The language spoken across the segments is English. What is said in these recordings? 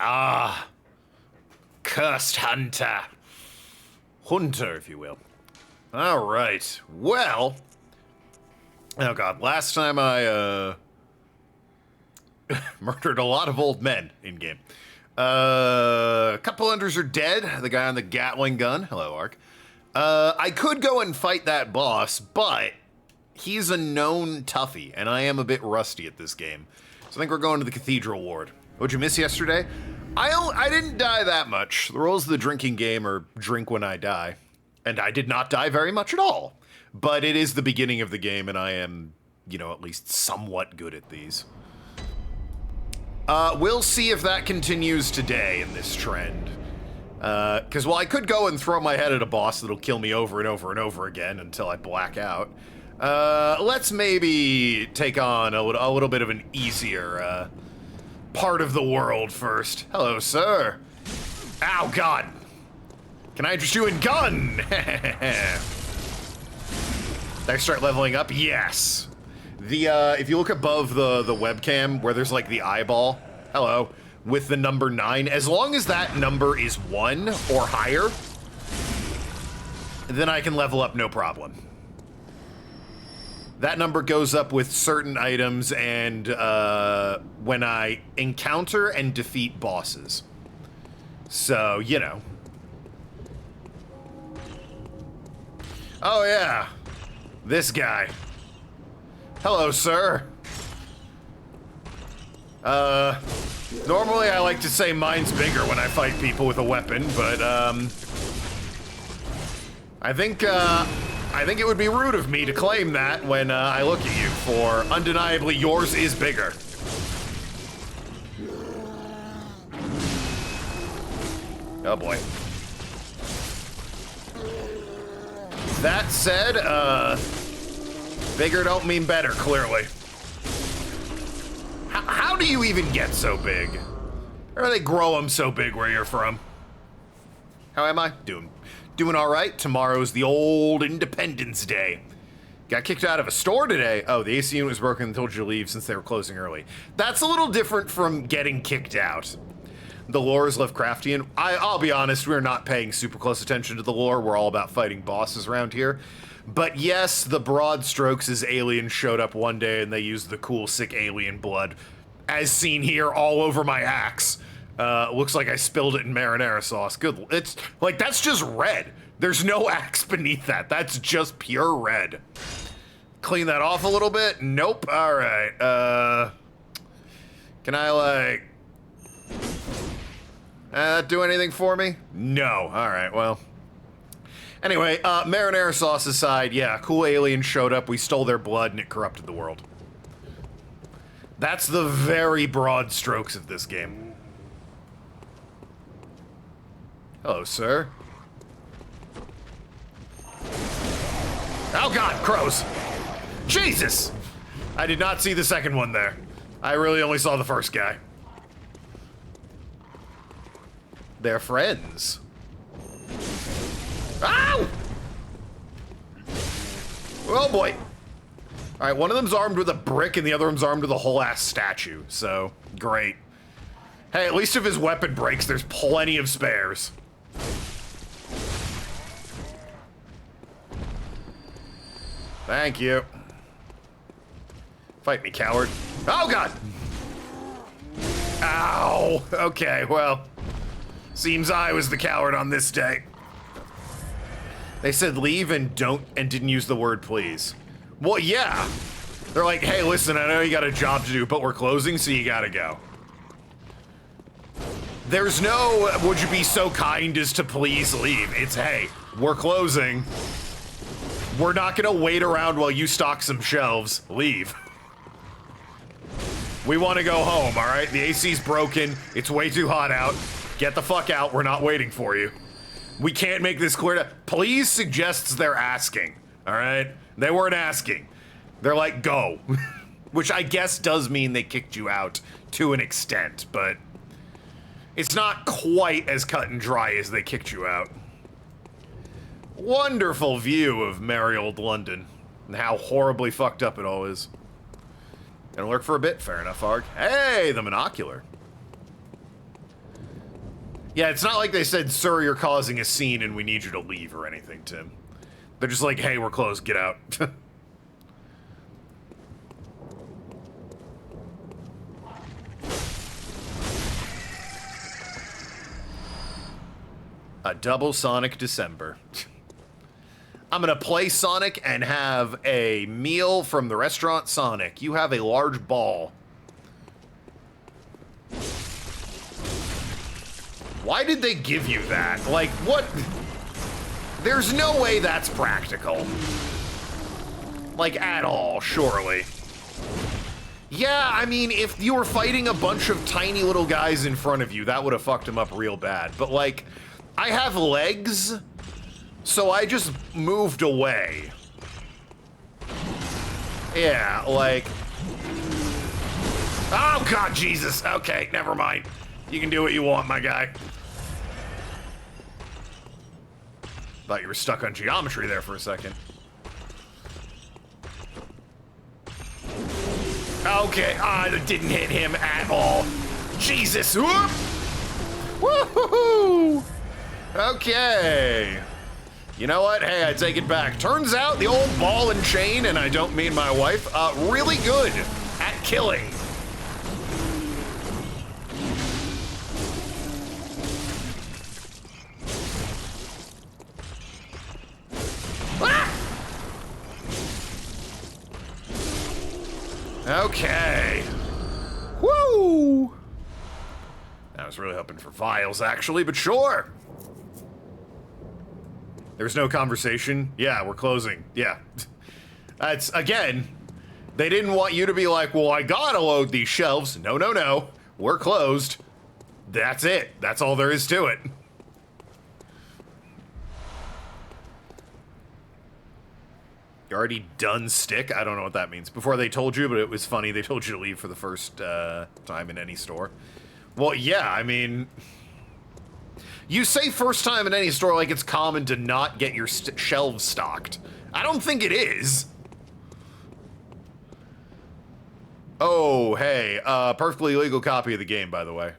Ah, cursed hunter. Hunter, if you will. All right. Well, oh god, last time I murdered a lot of old men in game. A couple hunters are dead. The guy on the Gatling gun. Hello, Ark. I could go and fight that boss, but he's a known toughie, and I am a bit rusty at this game. So I think we're going to the Cathedral Ward. What'd you miss yesterday? I didn't die that much. The rules of the drinking game are drink when I die. And I did not die very much at all. But it is the beginning of the game, and I am, you know, at least somewhat good at these. We'll see if that continues today in this trend. Because while I could go and throw my head at a boss that'll kill me over and over and over again until I black out, let's maybe take on a little bit of an easier part of the world first. Hello, sir. Ow, God. Can I interest you in gun? Did I start leveling up? Yes. If you look above the webcam where there's like the eyeball, hello, with the number 9, as long as that number is 1 or higher, then I can level up no problem. That number goes up with certain items and when I encounter and defeat bosses. So, you know. Oh yeah, this guy. Hello, sir. Normally I like to say mine's bigger when I fight people with a weapon, but I think it would be rude of me to claim that when I look at you, for undeniably yours is bigger. Oh boy. That said, bigger don't mean better, clearly. How do you even get so big? Or do they grow them so big where you're from? How am I? Doing all right. Tomorrow's the old Independence Day. Got kicked out of a store today. Oh, the AC unit was broken and told you to leave since they were closing early. That's a little different from getting kicked out. The lore is Lovecraftian. I'll be honest, we're not paying super close attention to the lore. We're all about fighting bosses around here. But yes, the broad strokes is aliens showed up one day and they used the cool, sick alien blood, as seen here, all over my axe. Looks like I spilled it in marinara sauce. Good. It's like, that's just red. There's no axe beneath that. That's just pure red. Clean that off a little bit. Nope. All right. Can I like do anything for me? No. All right. Well. Anyway, marinara sauce aside, yeah, cool alien showed up. We stole their blood and it corrupted the world. That's the very broad strokes of this game. Hello, sir. Oh god, crows. Jesus! I did not see the second one there. I really only saw the first guy. They're friends. Ow! Oh boy. Alright, one of them's armed with a brick and the other one's armed with a whole ass statue, so great. Hey, at least if his weapon breaks, there's plenty of spares. Thank you. Fight me, coward. Oh god! Ow! Okay, well, seems I was the coward on this day. They said leave and didn't use the word please. Well, yeah. They're like, hey, listen, I know you got a job to do, but we're closing, so you gotta go. There's no, would you be so kind as to please leave? It's, hey, we're closing. We're not gonna wait around while you stock some shelves. Leave. We want to go home, all right? The AC's broken. It's way too hot out. Get the fuck out. We're not waiting for you. We can't make this clear to... Please suggests they're asking, all right? They weren't asking. They're like, go. Which I guess does mean they kicked you out to an extent, but it's not quite as cut and dry as they kicked you out. Wonderful view of merry old London and how horribly fucked up it all is. Gonna lurk for a bit, fair enough, Arg. Hey, the monocular. Yeah, it's not like they said, sir, you're causing a scene and we need you to leave or anything, Tim. They're just like, hey, we're closed, get out. A double Sonic December. I'm gonna play Sonic and have a meal from the restaurant Sonic. You have a large ball. Why did they give you that? Like, what? There's no way that's practical. Like, at all, surely. Yeah, I mean, if you were fighting a bunch of tiny little guys in front of you, that would have fucked him up real bad. But, like, I have legs, so I just moved away. Yeah, like... Oh, God, Jesus. Okay, never mind. You can do what you want, my guy. Thought you were stuck on geometry there for a second. Okay, that didn't hit him at all. Jesus! Whoop! Woohoo! Okay. You know what? Hey, I take it back. Turns out the old ball and chain, and I don't mean my wife, really good at killing. Okay. Woo! I was really hoping for vials, actually, but sure. There's no conversation. Yeah, we're closing. Yeah. That's, again, they didn't want you to be like, well, I gotta load these shelves. No, no, no. We're closed. That's it. That's all there is to it. You're already done stick? I don't know what that means. Before they told you, but it was funny. They told you to leave for the first time in any store. Well, yeah, I mean... You say first time in any store like it's common to not get your shelves stocked. I don't think it is. Oh, hey, perfectly legal copy of the game, by the way.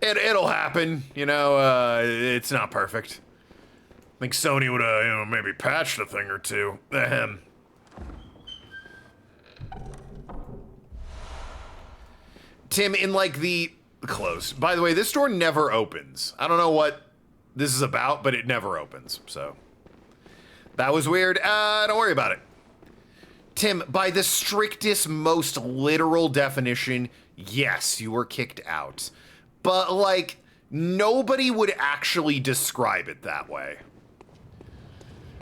It'll happen, you know, it's not perfect. I think Sony would have, you know, maybe patched a thing or two. Ahem. Tim, in like the... Closed. By the way, this door never opens. I don't know what this is about, but it never opens, so. That was weird. Don't worry about it. Tim, by the strictest, most literal definition, yes, you were kicked out. But, like, nobody would actually describe it that way.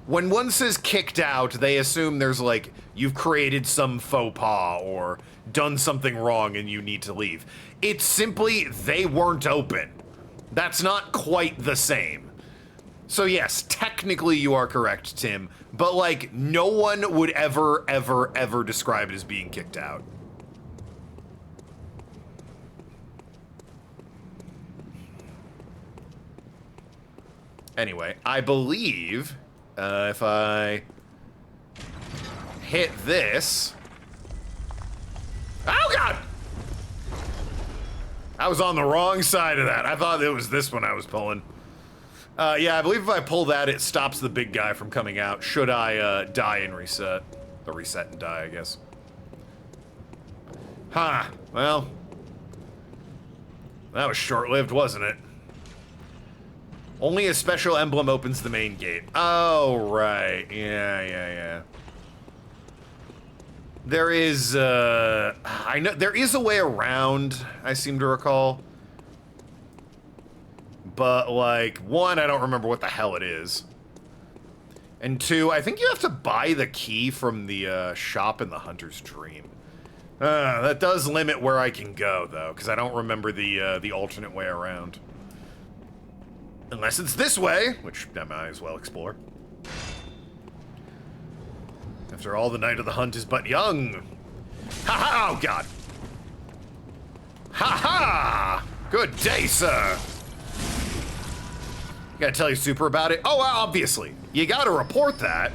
When one says kicked out, they assume there's, like, you've created some faux pas or done something wrong and you need to leave. It's simply they weren't open. That's not quite the same. So yes, technically you are correct, Tim, but like no one would ever, ever, ever describe it as being kicked out. Anyway, I believe if I hit this... Oh God! I was on the wrong side of that. I thought it was this one I was pulling. Yeah, I believe if I pull that, it stops the big guy from coming out. Should I die and reset? Or reset and die, I guess. Huh. Well. That was short-lived, wasn't it? Only a special emblem opens the main gate. Oh, right. Yeah. There is, I know, there is a way around, I seem to recall. But, like, one, I don't remember what the hell it is. And two, I think you have to buy the key from the, shop in the Hunter's Dream. That does limit where I can go, though, because I don't remember the alternate way around. Unless it's this way, which I might as well explore. After all, the Night of the Hunt is but young. Ha-ha! Oh, God. Ha-ha! Good day, sir. Gotta tell you super about it? Oh, obviously. You gotta report that.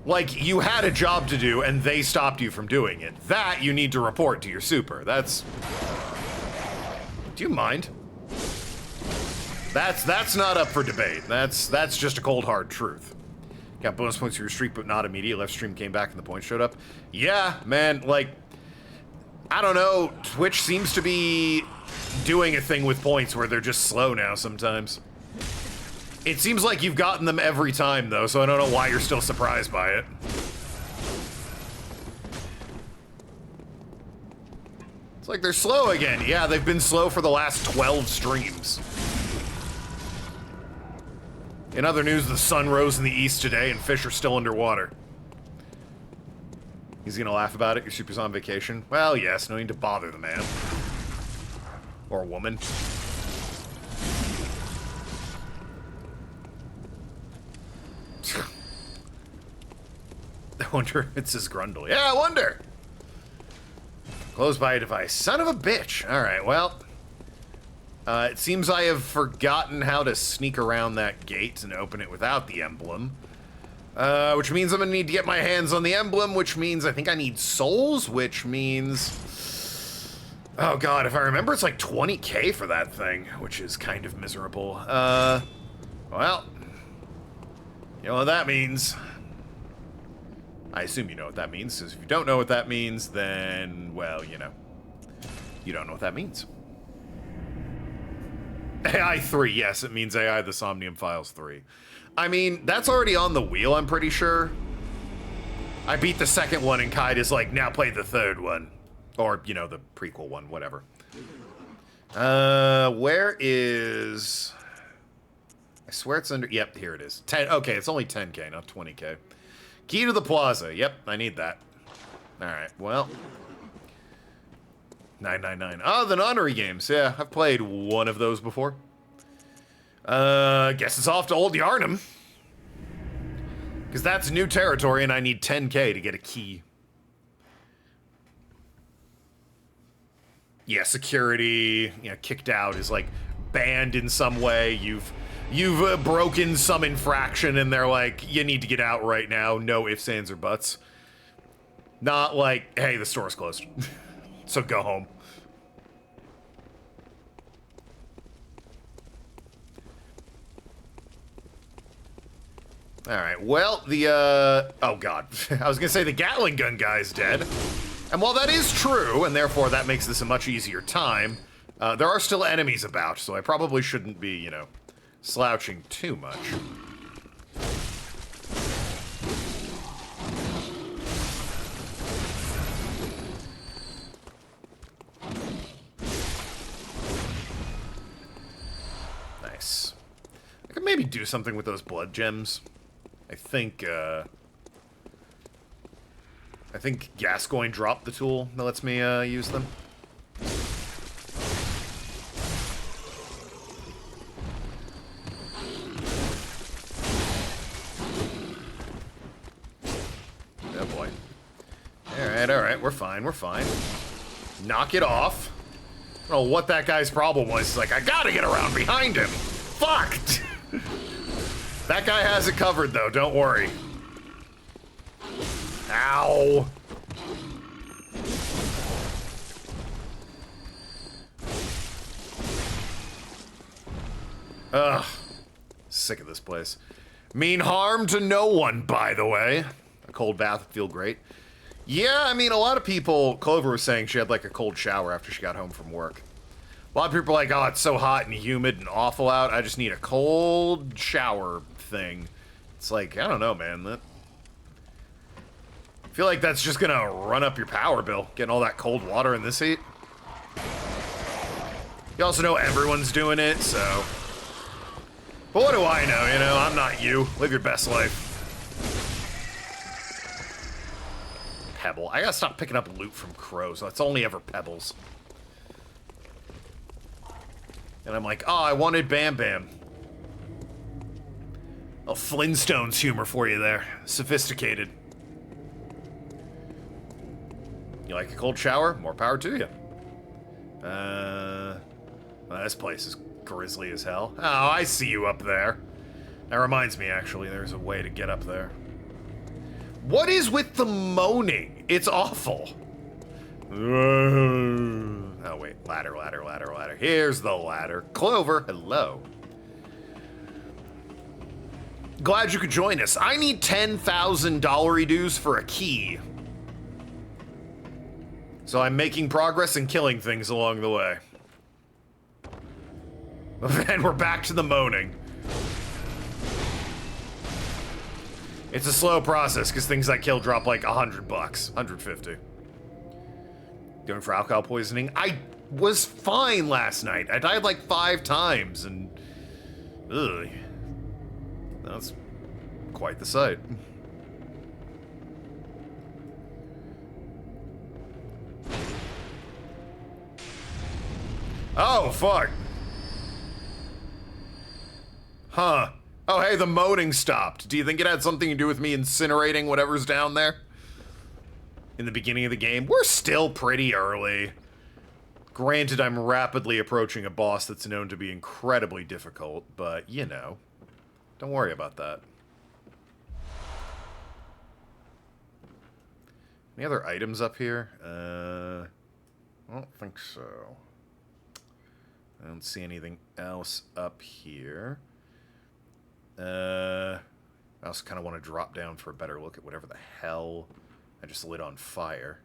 Like, you had a job to do, and they stopped you from doing it. That you need to report to your super. That's Do you mind? That's not up for debate. That's just a cold hard truth. Got bonus points for your streak, but not immediate. Left stream came back and the points showed up. Yeah, man, like, I don't know. Twitch seems to be doing a thing with points where they're just slow now sometimes. It seems like you've gotten them every time, though, so I don't know why you're still surprised by it. It's like they're slow again. Yeah, they've been slow for the last 12 streams. In other news, the sun rose in the east today and fish are still underwater. He's gonna laugh about it. Your super's on vacation. Well, yes, no need to bother the man. Or woman. I wonder if it's his grundle. Yeah, I wonder! Closed by a device. Son of a bitch. Alright, well. It seems I have forgotten how to sneak around that gate and open it without the emblem. Which means I'm gonna need to get my hands on the emblem, which means I think I need souls, which means... Oh god, if I remember, it's like 20k for that thing, which is kind of miserable. Well... You know what that means. I assume you know what that means, because if you don't know what that means, then, well, you know. You don't know what that means. AI 3, yes, it means AI the Somnium Files 3. I mean, that's already on the wheel, I'm pretty sure. I beat the second one, and Kite is like, now play the third one. Or, you know, the prequel one, whatever. Where is... I swear it's under... Yep, here it is. 10. Okay, it's only 10k, not 20k. Key to the plaza. Yep, I need that. Alright, well... 999. Oh, the Nonary games. Yeah, I've played one of those before. Guess it's off to Old Yarnum. Because that's new territory and I need 10k to get a key. Yeah, security, you know, kicked out is like banned in some way. You've broken some infraction and they're like, you need to get out right now. No ifs, ands, or buts. Not like, hey, the store's closed. So go home. Alright, well, the, oh god. I was gonna say the Gatling gun guy's dead. And while that is true, and therefore that makes this a much easier time, there are still enemies about, so I probably shouldn't be, you know, slouching too much. Nice. I could maybe do something with those blood gems. I think Gascoigne dropped the tool that lets me use them. Oh boy. Alright, we're fine, we're fine. Knock it off. I don't know what that guy's problem was. He's like, I gotta get around behind him. Fuck! That guy has it covered, though. Don't worry. Ow. Ugh. Sick of this place. Mean harm to no one, by the way. A cold bath would feel great. Yeah, I mean, a lot of people... Clover was saying she had, like, a cold shower after she got home from work. A lot of people are like, oh, it's so hot and humid and awful out. I just need a cold shower thing. It's like, I don't know, man. I feel like that's just gonna run up your power bill, getting all that cold water in this heat. You also know everyone's doing it, so... But what do I know, you know? I'm not you. Live your best life. Pebble. I gotta stop picking up loot from crows. That's only ever pebbles. And I'm like, oh, I wanted Bam Bam. Oh, Flintstones humor for you there. Sophisticated. You like a cold shower? More power to you. Well, this place is grisly as hell. Oh, I see you up there. That reminds me, actually, there's a way to get up there. What is with the moaning? It's awful. Oh, wait. Ladder. here's the ladder. Clover, hello. Glad you could join us. I need 10,000 dollary dues for a key. So I'm making progress and killing things along the way. And we're back to the moaning. It's a slow process because things I kill drop like $100, 150. Going for alcohol poisoning. I was fine last night. I died like 5 times and... Ugh. That's quite the sight. Oh, fuck. Huh. Oh, hey, the moaning stopped. Do you think it had something to do with me incinerating whatever's down there? In the beginning of the game? We're still pretty early. Granted, I'm rapidly approaching a boss that's known to be incredibly difficult, but, you know, don't worry about that. Any other items up here? I don't think so. I don't see anything else up here. I also kind of want to drop down for a better look at whatever the hell I just lit on fire.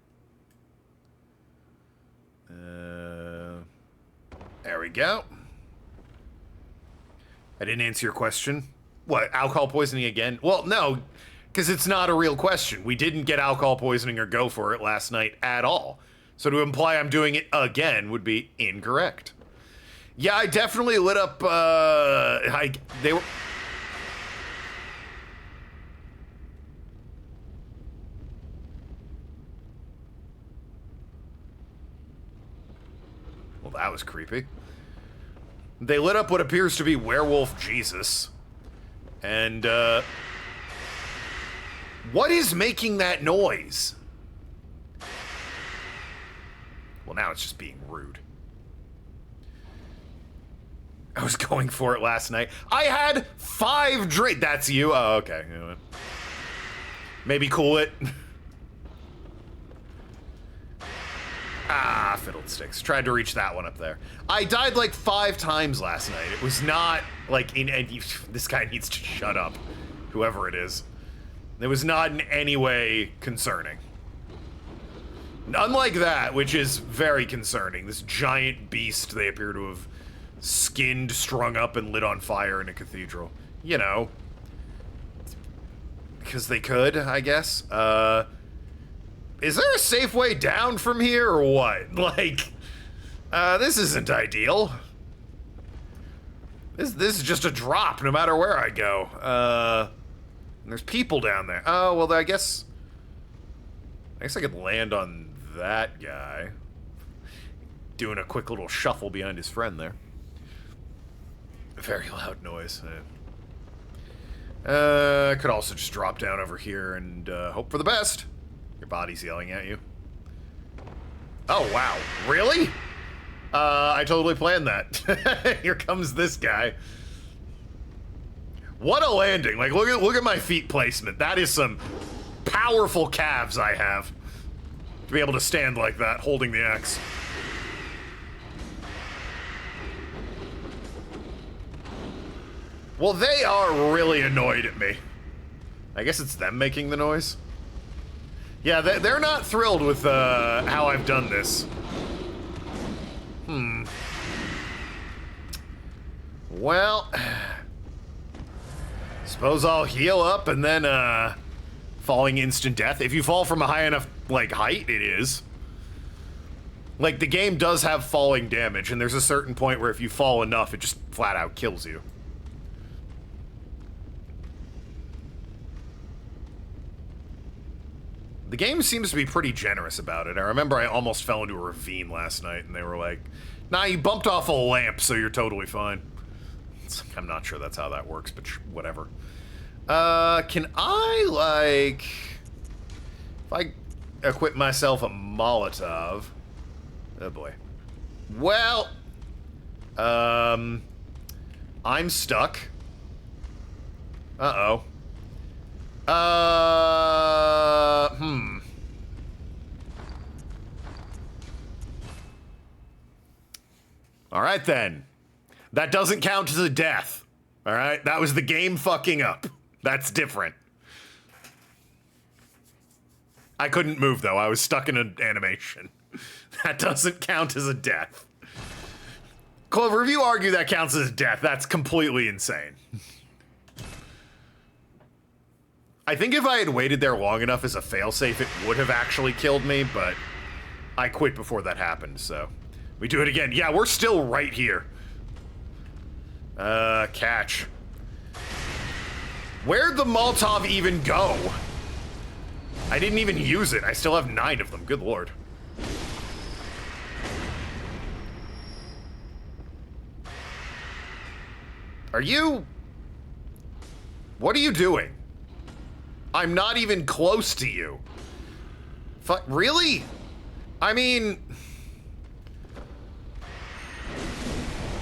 There we go. I didn't answer your question. What, alcohol poisoning again? Well, no, because it's not a real question. We didn't get alcohol poisoning or go for it last night at all. So to imply I'm doing it again would be incorrect. Yeah, I definitely lit up, they were... Well, that was creepy. They lit up what appears to be Werewolf Jesus. And, what is making that noise? Well, now it's just being rude. I was going for it last night. I had 5 drinks. That's you? Oh, okay. You know what? Maybe cool it. Ah, fiddlesticks. Tried to reach that one up there. I died like 5 times last night. It was not like in any... This guy needs to shut up. Whoever it is. It was not in any way concerning. Unlike that, which is very concerning. This giant beast they appear to have skinned, strung up, and lit on fire in a cathedral. You know. Because they could, I guess. Is there a safe way down from here, or what? Like, this isn't ideal. This is just a drop, no matter where I go. There's people down there. Oh, well, I guess I could land on that guy. Doing a quick little shuffle behind his friend there. Very loud noise. Could also just drop down over here and hope for the best. Your body's yelling at you. Oh, wow. Really? I totally planned that. Here comes this guy. What a landing. Like, look at my feet placement. That is some powerful calves I have. To be able to stand like that, holding the axe. Well, they are really annoyed at me. I guess it's them making the noise. Yeah, they're not thrilled with how I've done this. Well, suppose I'll heal up and then falling instant death. If you fall from a high enough like height, it is. Like, the game does have falling damage, and there's a certain point where if you fall enough, it just flat out kills you. The game seems to be pretty generous about it. I remember I almost fell into a ravine last night, and they were like, nah, you bumped off a lamp, so you're totally fine. I'm not sure that's how that works, but whatever. Can I, like... If I equip myself a Molotov... Oh, boy. Well... I'm stuck. Uh-oh. All right, then. That doesn't count as a death. All right? That was the game fucking up. That's different. I couldn't move, though. I was stuck in an animation. That doesn't count as a death. Clover, if you argue that counts as a death, that's completely insane. I think if I had waited there long enough as a failsafe, it would have actually killed me, but I quit before that happened, so. We do it again. Yeah, we're still right here. Catch. Where'd the Molotov even go? I didn't even use it. I still have 9 of them. Good lord. Are you... What are you doing? I'm not even close to you. Really? I mean...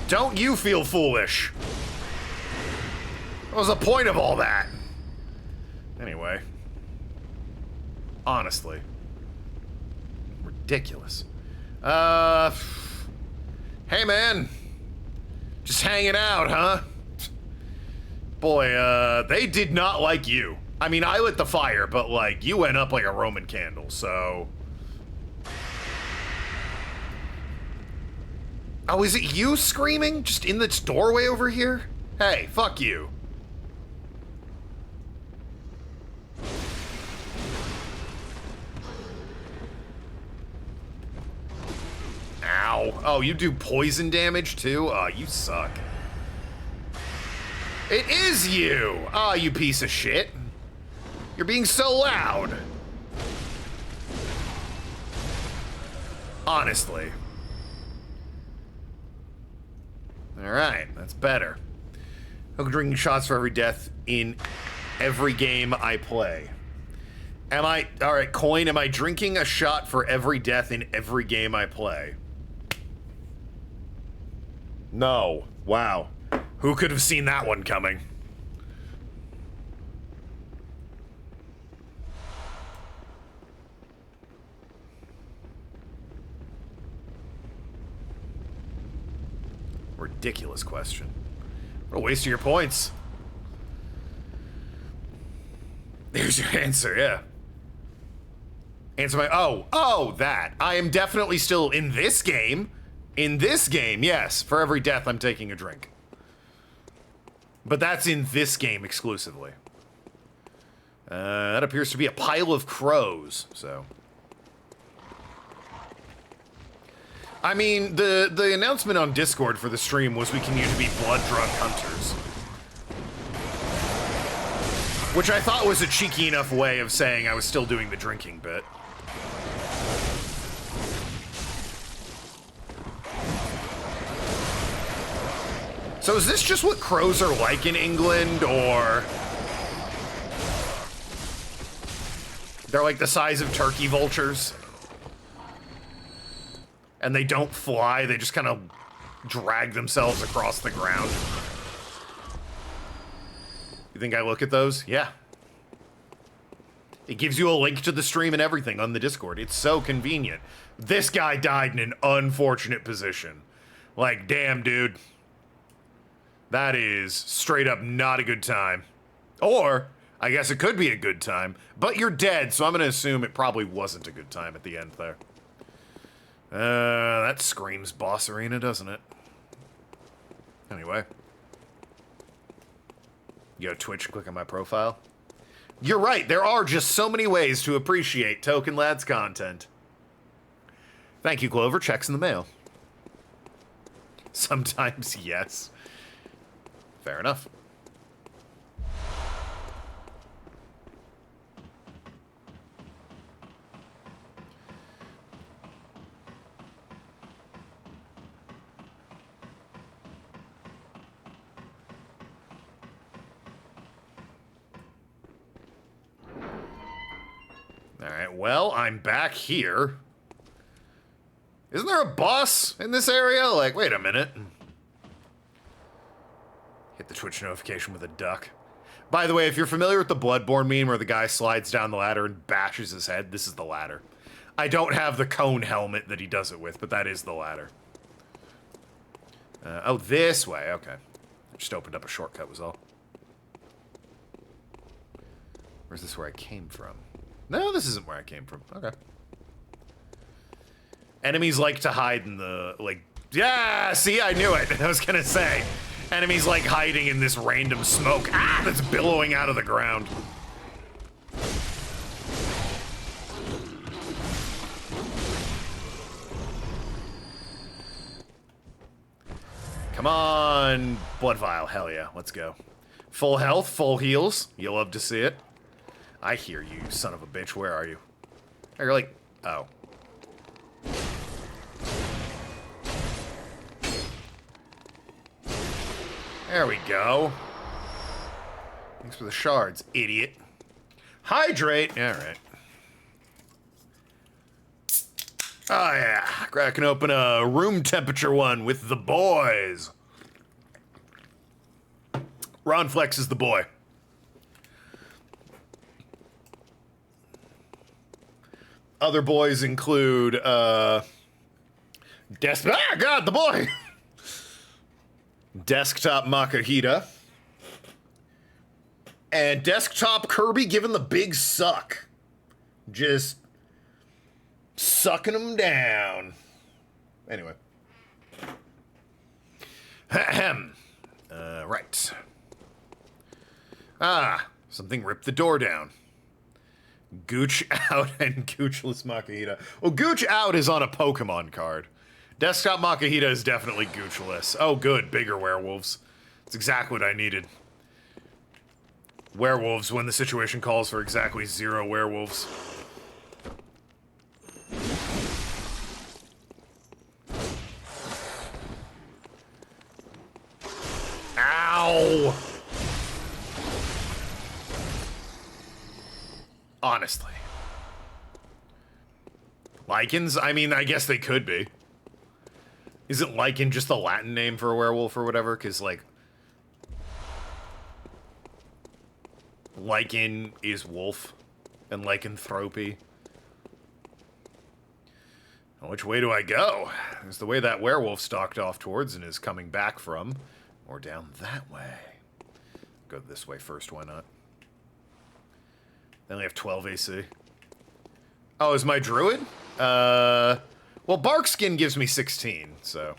Don't you feel foolish? What was the point of all that? Anyway. Honestly. Ridiculous. Hey man. Just hanging out, huh? Boy, they did not like you. I mean, I lit the fire, but, like, you went up like a Roman candle, so... Oh, is it you screaming? Just in this doorway over here? Hey, fuck you. Ow. Oh, you do poison damage, too? Oh, you suck. It is you! Ah, you piece of shit. You're being so loud. Honestly. Alright, that's better. I'm drinking shots for every death in every game I play. Alright, Coin, am I drinking a shot for every death in every game I play? No. Wow. Who could have seen that one coming? Ridiculous question. What a waste of your points. There's your answer, yeah. Answer my... Oh, that. I am definitely still in this game. In this game, yes. For every death, I'm taking a drink. But that's in this game exclusively. That appears to be a pile of crows, so... I mean, the announcement on Discord for the stream was we can use to be blood-drunk hunters. Which I thought was a cheeky enough way of saying I was still doing the drinking bit. So is this just what crows are like in England, or... They're like the size of turkey vultures? And they don't fly, they just kind of drag themselves across the ground. You think I look at those? Yeah. It gives you a link to the stream and everything on the Discord. It's so convenient. This guy died in an unfortunate position. Like, damn, dude. That is straight up not a good time. Or, I guess it could be a good time, but you're dead, so I'm gonna assume it probably wasn't a good time at the end there. That screams boss arena, doesn't it? Anyway. You go to Twitch and click on my profile. You're right, there are just so many ways to appreciate Tokenlad's content. Thank you, Clover. Checks in the mail. Sometimes, yes. Fair enough. Alright, well, I'm back here. Isn't there a boss in this area? Like, wait a minute. Hit the Twitch notification with a duck. By the way, if you're familiar with the Bloodborne meme where the guy slides down the ladder and bashes his head, this is the ladder. I don't have the cone helmet that he does it with, but that is the ladder. Oh, this way. Okay. I just opened up a shortcut was all. Or is this where I came from? No, this isn't where I came from. Okay. Enemies like to hide in the, like... Yeah, see, I knew it. I was gonna say. Enemies like hiding in this random smoke. Ah, that's billowing out of the ground. Come on, Blood Vial. Hell yeah, let's go. Full health, full heals. You'll love to see it. I hear you, son of a bitch. Where are you? Oh, you're like... Oh. There we go. Thanks for the shards, idiot. Hydrate! Alright. Oh yeah, cracking open a room temperature one with the boys. Ron Flex is the boy. Other boys include, God, the boy! Desktop Makahita. And Desktop Kirby giving the big suck. Just sucking them down. Anyway. Ahem. Right. Ah, something ripped the door down. Gooch Out and Goochless Makahita. Well, Gooch Out is on a Pokemon card. Desktop Makahita is definitely Goochless. Oh, good. Bigger werewolves. That's exactly what I needed. Werewolves when the situation calls for exactly 0 werewolves. Ow! Honestly. Lycans? I mean, I guess they could be. Isn't lichen just the Latin name for a werewolf or whatever? Because, like, lichen is wolf, and lycanthropy. Which way do I go? There's the way that werewolf stalked off towards and is coming back from, or down that way. Go this way first, why not? They only have 12 AC. Oh, is my druid? Well, bark skin gives me 16, so.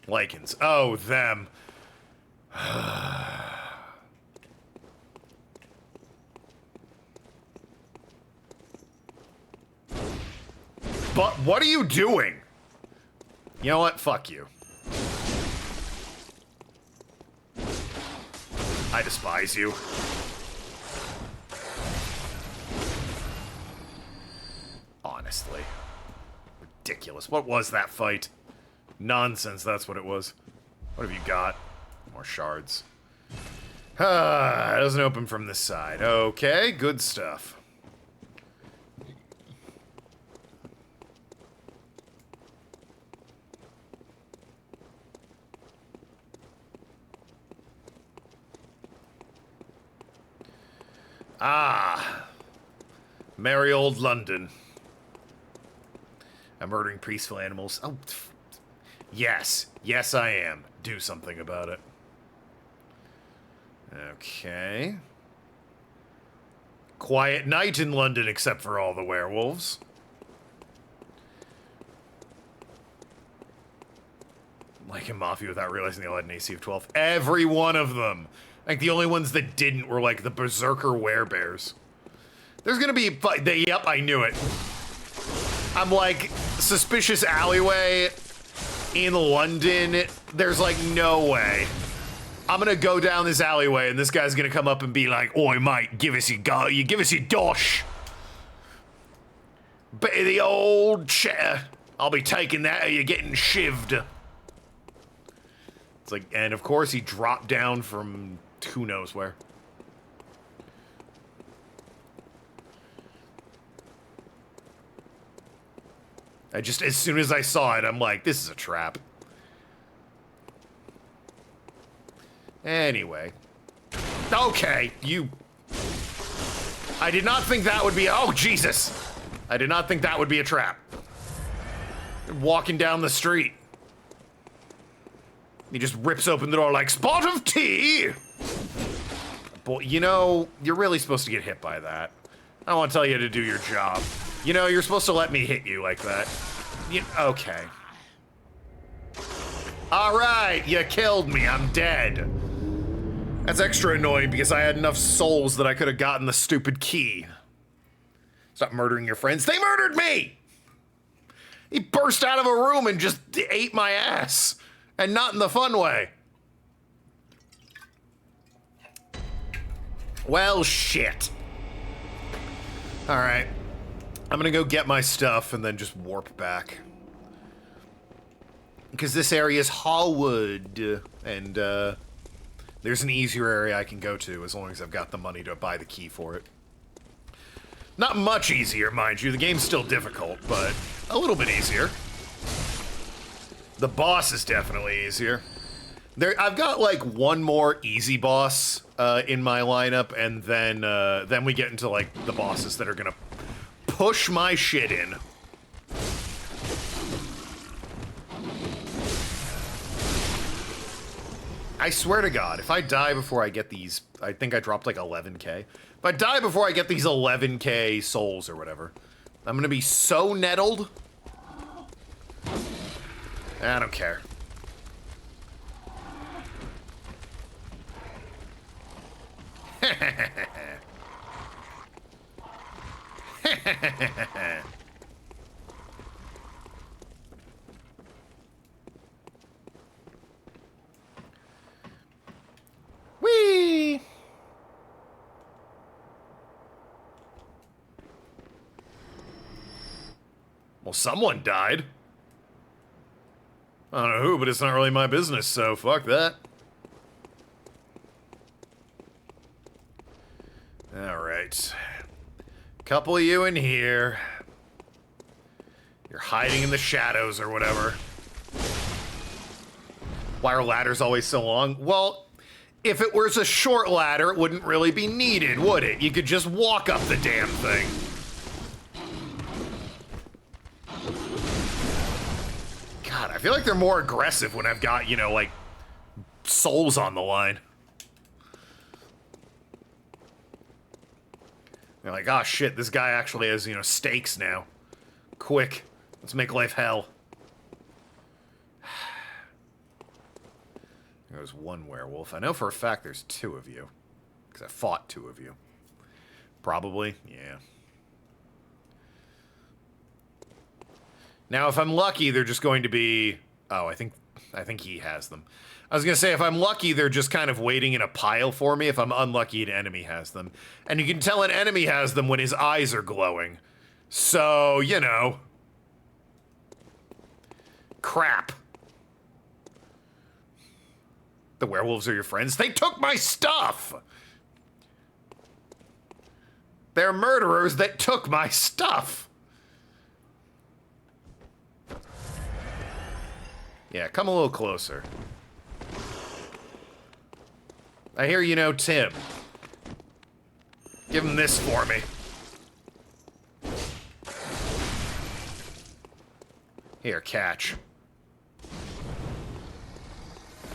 Lycans. Oh, them. But what are you doing? You know what? Fuck you. I despise you. Honestly. Ridiculous. What was that fight? Nonsense, that's what it was. What have you got? More shards. Ah, it doesn't open from this side. Okay, good stuff. Ah. Merry old London. I'm murdering peaceful animals. Oh, yes. Yes, I am. Do something about it. Okay. Quiet night in London, except for all the werewolves. Like a Mafia without realizing they all had an AC of 12. Every one of them. Like, the only ones that didn't were, like, the Berserker Werebears. There's gonna be... Yep, I knew it. I'm like, suspicious alleyway in London. There's, like, no way. I'm gonna go down this alleyway, and this guy's gonna come up and be like, "Oi, mate, give us your dosh." But the old chair. I'll be taking that, or you're getting shivved. It's like, and of course he dropped down from who knows where. I just, as soon as I saw it, I'm like, this is a trap. Anyway. Okay, you... I did not think that would be... Oh, Jesus! I did not think that would be a trap. Walking down the street. He just rips open the door like, spot of tea! Boy, you know, you're really supposed to get hit by that. I don't want to tell you to do your job. You know, you're supposed to let me hit you like that. Okay. Alright, you killed me, I'm dead. That's extra annoying because I had enough souls that I could have gotten the stupid key. Stop murdering your friends. They murdered me! He burst out of a room and just ate my ass. And not in the fun way. Well, shit. Alright. I'm gonna go get my stuff and then just warp back. Because this area is Hallwood, and there's an easier area I can go to as long as I've got the money to buy the key for it. Not much easier, mind you. The game's still difficult, but a little bit easier. The boss is definitely easier. I've got like one more easy boss in my lineup, and then we get into like the bosses that are gonna push my shit in. I swear to God, if I die before I get these, I think I dropped like 11k. If I die before I get these 11k souls or whatever, I'm gonna be so nettled. I don't care. Whee! Well, someone died. I don't know who, but it's not really my business, so fuck that. Alright. Couple of you in here. You're hiding in the shadows or whatever. Why are ladders always so long? Well, if it was a short ladder, it wouldn't really be needed, would it? You could just walk up the damn thing. God, I feel like they're more aggressive when I've got, you know, like, souls on the line. They're like, oh shit, this guy actually has, you know, stakes now. Quick, let's make life hell. There's one werewolf. I know for a fact there's two of you. Because I fought two of you. Probably, yeah. Now, if I'm lucky, they're just going to be... Oh, I think he has them. I was going to say, if I'm lucky, they're just kind of waiting in a pile for me. If I'm unlucky, an enemy has them. And you can tell an enemy has them when his eyes are glowing. So, you know. Crap. The werewolves are your friends? They took my stuff! They're murderers that took my stuff! Yeah, come a little closer. I hear you know Tim. Give him this for me. Here, catch.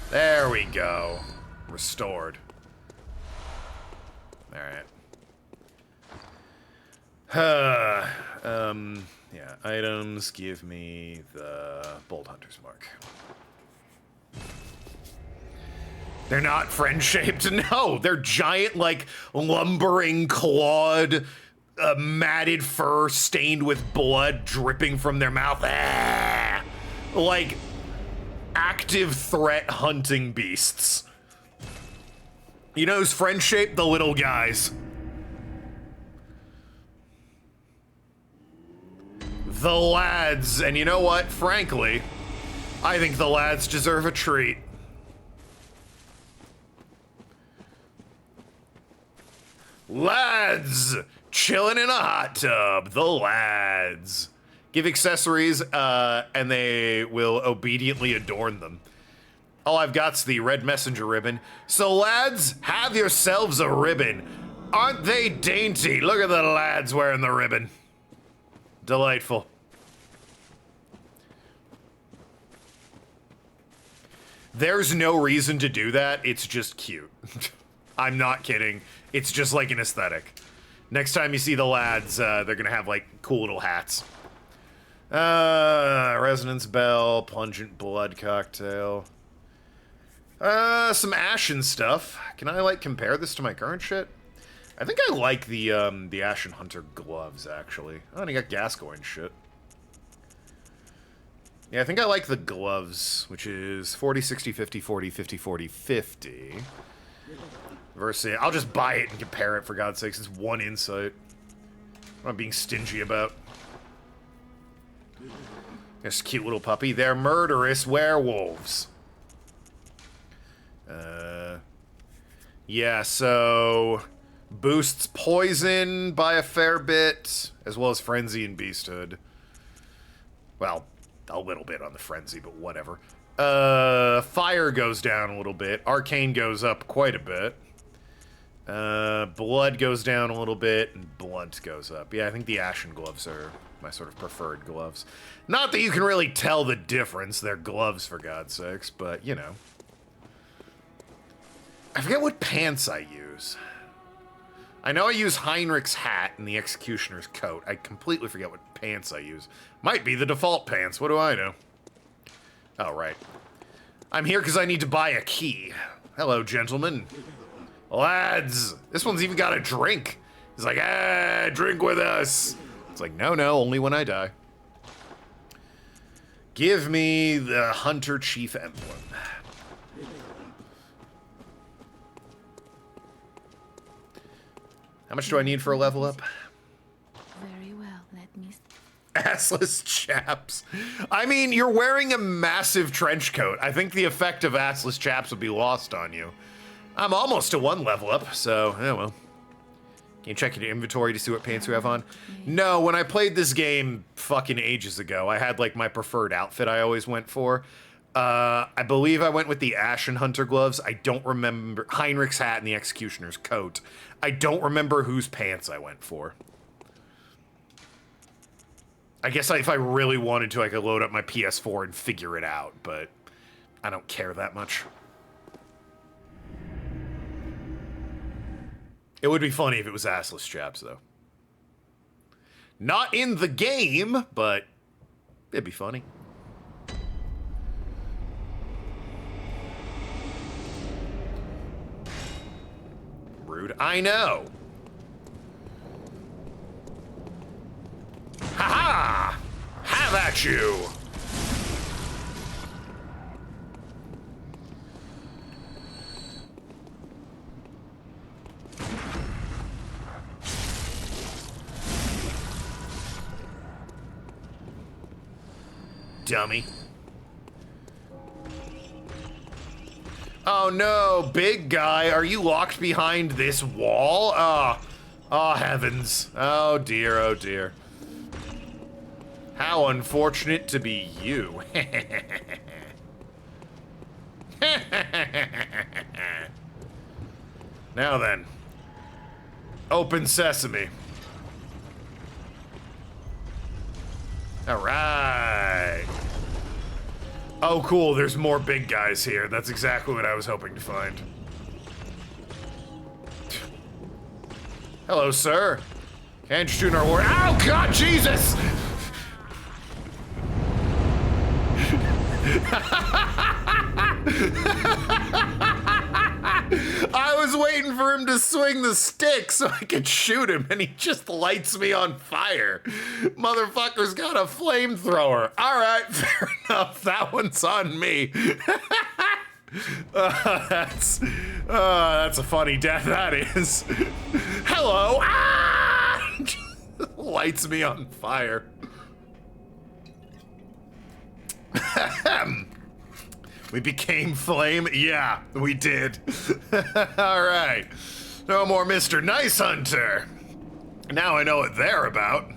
There we go. Restored. Alright. Yeah, items give me the Bold Hunter's Mark. They're not friend-shaped. No, they're giant, like, lumbering, clawed, matted fur stained with blood dripping from their mouth. Ah! Like, active threat hunting beasts. You know who's friend-shaped? The little guys. The lads. And you know what? Frankly, I think the lads deserve a treat. Lads! Chilling in a hot tub. The lads. Give accessories, and they will obediently adorn them. All I've got's the red messenger ribbon. So lads, have yourselves a ribbon. Aren't they dainty? Look at the lads wearing the ribbon. Delightful. There's no reason to do that. It's just cute. I'm not kidding. It's just like an aesthetic. Next time you see the lads, they're gonna have like cool little hats. Resonance bell, pungent blood cocktail. Some ashen stuff. Can I like compare this to my current shit? I think I like the Ashen Hunter gloves, actually. Oh, and I got Gascoigne shit. Yeah, I think I like the gloves, which is 40, 60, 50, 40, 50, 40, 50. Versus, I'll just buy it and compare it, for God's sakes. It's one insight. I'm not being stingy about. This cute little puppy. They're murderous werewolves. Yeah, so... boosts poison by a fair bit, as well as frenzy and beasthood. Well, a little bit on the frenzy, but whatever. Fire goes down a little bit. Arcane goes up quite a bit. Blood goes down a little bit, and blunt goes up. Yeah, I think the ashen gloves are my sort of preferred gloves. Not that you can really tell the difference. They're gloves, for God's sakes, but, you know. I forget what pants I use. I know I use Heinrich's hat and the Executioner's coat. I completely forget what pants I use. Might be the default pants. What do I know? Oh, right. I'm here because I need to buy a key. Hello, gentlemen. Lads! This one's even got a drink. He's like, ah, drink with us. It's like, no, only when I die. Give me the Hunter Chief Emblem. How much do I need for a level up? Very well, let me... Assless chaps. I mean, you're wearing a massive trench coat. I think the effect of assless chaps would be lost on you. I'm almost to 1 level up, so, yeah, well. Can you check your inventory to see what pants you have on? No, when I played this game fucking ages ago, I had, like, my preferred outfit I always went for. I believe I went with the Ashen Hunter gloves. I don't remember Heinrich's hat and the Executioner's coat. I don't remember whose pants I went for. I guess if I really wanted to, I could load up my PS4 and figure it out, but I don't care that much. It would be funny if it was assless chaps, though. Not in the game, but it'd be funny. Rude. I know. Ha-ha! Have at you! Dummy. Oh no, big guy, are you locked behind this wall? Oh heavens. Oh dear, oh dear. How unfortunate to be you. Now then. Open sesame. Alright. Oh, cool, there's more big guys here. That's exactly what I was hoping to find. Hello, sir. Can't you in our war? Oh, God, Jesus! I was waiting for him to swing the stick so I could shoot him, and he just lights me on fire. Motherfucker's got a flamethrower. All right, fair enough. That one's on me. That's a funny death, that is. Hello. Ah! Lights me on fire. We became flame? Yeah, we did. Alright. No more Mr. Nice Hunter. Now I know what they're about.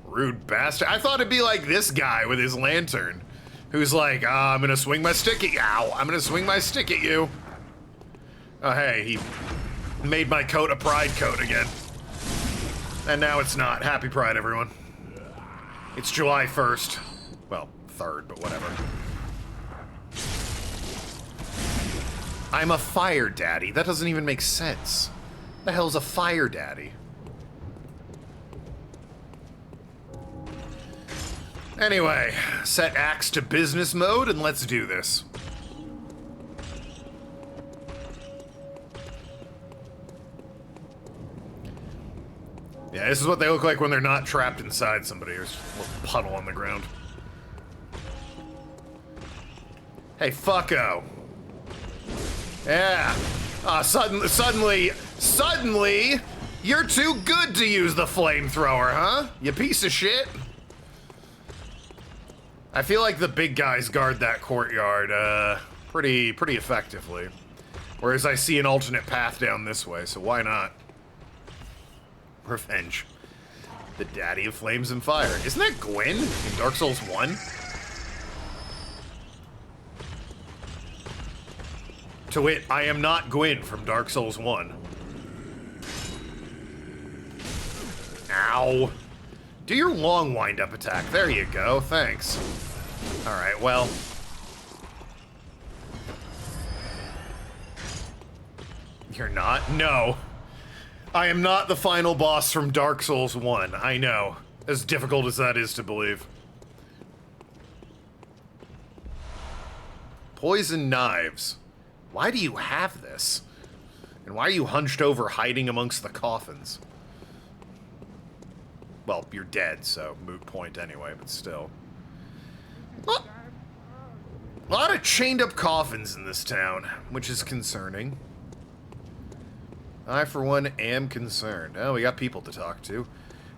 Rude bastard. I thought it'd be like this guy with his lantern. Who's like, I'm gonna swing my stick at you. Ow, I'm gonna swing my stick at you. Oh, hey, he made my coat a pride coat again. And now it's not. Happy Pride, everyone. It's July 1st. Well, 3rd, but whatever. I'm a fire daddy. That doesn't even make sense. The hell's a fire daddy? Anyway, set axe to business mode and let's do this. Yeah, this is what they look like when they're not trapped inside somebody. There's a little puddle on the ground. Hey, fucko. Yeah. Suddenly, you're too good to use the flamethrower, huh? You piece of shit. I feel like the big guys guard that courtyard, pretty effectively. Whereas I see an alternate path down this way, so why not? Revenge. The daddy of flames and fire. Isn't that Gwyn in Dark Souls 1? To wit, I am not Gwyn from Dark Souls 1. Ow. Do your long wind-up attack. There you go. Thanks. Alright, well. You're not? No. I am not the final boss from Dark Souls 1. I know. As difficult as that is to believe. Poison knives. Why do you have this? And why are you hunched over hiding amongst the coffins? Well, you're dead, so moot point anyway, but still. A lot of chained up coffins in this town, which is concerning. I, for one, am concerned. Oh, we got people to talk to.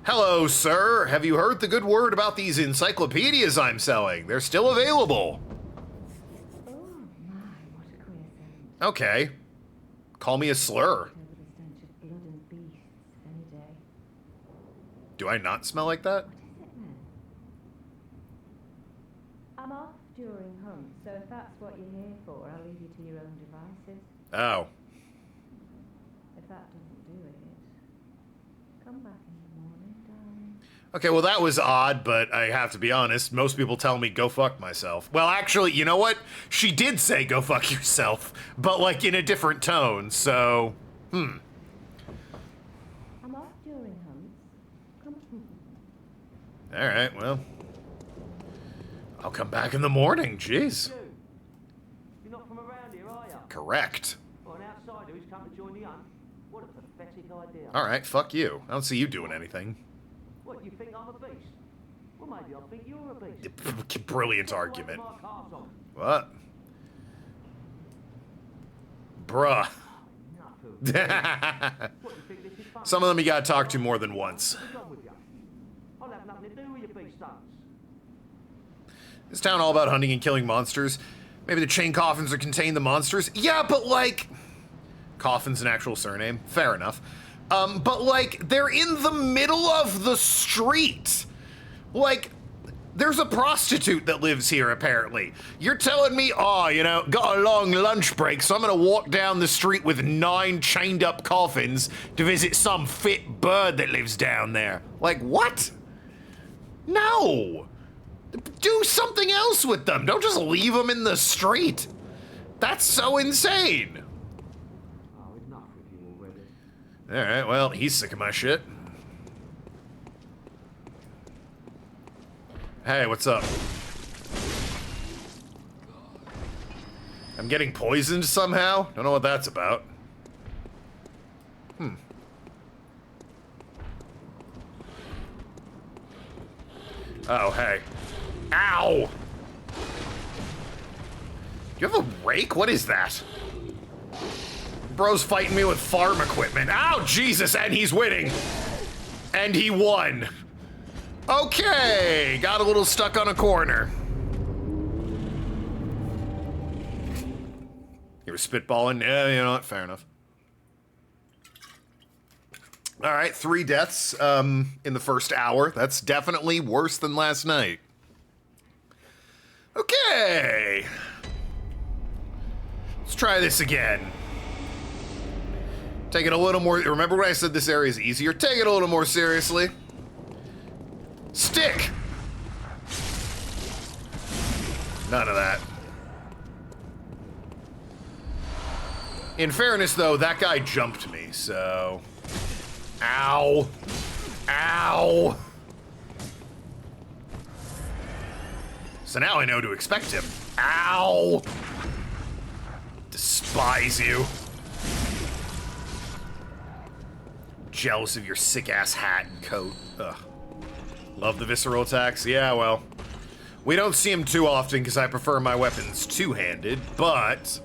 Hello, sir. Have you heard the good word about these encyclopedias I'm selling? They're still available. Oh my, what a queer scent. Okay. Call me a slur. Over the stench of blood and beasts any day. Do I not smell like that? What is it then? I'm off during hunt, so if that's what you're here for, I'll leave you to your own devices. Oh. If that doesn't do it, come back in the morning, darling. Okay, well that was odd, but I have to be honest, most people tell me go fuck myself. Well, actually, you know what? She did say go fuck yourself, but like in a different tone, so, I'm off during hunts. Come on. Alright, well. I'll come back in the morning, jeez. You. You're not from around here, are you? Correct. Or an outsider who's come to join the hunt? What a pathetic idea. Alright, fuck you. I don't see you doing anything. What, you think I'm a beast? Well, maybe I think you're a beast. Brilliant Get away argument. from my castle. What? Bruh. Enough of this. What, you think this is fun? Some of them you gotta talk to more than once. What's wrong with you? I'll have nothing to do with your beast sons. Is town all about hunting and killing monsters? Maybe the chain coffins are contain the monsters? Yeah, but like... Coffin's an actual surname. Fair enough. But like, they're in the middle of the street. Like, there's a prostitute that lives here, apparently. You're telling me, oh, you know, got a long lunch break, so I'm gonna walk down the street with 9 chained up coffins to visit some fit bird that lives down there. Like, what? No! Do something else with them. Don't just leave them in the street. That's so insane. Oh, enough with you already. Alright, well, he's sick of my shit. Hey, what's up? I'm getting poisoned somehow? Don't know what that's about. Oh, hey. Ow! You have a rake? What is that? Bro's fighting me with farm equipment. Ow, Jesus, and he's winning. And he won. Okay, got a little stuck on a corner. You were spitballing? Yeah, you know what, fair enough. All right, 3 deaths in the first hour. That's definitely worse than last night. Okay. Let's try this again. Take it a little more, remember when I said this area is easier? Take it a little more seriously. Stick! None of that. In fairness, though, that guy jumped me, so... Ow. Ow. So now I know to expect him. Ow. Despise you. Jealous of your sick-ass hat and coat. Ugh. Love the visceral attacks? Yeah, well. We don't see them too often because I prefer my weapons two-handed, but...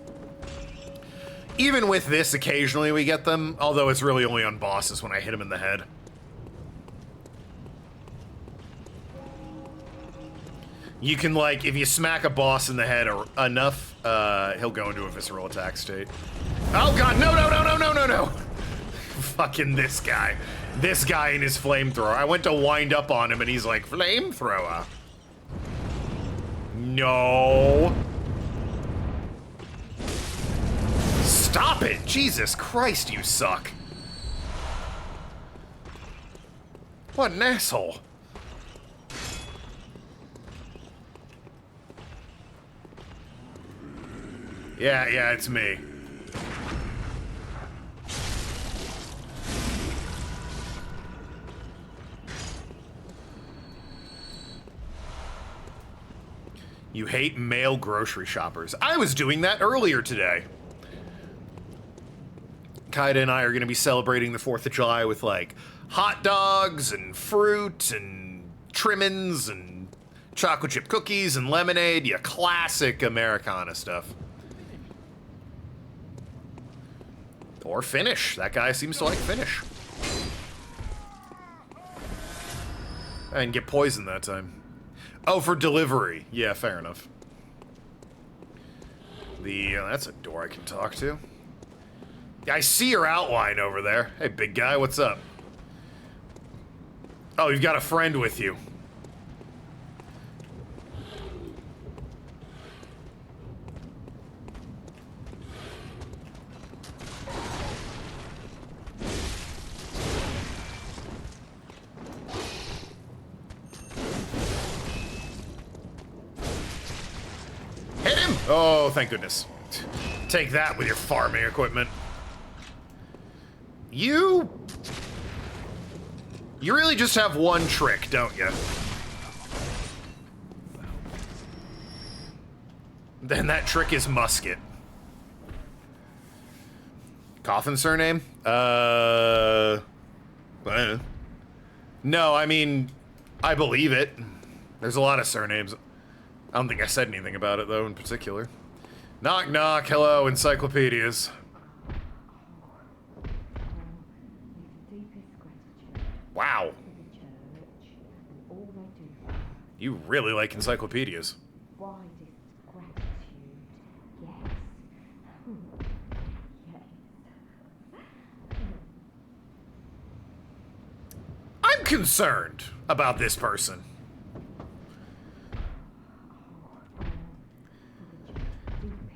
even with this, occasionally we get them, although it's really only on bosses when I hit him in the head. You can, like, if you smack a boss in the head or enough, he'll go into a visceral attack state. Oh god, no, no, no, no, no, no, no! Fucking this guy. This guy and his flamethrower. I went to wind up on him and he's like, flamethrower. No. Stop it! Jesus Christ, you suck. What an asshole. Yeah, it's me. You hate male grocery shoppers. I was doing that earlier today. Kaida and I are going to be celebrating the 4th of July with, like, hot dogs and fruit and trimmings and chocolate chip cookies and lemonade. Yeah, classic Americana stuff. Or Finnish. That guy seems to like Finnish. I didn't get poisoned that time. Oh, for delivery. Yeah, fair enough. That's a door I can talk to. I see your outline over there. Hey, big guy, what's up? Oh, you've got a friend with you. Hit him! Oh, thank goodness. Take that with your farming equipment. You really just have one trick, don't you? Then that trick is musket. Coffin surname? No, I mean, I believe it. There's a lot of surnames. I don't think I said anything about it, though, in particular. Knock, knock, hello, encyclopedias. Wow. You really like encyclopedias. Widest gratitude, yes. Yes. I'm concerned about this person.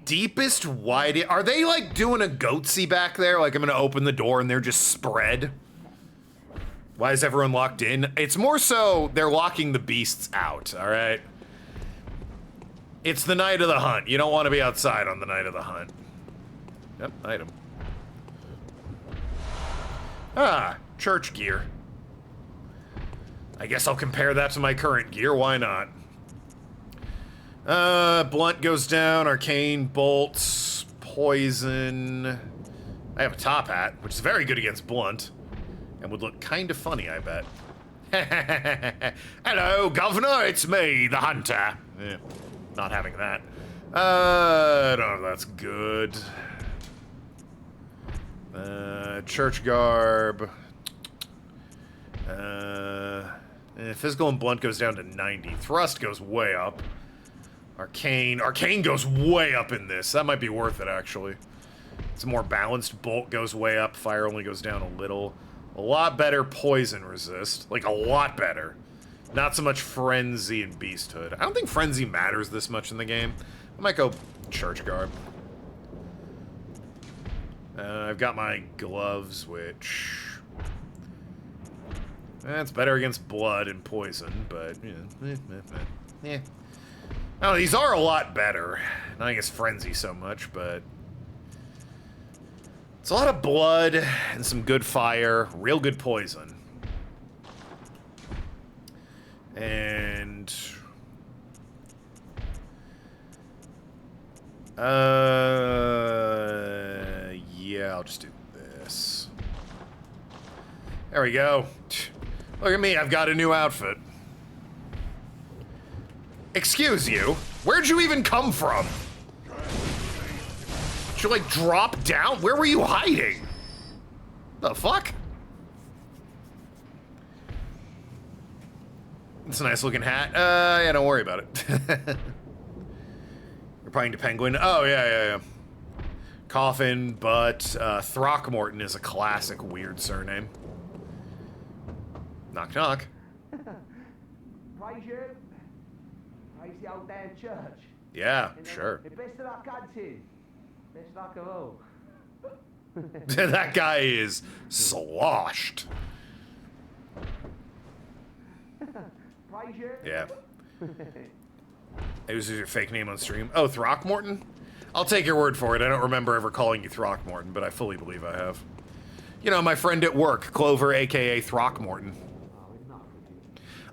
Deepest, widest... Are they, like, doing a goatsy back there? Like, I'm gonna open the door and they're just spread? Why is everyone locked in? It's more so they're locking the beasts out, all right? It's the night of the hunt. You don't want to be outside on the night of the hunt. Yep, item. Ah, church gear. I guess I'll compare that to my current gear. Why not? Blunt goes down, arcane, bolts, poison. I have a top hat, which is very good against blunt. And would look kind of funny, I bet. Hello, Governor, it's me, the Hunter. Eh, not having that. I don't know if that's good. Church garb. Physical and blunt goes down to 90. Thrust goes way up. Arcane. Arcane goes way up in this. That might be worth it, actually. It's more balanced. Bolt goes way up. Fire only goes down a little. A lot better poison resist. Like, a lot better. Not so much frenzy and beasthood. I don't think frenzy matters this much in the game. I might go church garb. I've got my gloves, which... That's better against blood and poison, but... Yeah. Oh, these are a lot better. Not against frenzy so much, but... It's a lot of blood and some good fire, real good poison. And... yeah, I'll just do this. There we go. Look at me, I've got a new outfit. Excuse you, where'd you even come from? Did you, like, drop down? Where were you hiding? The fuck? It's a nice looking hat. Yeah, don't worry about it. You're playing to Penguin? Oh, yeah. Coffin, but Throckmorton is a classic weird surname. Knock, knock. Praise you. Praise the old damn church. Yeah, sure. The best of luck hunting. Best luck of all. That guy is sloshed. Praise you. Yeah. Hey, was your fake name on stream? Oh, Throckmorton? I'll take your word for it. I don't remember ever calling you Throckmorton, but I fully believe I have. You know, my friend at work, Clover, aka Throckmorton.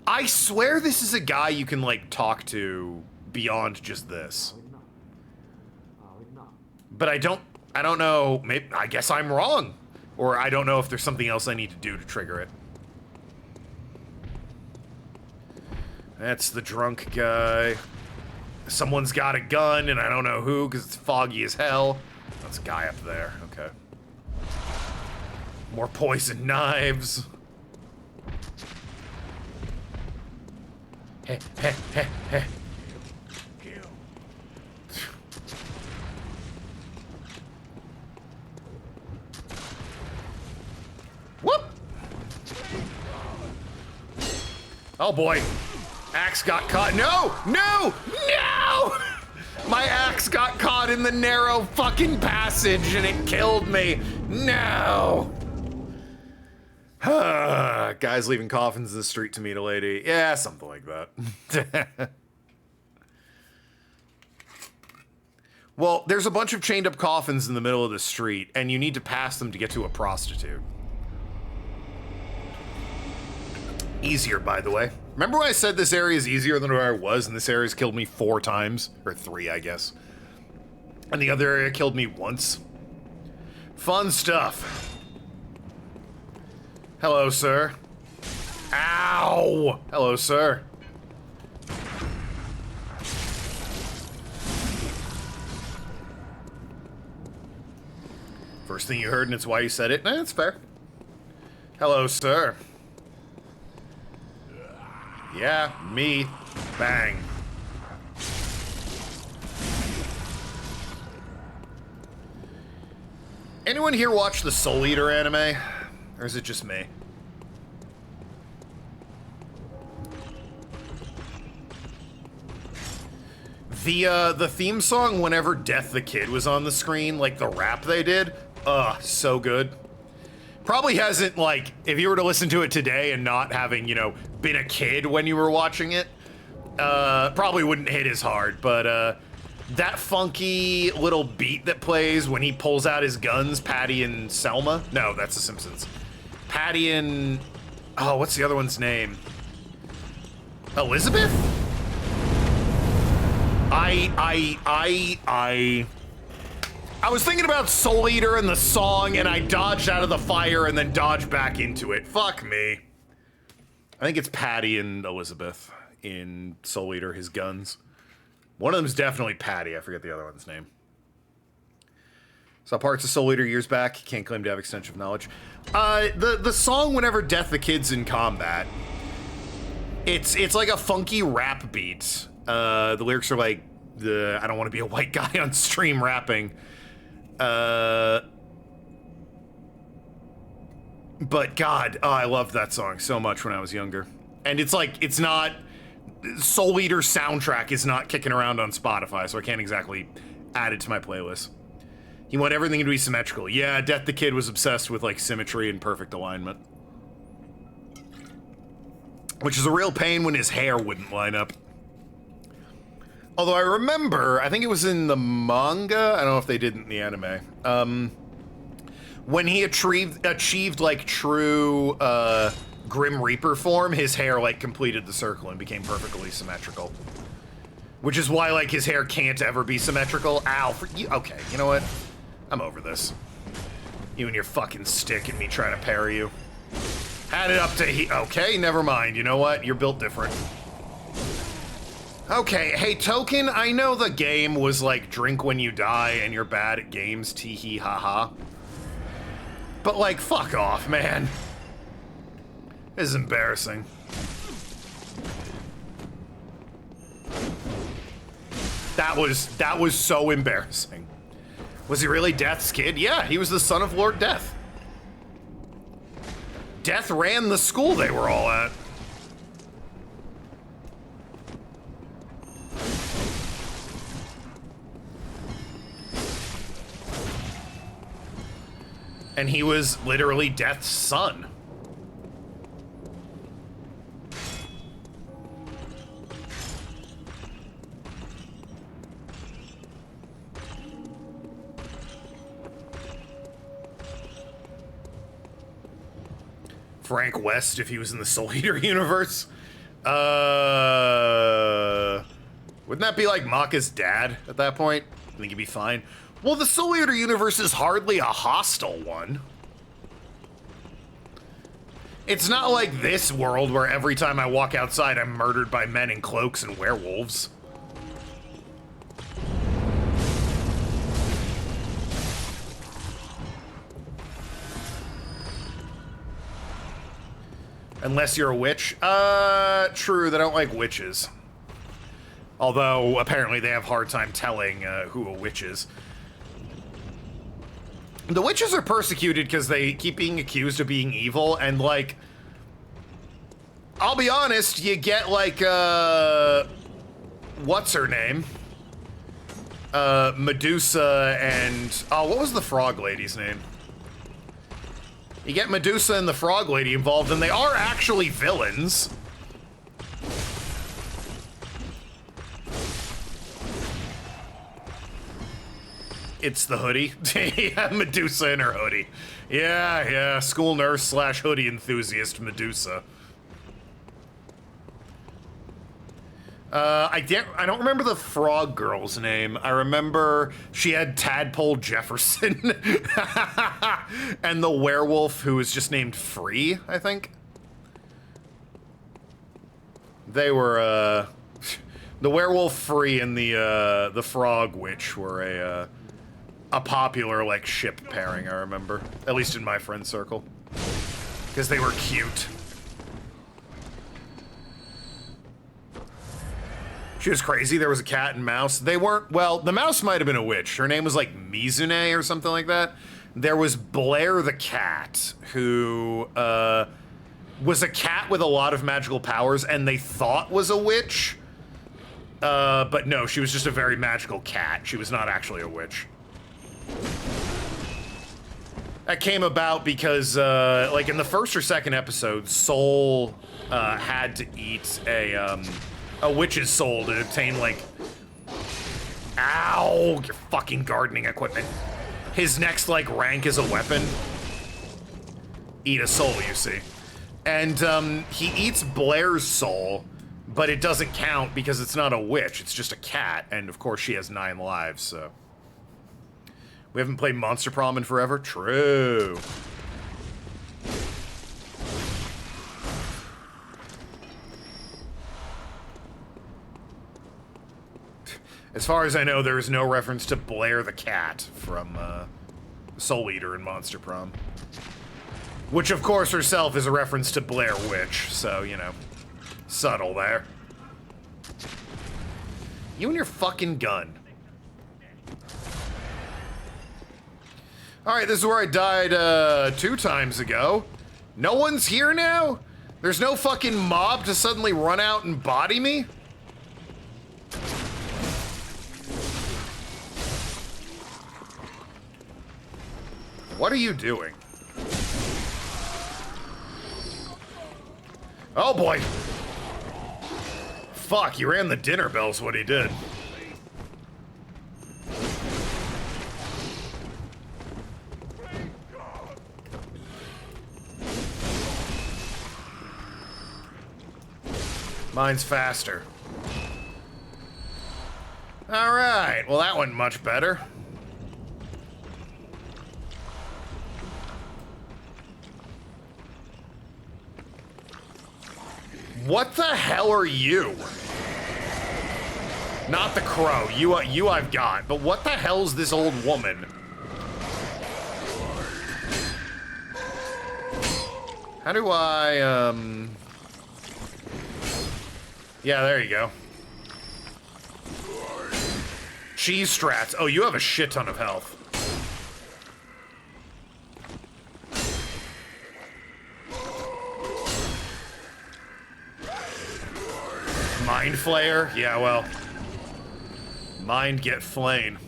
I swear this is a guy you can, like, talk to beyond just this. But I don't know, maybe, I guess I'm wrong. Or I don't know if there's something else I need to do to trigger it. That's the drunk guy. Someone's got a gun, and I don't know who, because it's foggy as hell. That's a guy up there, okay. More poison knives. Heh. Whoop! Oh boy. Axe got caught. No! My axe got caught in the narrow fucking passage and it killed me. No! Guys leaving coffins in the street to meet a lady. Yeah, something like that. Well, there's a bunch of chained up coffins in the middle of the street, and you need to pass them to get to a prostitute. Easier, by the way. Remember when I said this area is easier than where I was, and this area's killed me 4 times? Or 3, I guess. And the other area killed me once. Fun stuff. Hello, sir. Ow! Hello, sir. First thing you heard, and it's why you said it. Nah, that's fair. Hello, sir. Yeah, me. Bang. Anyone here watch the Soul Eater anime? Or is it just me? The theme song whenever Death the Kid was on the screen, like the rap they did, so good. Probably hasn't, like, if you were to listen to it today and not having, you know, been a kid when you were watching it, probably wouldn't hit as hard, but, that funky little beat that plays when he pulls out his guns, Patty and Selma? No, that's The Simpsons. Patty and... oh, what's the other one's name? Elizabeth? I was thinking about Soul Eater and the song, and I dodged out of the fire and then dodged back into it. Fuck me. I think it's Patty and Elizabeth in Soul Eater, his guns. One of them's definitely Patty. I forget the other one's name. Saw parts of Soul Eater years back. Can't claim to have extensive knowledge. The song whenever Death the Kid's in combat, it's like a funky rap beat. The lyrics are like, I don't want to be a white guy on stream rapping. But God, I loved that song so much when I was younger. And it's like, it's not, Soul Eater soundtrack is not kicking around on Spotify, so I can't exactly add it to my playlist. He wanted everything to be symmetrical. Yeah, Death the Kid was obsessed with, like, symmetry and perfect alignment. Which is a real pain when his hair wouldn't line up. Although I remember, I think it was in the manga, I don't know if they did it in the anime, When he achieved like true Grim Reaper form, his hair like completed the circle and became perfectly symmetrical. Which is why like his hair can't ever be symmetrical. Ow, okay, you know what? I'm over this. You and your fucking stick and me trying to parry you. Had it up to okay, never mind. You know what? You're built different. Okay, hey Token, I know the game was like drink when you die and you're bad at games, tee hee ha ha. But like, fuck off, man. This is embarrassing. That was so embarrassing. Was he really Death's kid? Yeah, he was the son of Lord Death. Death ran the school they were all at. And he was literally Death's son. Frank West if he was in the Soul Eater universe. Wouldn't that be like Maka's dad at that point? I think he'd be fine. Well, the Soul Eater universe is hardly a hostile one. It's not like this world where every time I walk outside I'm murdered by men in cloaks and werewolves. Unless you're a witch. True, they don't like witches. Although, apparently they have a hard time telling who a witch is. The witches are persecuted because they keep being accused of being evil, and like, I'll be honest, you get like, what's her name? Medusa and, oh, what was the frog lady's name? You get Medusa and the frog lady involved, and they are actually villains. It's the hoodie. Yeah, Medusa in her hoodie. Yeah, school nurse slash hoodie enthusiast Medusa. I don't remember the frog girl's name. I remember she had Tadpole Jefferson and the werewolf who was just named Free, I think. They were the werewolf Free and the frog witch were a popular like ship pairing, I remember. At least in my friend circle. Because they were cute. She was crazy. There was a cat and mouse. They weren't, well, the mouse might have been a witch. Her name was like Mizune or something like that. There was Blair the cat, who was a cat with a lot of magical powers and they thought was a witch. But no, she was just a very magical cat. She was not actually a witch. That came about because, like in the first or second episode, Soul had to eat a witch's soul to obtain, like, ow, your fucking gardening equipment. His next, like, rank as a weapon. Eat a soul, you see. And he eats Blair's soul, but it doesn't count because it's not a witch, it's just a cat, and of course she has 9 lives, so. We haven't played Monster Prom in forever? True. As far as I know, there is no reference to Blair the cat from Soul Eater and Monster Prom. Which, of course, herself is a reference to Blair Witch, so, you know, subtle there. You and your fucking gun. Alright, this is where I died 2 times ago. No one's here now? There's no fucking mob to suddenly run out and body me? What are you doing? Oh boy. Fuck, he ran the dinner bell's what he did. Mine's faster. Alright, well that went much better. What the hell are you? Not the crow. You I've got. But what the hell's this old woman? How do I, Yeah, there you go. Cheese strats. Oh, you have a shit ton of health. Mind Flayer? Yeah, well. Mind get flayn.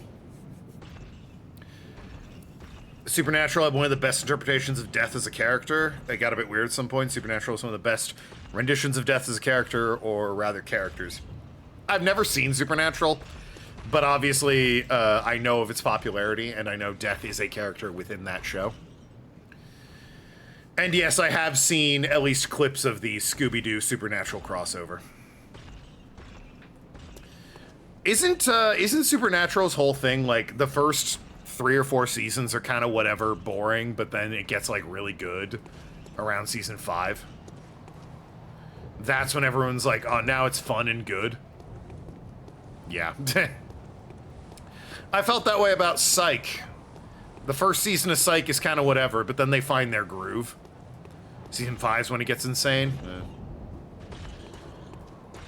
Supernatural had one of the best interpretations of death as a character. It got a bit weird at some point. Supernatural is one of the best renditions of death as a character, or rather characters. I've never seen Supernatural, but obviously I know of its popularity, and I know death is a character within that show. And yes, I have seen at least clips of the Scooby-Doo Supernatural crossover. Isn't Supernatural's whole thing, like, the first 3 or 4 seasons are kind of whatever, boring, but then it gets, like, really good around season 5? That's when everyone's like, oh, now it's fun and good. Yeah. I felt that way about Psych. The first season of Psych is kind of whatever, but then they find their groove. Season 5's when it gets insane.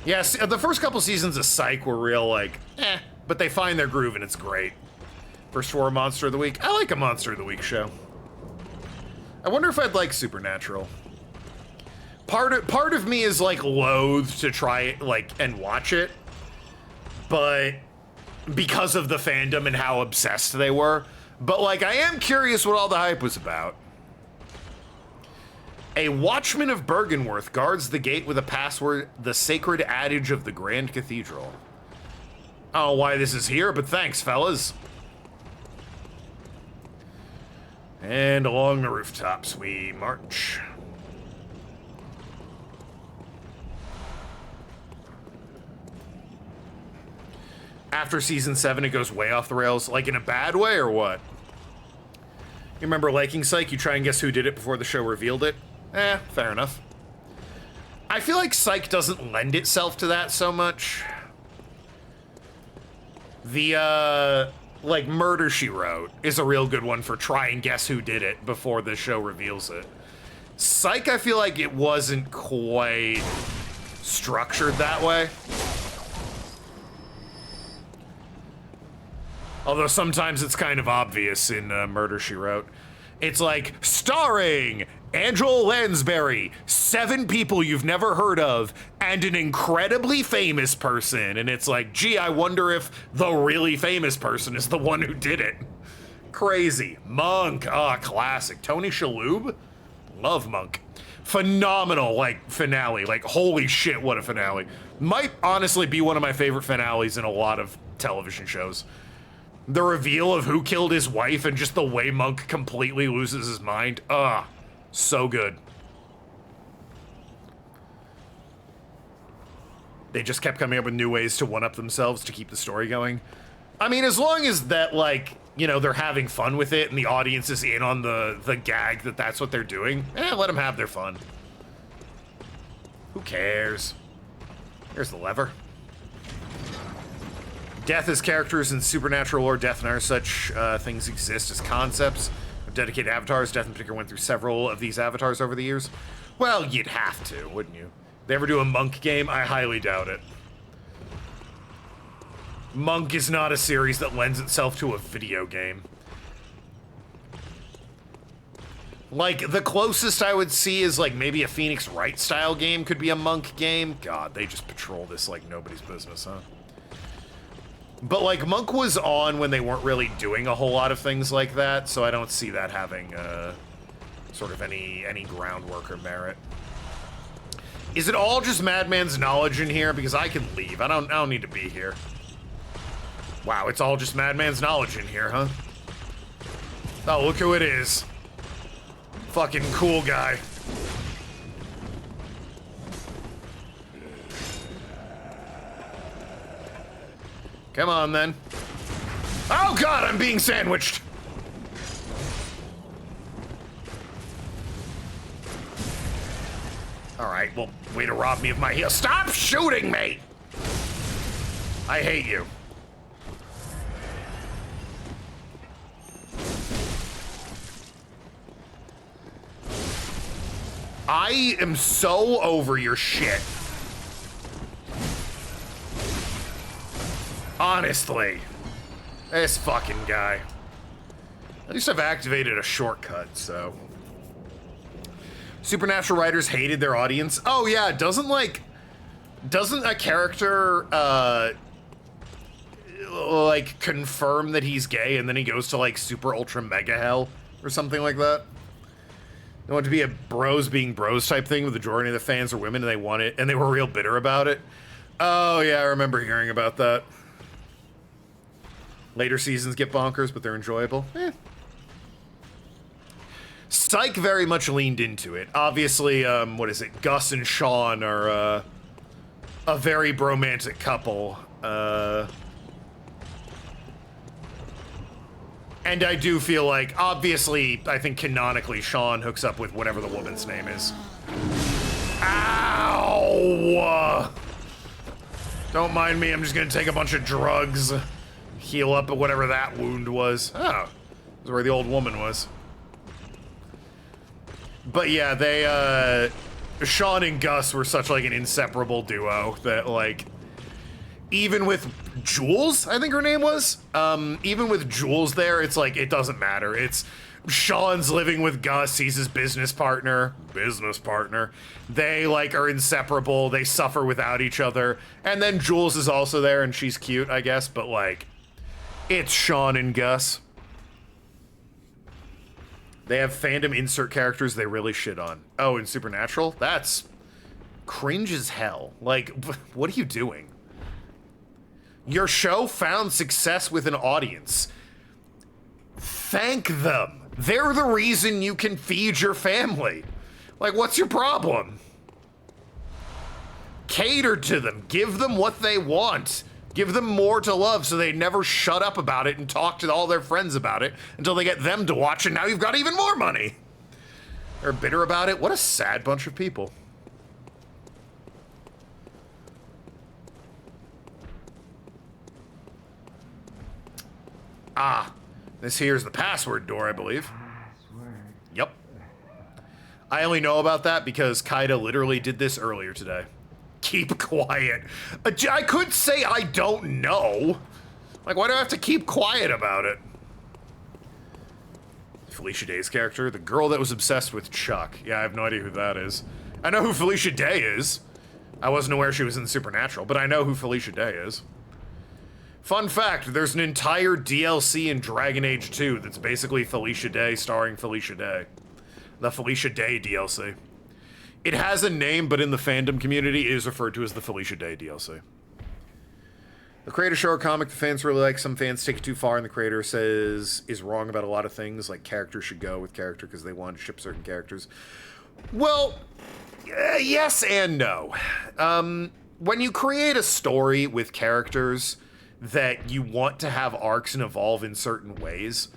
Yes, the first couple seasons of Psych were real, like, but they find their groove and it's great. First 4 Monster of the Week. I like a Monster of the Week show. I wonder if I'd like Supernatural. Part of me is, like, loath to try it, like, and watch it, but because of the fandom and how obsessed they were. But, like, I am curious what all the hype was about. A watchman of Bergenworth guards the gate with a password, the sacred adage of the Grand Cathedral. I don't know why this is here, but thanks, fellas. And along the rooftops we march. After season 7, it goes way off the rails, like in a bad way or what? You remember liking Psych? You try and guess who did it before the show revealed it? Fair enough. I feel like Psych doesn't lend itself to that so much. The, like, Murder, She Wrote is a real good one for try and guess who did it before the show reveals it. Psych, I feel like it wasn't quite structured that way. Although sometimes it's kind of obvious in Murder, She Wrote. It's like, starring Angela Lansbury, 7 people you've never heard of, and an incredibly famous person. And it's like, gee, I wonder if the really famous person is the one who did it. Crazy. Monk, classic. Tony Shalhoub? Love Monk. Phenomenal, like, finale. Like, holy shit, what a finale. Might honestly be one of my favorite finales in a lot of television shows. The reveal of who killed his wife and just the way Monk completely loses his mind. So good. They just kept coming up with new ways to one-up themselves to keep the story going. I mean, as long as that, like, you know, they're having fun with it and the audience is in on the gag that that's what they're doing, let them have their fun. Who cares? Here's the lever. Death as characters in Supernatural or Death and Earth, such things exist as concepts of dedicated avatars. Death in particular went through several of these avatars over the years. Well, you'd have to, wouldn't you? They ever do a Monk game? I highly doubt it. Monk is not a series that lends itself to a video game. Like, the closest I would see is, like, maybe a Phoenix Wright style game could be a Monk game. God, they just patrol this like nobody's business, huh? But, like, Monk was on when they weren't really doing a whole lot of things like that, so I don't see that having, sort of any groundwork or merit. Is it all just Madman's knowledge in here? Because I can leave. I don't need to be here. Wow, it's all just Madman's knowledge in here, huh? Oh, look who it is. Fucking cool guy. Come on, then. Oh, God, I'm being sandwiched. All right, well, way to rob me of my heal. Stop shooting me! I hate you. I am so over your shit. Honestly. This fucking guy. At least I've activated a shortcut, so. Supernatural writers hated their audience. Oh yeah, doesn't a character, like, confirm that he's gay and then he goes to, like, super ultra mega hell or something like that? They want it to be a bros being bros type thing with the majority of the fans are women and they want it, and they were real bitter about it. Oh yeah, I remember hearing about that. Later seasons get bonkers, but they're enjoyable. Psych very much leaned into it. Obviously, what is it? Gus and Sean are a very bromantic couple. And I do feel like, obviously, I think canonically, Sean hooks up with whatever the woman's name is. Ow! Don't mind me, I'm just gonna take a bunch of drugs, heal up at whatever that wound was. Oh, this is where the old woman was. But yeah, they, Sean and Gus were such, like, an inseparable duo that, like, even with Jules, I think her name was, even with Jules there, it's like, it doesn't matter. It's Sean's living with Gus, he's his business partner. They, like, are inseparable, they suffer without each other. And then Jules is also there, and she's cute, I guess, but, like, it's Sean and Gus. They have fandom insert characters they really shit on. Oh, in Supernatural? That's cringe as hell. Like, what are you doing? Your show found success with an audience. Thank them. They're the reason you can feed your family. Like, what's your problem? Cater to them. Give them what they want. Give them more to love so they never shut up about it and talk to all their friends about it until they get them to watch, and now you've got even more money. They're bitter about it. What a sad bunch of people. Ah, this here's the password door, I believe. Yep. I only know about that because Kaida literally did this earlier today. Keep quiet. I could say I don't know. Like, why do I have to keep quiet about it? Felicia Day's character, the girl that was obsessed with Chuck. Yeah, I have no idea who that is. I know who Felicia Day is. I wasn't aware she was in Supernatural, but I know who Felicia Day is. Fun fact, there's an entire DLC in Dragon Age 2 that's basically Felicia Day starring Felicia Day. The Felicia Day DLC. It has a name, but in the fandom community, it is referred to as the Felicia Day DLC. The creator show a comic the fans really like. Some fans take it too far, and the creator says is wrong about a lot of things, like characters should go with character because they want to ship certain characters. Well, yes and no. When you create a story with characters that you want to have arcs and evolve in certain ways,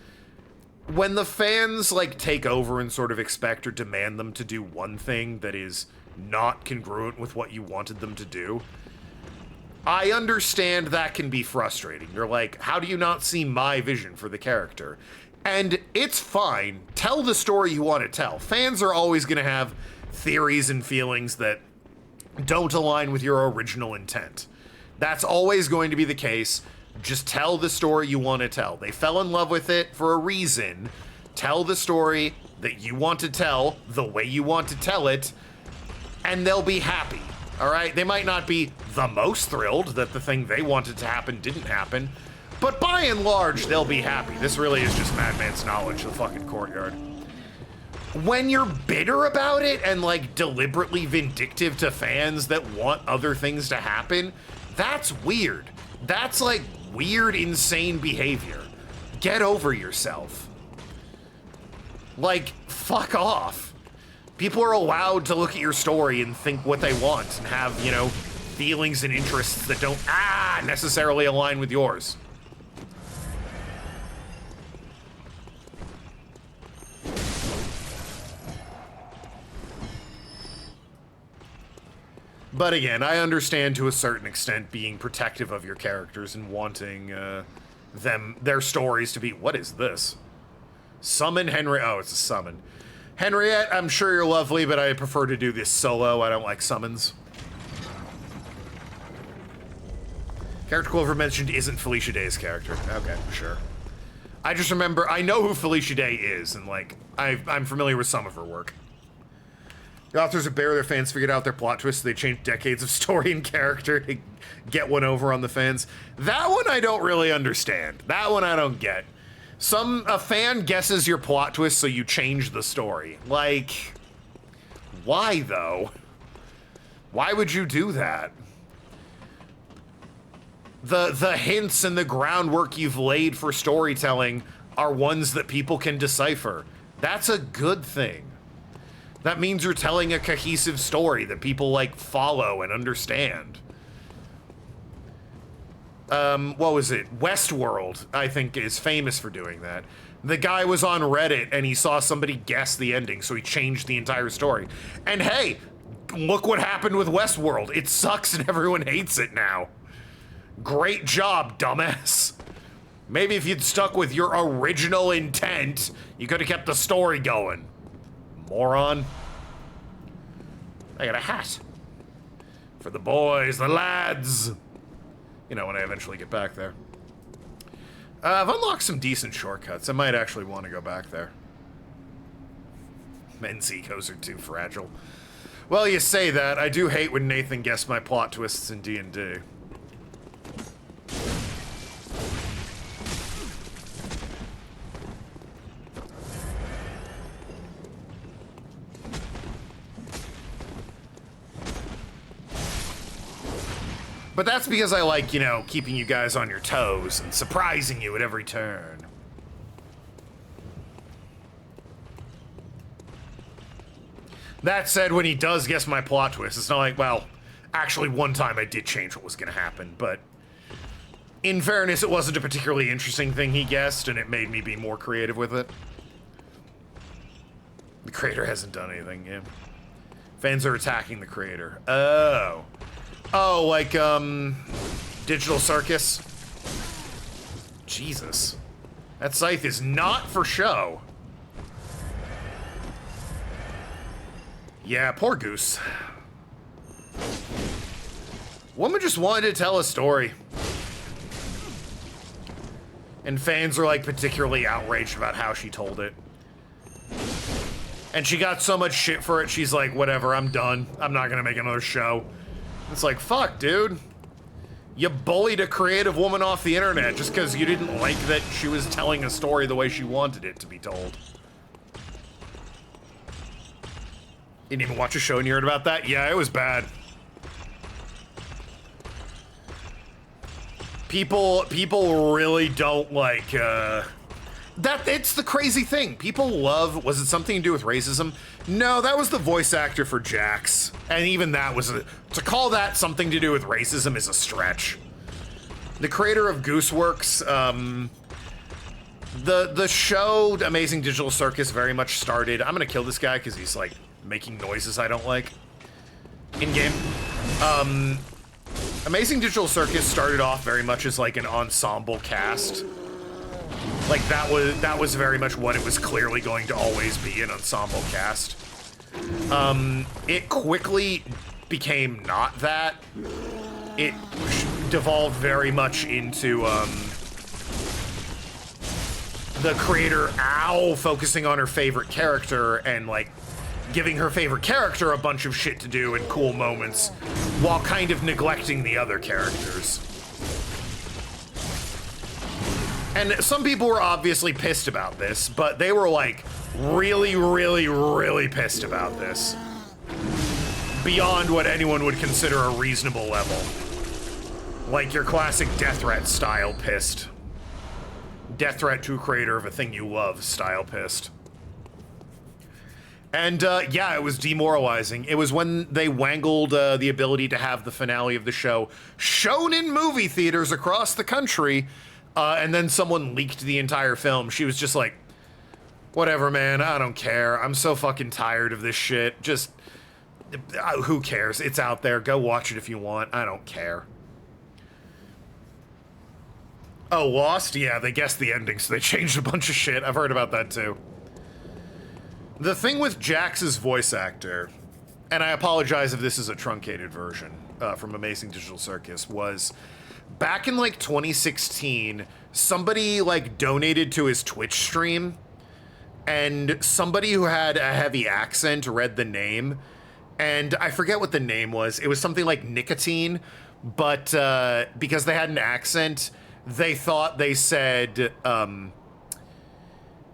when the fans, like, take over and sort of expect or demand them to do one thing that is not congruent with what you wanted them to do, I understand that can be frustrating. You're like, how do you not see my vision for the character? And it's fine. Tell the story you want to tell. Fans are always going to have theories and feelings that don't align with your original intent. That's always going to be the case. Just tell the story you want to tell. They fell in love with it for a reason. Tell the story that you want to tell the way you want to tell it, and they'll be happy. All right? They might not be the most thrilled that the thing they wanted to happen didn't happen, but by and large, they'll be happy. This really is just Madman's knowledge, the fucking courtyard. When you're bitter about it and, like, deliberately vindictive to fans that want other things to happen, that's weird. That's, like, weird, insane behavior. Get over yourself. Like, fuck off. People are allowed to look at your story and think what they want and have, you know, feelings and interests that don't necessarily align with yours. But again, I understand to a certain extent being protective of your characters and wanting their stories to be... What is this? Summon Henry... Oh, it's a summon. Henriette, I'm sure you're lovely, but I prefer to do this solo. I don't like summons. Character Clover mentioned isn't Felicia Day's character. Okay, sure. I just remember... I know who Felicia Day is, and, like, I'm familiar with some of her work. The authors of Bear, their fans figured out their plot twist, so they changed decades of story and character to get one over on the fans. That one I don't really understand. That one I don't get. A fan guesses your plot twist, so you change the story. Like, why though? Why would you do that? The hints and the groundwork you've laid for storytelling are ones that people can decipher. That's a good thing. That means you're telling a cohesive story that people, like, follow and understand. What was it? Westworld, I think, is famous for doing that. The guy was on Reddit and he saw somebody guess the ending, so he changed the entire story. And hey, look what happened with Westworld. It sucks and everyone hates it now. Great job, dumbass. Maybe if you'd stuck with your original intent, you could have kept the story going. Moron. I got a hat. For the boys, the lads. You know, when I eventually get back there. I've unlocked some decent shortcuts. I might actually want to go back there. Men's egos are too fragile. Well, you say that. I do hate when Nathan guessed my plot twists in D&D. But that's because I like, you know, keeping you guys on your toes and surprising you at every turn. That said, when he does guess my plot twist, it's not like, well, actually one time I did change what was going to happen, but in fairness, it wasn't a particularly interesting thing he guessed, and it made me be more creative with it. The creator hasn't done anything, yeah. Fans are attacking the creator. Oh. Oh, like, Digital Circus? Jesus. That scythe is not for show. Yeah, poor Goose. Woman just wanted to tell a story. And fans are, like, particularly outraged about how she told it. And she got so much shit for it, she's like, whatever, I'm done. I'm not gonna make another show. It's like, fuck, dude. You bullied a creative woman off the internet just because you didn't like that she was telling a story the way she wanted it to be told. Didn't even watch a show and you heard about that? Yeah, it was bad. People really don't like, it's the crazy thing. People love, was it something to do with racism? No, that was the voice actor for Jax. And even that was, to call that something to do with racism is a stretch. The creator of Gooseworks, the show Amazing Digital Circus very much started, I'm gonna kill this guy because he's like making noises I don't like in-game. Amazing Digital Circus started off very much as like an ensemble cast. Like that was very much what it was clearly going to always be, an ensemble cast. It quickly became not that. It devolved very much into the creator focusing on her favorite character and like giving her favorite character a bunch of shit to do and cool moments while kind of neglecting the other characters. And some people were obviously pissed about this, but they were like really, really, really pissed about this. Beyond what anyone would consider a reasonable level. Like your classic Death Threat style pissed. Death Threat to a creator of a thing you love style pissed. And yeah, it was demoralizing. It was when they wangled the ability to have the finale of the show shown in movie theaters across the country, and then someone leaked the entire film. She was just like, whatever, man, I don't care. I'm so fucking tired of this shit. Just, who cares? It's out there. Go watch it if you want. I don't care. Oh, Lost? Yeah, they guessed the ending, so they changed a bunch of shit. I've heard about that too. The thing with Jax's voice actor, and I apologize if this is a truncated version from Amazing Digital Circus, was back in like 2016, somebody like donated to his Twitch stream, and somebody who had a heavy accent read the name, and I forget what the name was. It was something like nicotine, but because they had an accent, they thought they said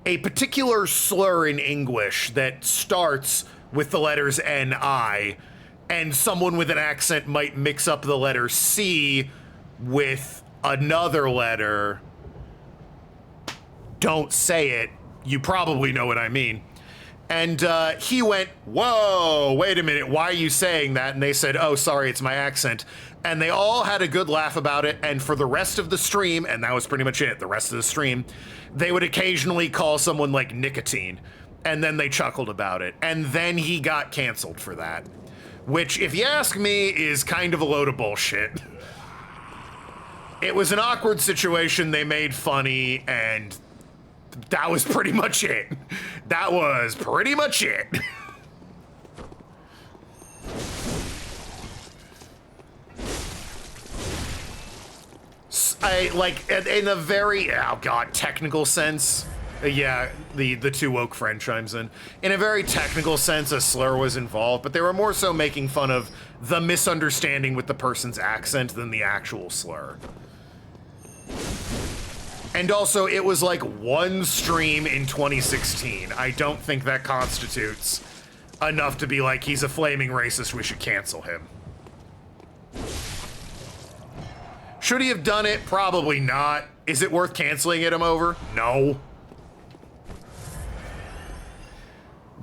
a particular slur in English that starts with the letters N-I, and someone with an accent might mix up the letter C with another letter. Don't say it. You probably know what I mean. And he went, whoa, wait a minute, why are you saying that? And they said, oh, sorry, it's my accent. And they all had a good laugh about it, and for the rest of the stream, and that was pretty much it, the rest of the stream, they would occasionally call someone like nicotine, and then they chuckled about it. And then he got canceled for that. Which, if you ask me, is kind of a load of bullshit. It was an awkward situation they made funny, and that was pretty much it. That was pretty much it. I, like, in a very, oh god, technical sense, yeah, the Two Woke friend chimes in. In a very technical sense, a slur was involved, but they were more so making fun of the misunderstanding with the person's accent than the actual slur. And also, it was like one stream in 2016. I don't think that constitutes enough to be like, he's a flaming racist, we should cancel him. Should he have done it? Probably not. Is it worth canceling him over? No.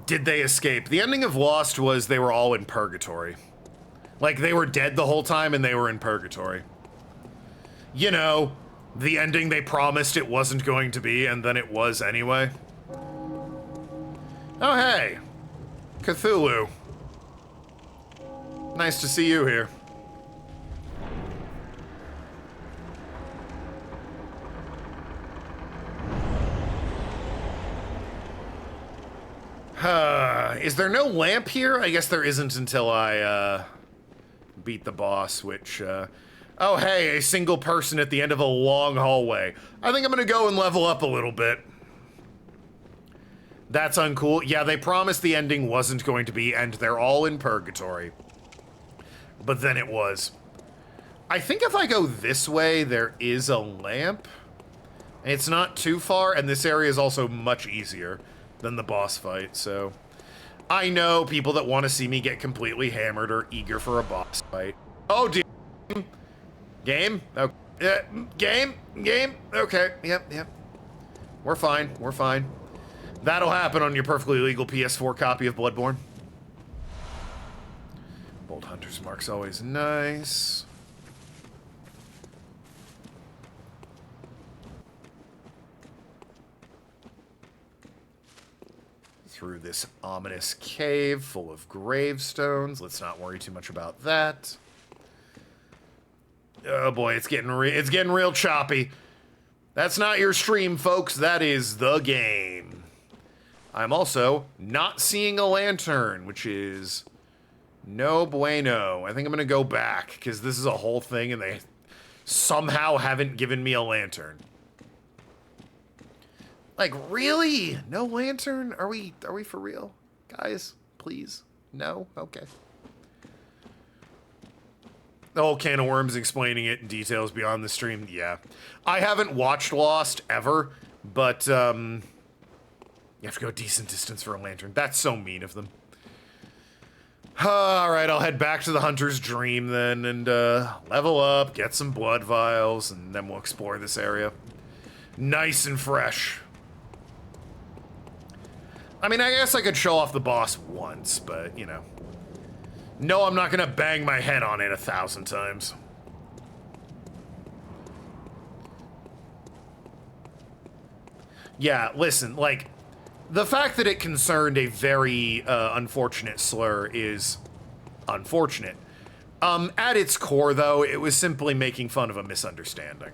Did they escape? The ending of Lost was they were all in purgatory. Like, they were dead the whole time and they were in purgatory. You know, the ending they promised it wasn't going to be, and then it was anyway. Oh, hey. Cthulhu. Nice to see you here. Is there no lamp here? I guess there isn't until I, beat the boss, which, oh, hey, a single person at the end of a long hallway. I think I'm gonna go and level up a little bit. That's uncool. Yeah, they promised the ending wasn't going to be, and they're all in purgatory. But then it was. I think if I go this way, there is a lamp. It's not too far, and this area is also much easier than the boss fight, so... I know people that want to see me get completely hammered are eager for a boss fight. Oh, dear. Game? Oh, game? Okay, yep. We're fine. That'll happen on your perfectly legal PS4 copy of Bloodborne. Bold Hunter's Mark's always nice. Through this ominous cave full of gravestones. Let's not worry too much about that. Oh boy, it's getting real choppy. That's not your stream, folks. That is the game. I'm also not seeing a lantern, which is no bueno. I think I'm gonna go back because this is a whole thing and they somehow haven't given me a lantern. Like, really? No lantern? Are we for real? Guys, please? No? Okay. The whole can of worms explaining it in details beyond the stream, yeah. I haven't watched Lost ever, but, you have to go a decent distance for a lantern. That's so mean of them. Alright, I'll head back to the Hunter's Dream then, and, level up, get some blood vials, and then we'll explore this area. Nice and fresh. I mean, I guess I could show off the boss once, but, you know. No, I'm not gonna bang my head on it 1,000 times. Yeah, listen, like, the fact that it concerned a very unfortunate slur is unfortunate. At its core, though, it was simply making fun of a misunderstanding.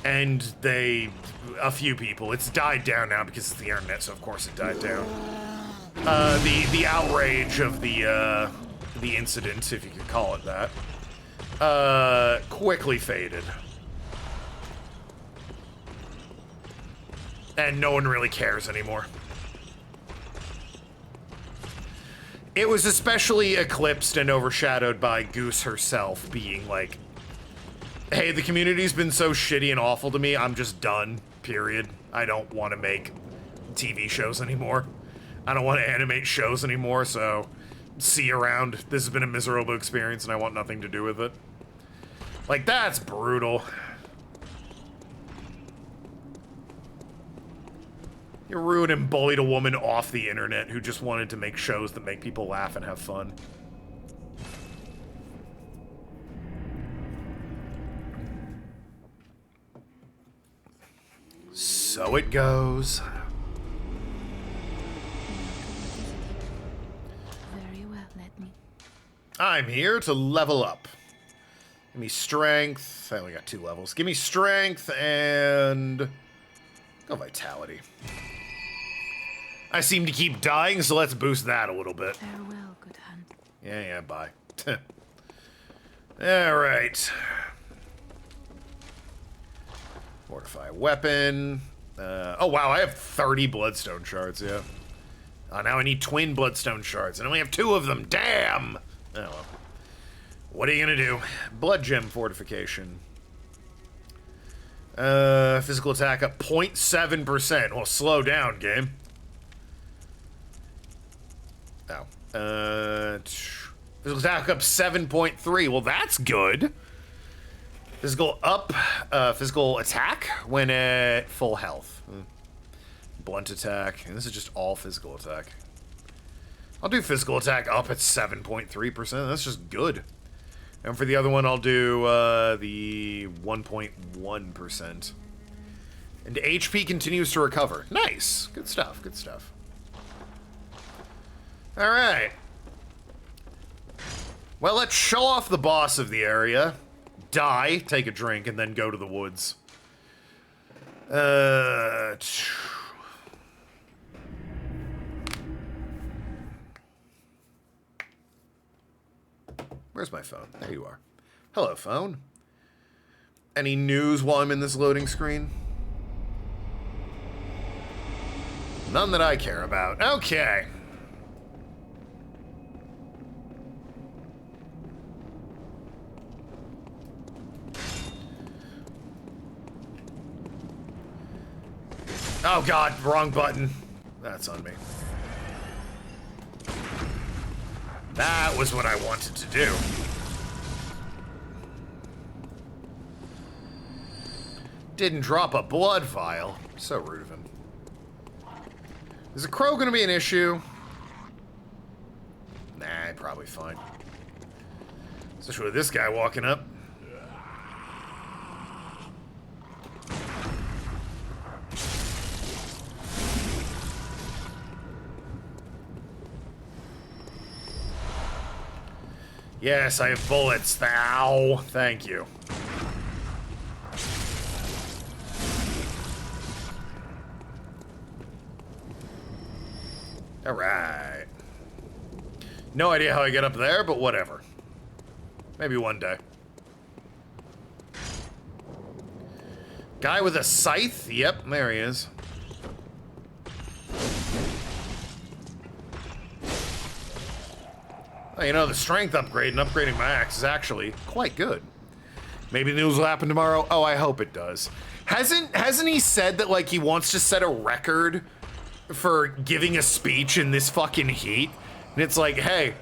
And a few people, it's died down now because it's the internet, so of course it died down. The outrage of the incident, if you could call it that, quickly faded. And no one really cares anymore. It was especially eclipsed and overshadowed by Goose herself being like, hey, the community's been so shitty and awful to me, I'm just done, period. I don't want to make TV shows anymore. I don't want to animate shows anymore, so see you around. This has been a miserable experience and I want nothing to do with it. Like, that's brutal. You ruined and bullied a woman off the internet who just wanted to make shows that make people laugh and have fun. So it goes. Very well, let me. I'm here to level up. Give me strength. I only got 2 levels. Give me strength and go vitality. I seem to keep dying, so let's boost that a little bit. Farewell, good hunt. Yeah, bye. Alright. Fortify weapon. Oh wow, I have 30 bloodstone shards, yeah. Now I need twin bloodstone shards, and I only have 2 of them. Damn! Oh well. What are you gonna do? Blood gem fortification. Physical attack up 0.7%. Well, slow down, game. Oh. Physical attack up 7.3. Well, that's good. Physical attack when at full health. Blunt attack. And this is just all physical attack. I'll do physical attack up at 7.3%. That's just good. And for the other one, I'll do the 1.1%. And HP continues to recover. Nice. Good stuff. Good stuff. All right. Well, let's show off the boss of the area. Die, take a drink, and then go to the woods. Where's my phone? There you are. Hello, phone. Any news while I'm in this loading screen? None that I care about. Okay. Oh god, wrong button. That's on me. That was what I wanted to do. Didn't drop a blood vial. So rude of him. Is a crow gonna be an issue? Nah, probably fine. Especially with this guy walking up. Yes, I have bullets. Ow. Thank you. Alright. No idea how I get up there, but whatever. Maybe one day. Guy with a scythe? Yep, there he is. Oh, you know, the strength upgrade and upgrading my axe is actually quite good. Maybe news will happen tomorrow. Oh, I hope it does. Hasn't he said that, like, he wants to set a record for giving a speech in this fucking heat? And it's like, hey,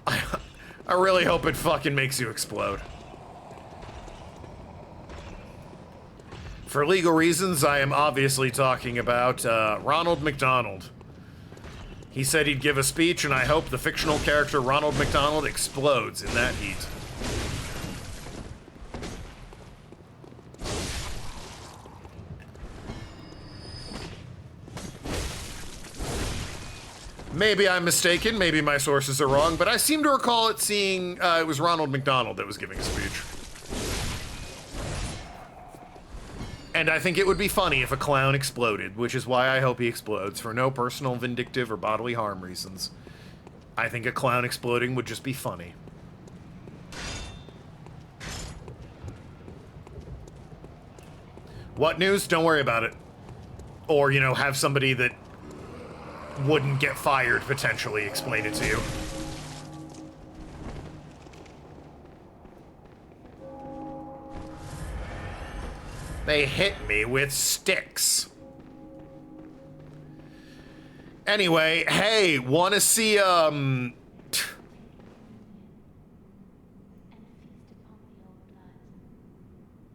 I really hope it fucking makes you explode. For legal reasons, I am obviously talking about Ronald McDonald. He said he'd give a speech, and I hope the fictional character Ronald McDonald explodes in that heat. Maybe I'm mistaken, maybe my sources are wrong, but I seem to recall it seeing it was Ronald McDonald that was giving a speech. And I think it would be funny if a clown exploded, which is why I hope he explodes, for no personal, vindictive, or bodily harm reasons. I think a clown exploding would just be funny. What news? Don't worry about it. Or, you know, have somebody that wouldn't get fired potentially explain it to you. They hit me with sticks. Anyway, hey, wanna see, And feast upon the old blood.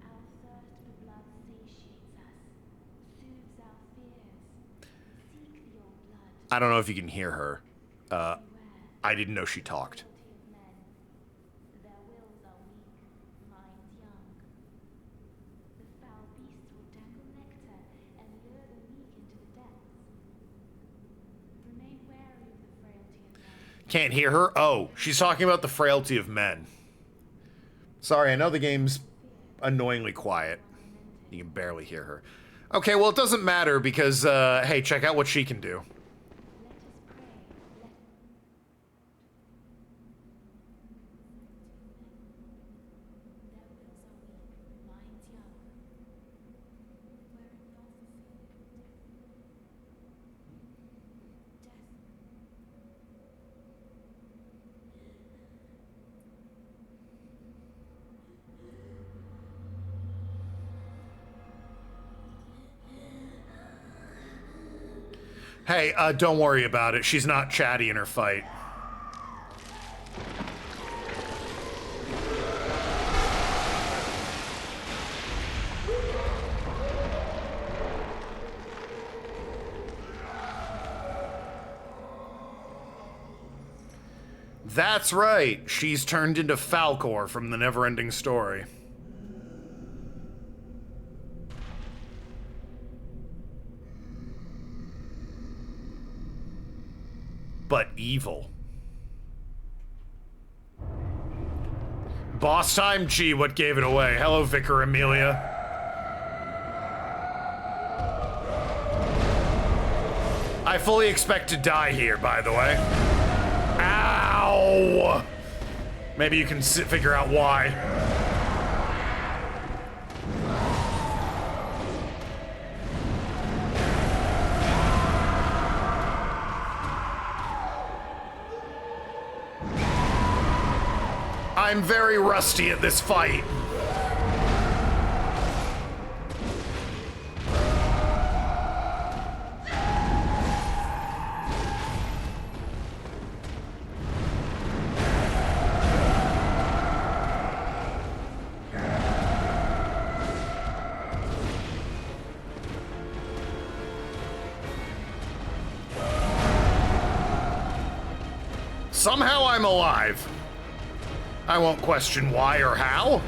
Our thirst for blood satiates us, soothes our fears. Seek the old blood. I don't know if you can hear her. I didn't know she talked. Frailty of men. Their wills are weak, minds young. The foul beasts will dangle nectar and lure the weak into the depths. Remain wary of the frailty of men. Can't hear her? Oh, she's talking about the frailty of men. Sorry, I know the game's annoyingly quiet. You can barely hear her. Okay, well, it doesn't matter because, hey, check out what she can do. Let us pray. Their wills are weak, minds young. Were it not for fear of death. Hey, don't worry about it. She's not chatty in her fight. That's right. She's turned into Falcor from the Neverending Story. But evil. Boss time? Gee, what gave it away? Hello, Vicar Amelia. I fully expect to die here, by the way. Ow! Maybe you can figure out why. I'm very rusty at this fight. Somehow I'm alive. I won't question why or how.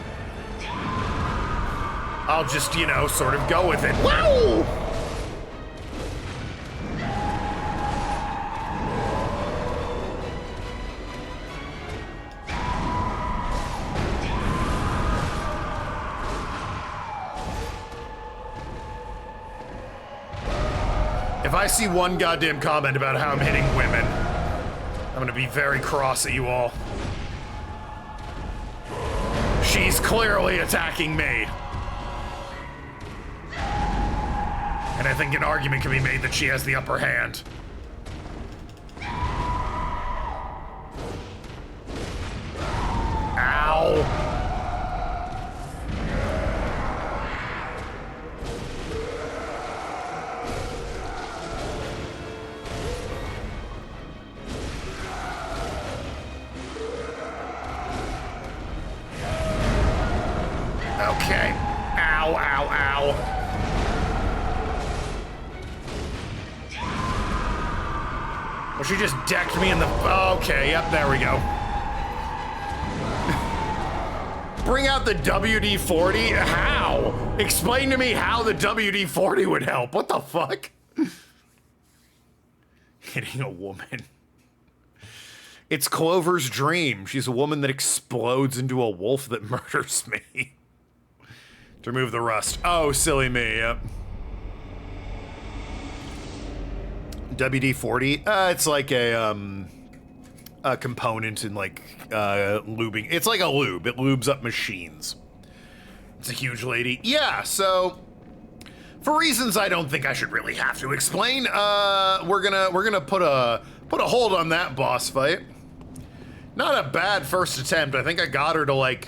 I'll just, you know, sort of go with it. Wow! If I see one goddamn comment about how I'm hitting women, I'm gonna be very cross at you all. She's clearly attacking me. And I think an argument can be made that she has the upper hand. Ow. Okay. Ow, ow, ow. Well, she just decked me in the... Okay, yep, there we go. Bring out the WD-40? How? Explain to me how the WD-40 would help. What the fuck? Hitting a woman. It's Clover's dream. She's a woman that explodes into a wolf that murders me. To remove the rust. Oh, silly me, yep. WD-40? It's like a component in like lubing. It's like a lube. It lubes up machines. It's a huge lady. Yeah, so for reasons I don't think I should really have to explain, we're gonna put a hold on that boss fight. Not a bad first attempt. I think I got her to like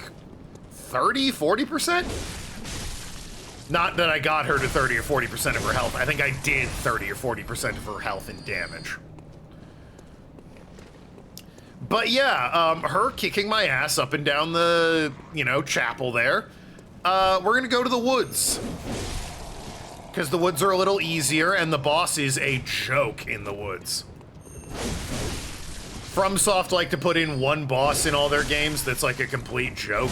30, 40%? Not that I got her to 30 or 40% of her health. I think I did 30 or 40% of her health and damage. But yeah, her kicking my ass up and down the, you know, chapel there. We're gonna go to the woods. Because the woods are a little easier and the boss is a joke in the woods. FromSoft like to put in one boss in all their games that's like a complete joke.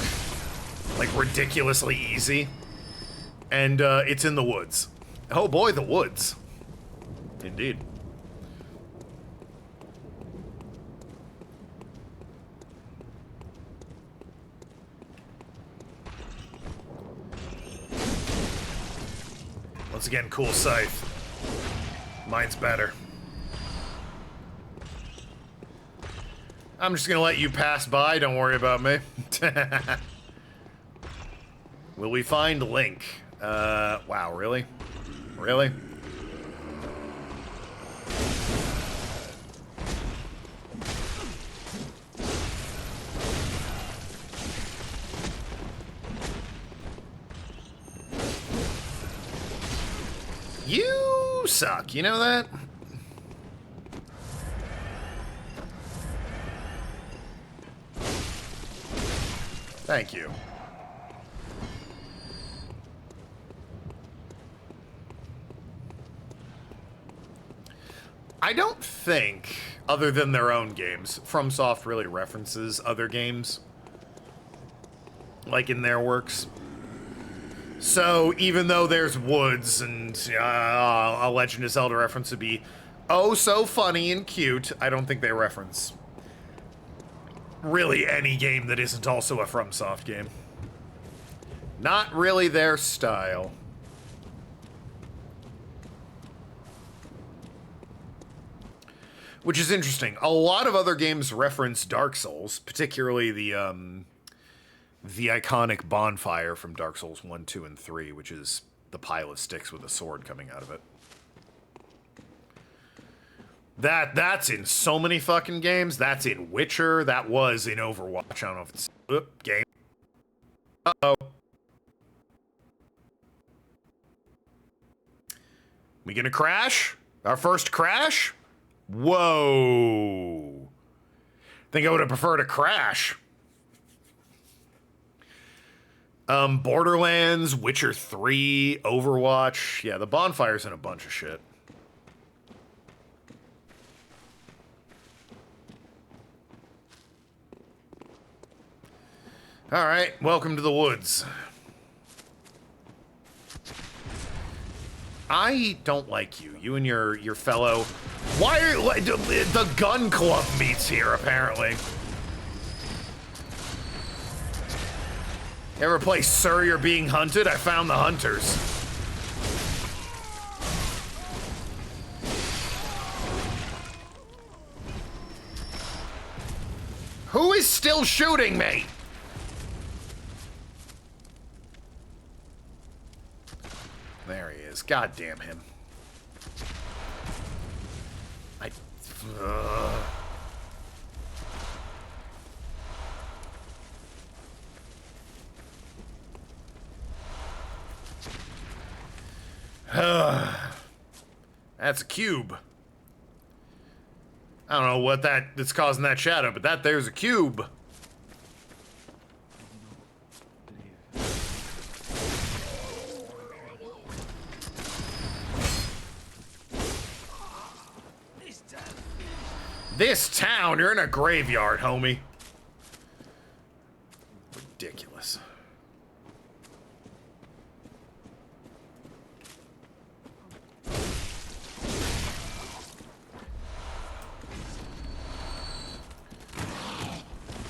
Like ridiculously easy. And it's in the woods. Oh boy, the woods. Indeed. Once again, cool scythe. Mine's better. I'm just gonna let you pass by, don't worry about me. Will we find Link? Wow, really? Really? You suck, you know that? Thank you. I don't think, other than their own games, FromSoft really references other games, like in their works. So even though there's woods and a Legend of Zelda reference would be oh so funny and cute, I don't think they reference really any game that isn't also a FromSoft game. Not really their style. Which is interesting. A lot of other games reference Dark Souls, particularly the iconic bonfire from Dark Souls 1, 2, and 3, which is the pile of sticks with a sword coming out of it. That's in so many fucking games. That's in Witcher. That was in Overwatch. I don't know if it's... game. Uh-oh. We gonna crash? Our first crash? Whoa. Think I would have preferred a crash. Borderlands, Witcher 3, Overwatch. Yeah, the bonfire's in a bunch of shit. All right, welcome to the woods. I don't like you. You and your fellow... Why are... The gun club meets here, apparently. Ever play Sir, You're Being Hunted? I found the hunters. Who is still shooting me? There he is. God damn him. That's a cube. I don't know what that's causing that shadow, but there's a cube. This town, you're in a graveyard, homie. Ridiculous.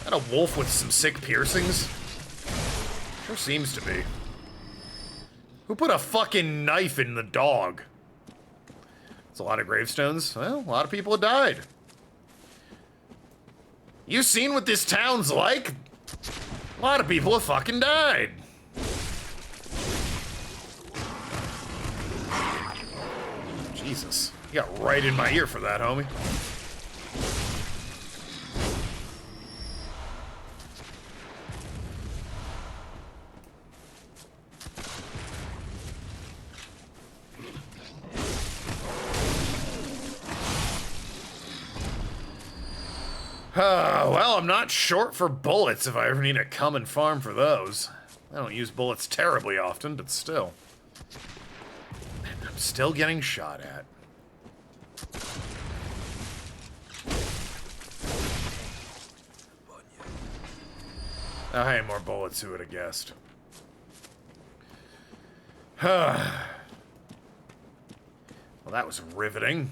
That a wolf with some sick piercings? Sure seems to be. Who put a fucking knife in the dog? It's a lot of gravestones. Well, a lot of people have died. You seen what this town's like? A lot of people have fucking died. Jesus. You got right in my ear for that, homie. Well, I'm not short for bullets if I ever need to come and farm for those. I don't use bullets terribly often, but still. I'm still getting shot at. Oh, hey, more bullets, who would have guessed? Well, that was riveting.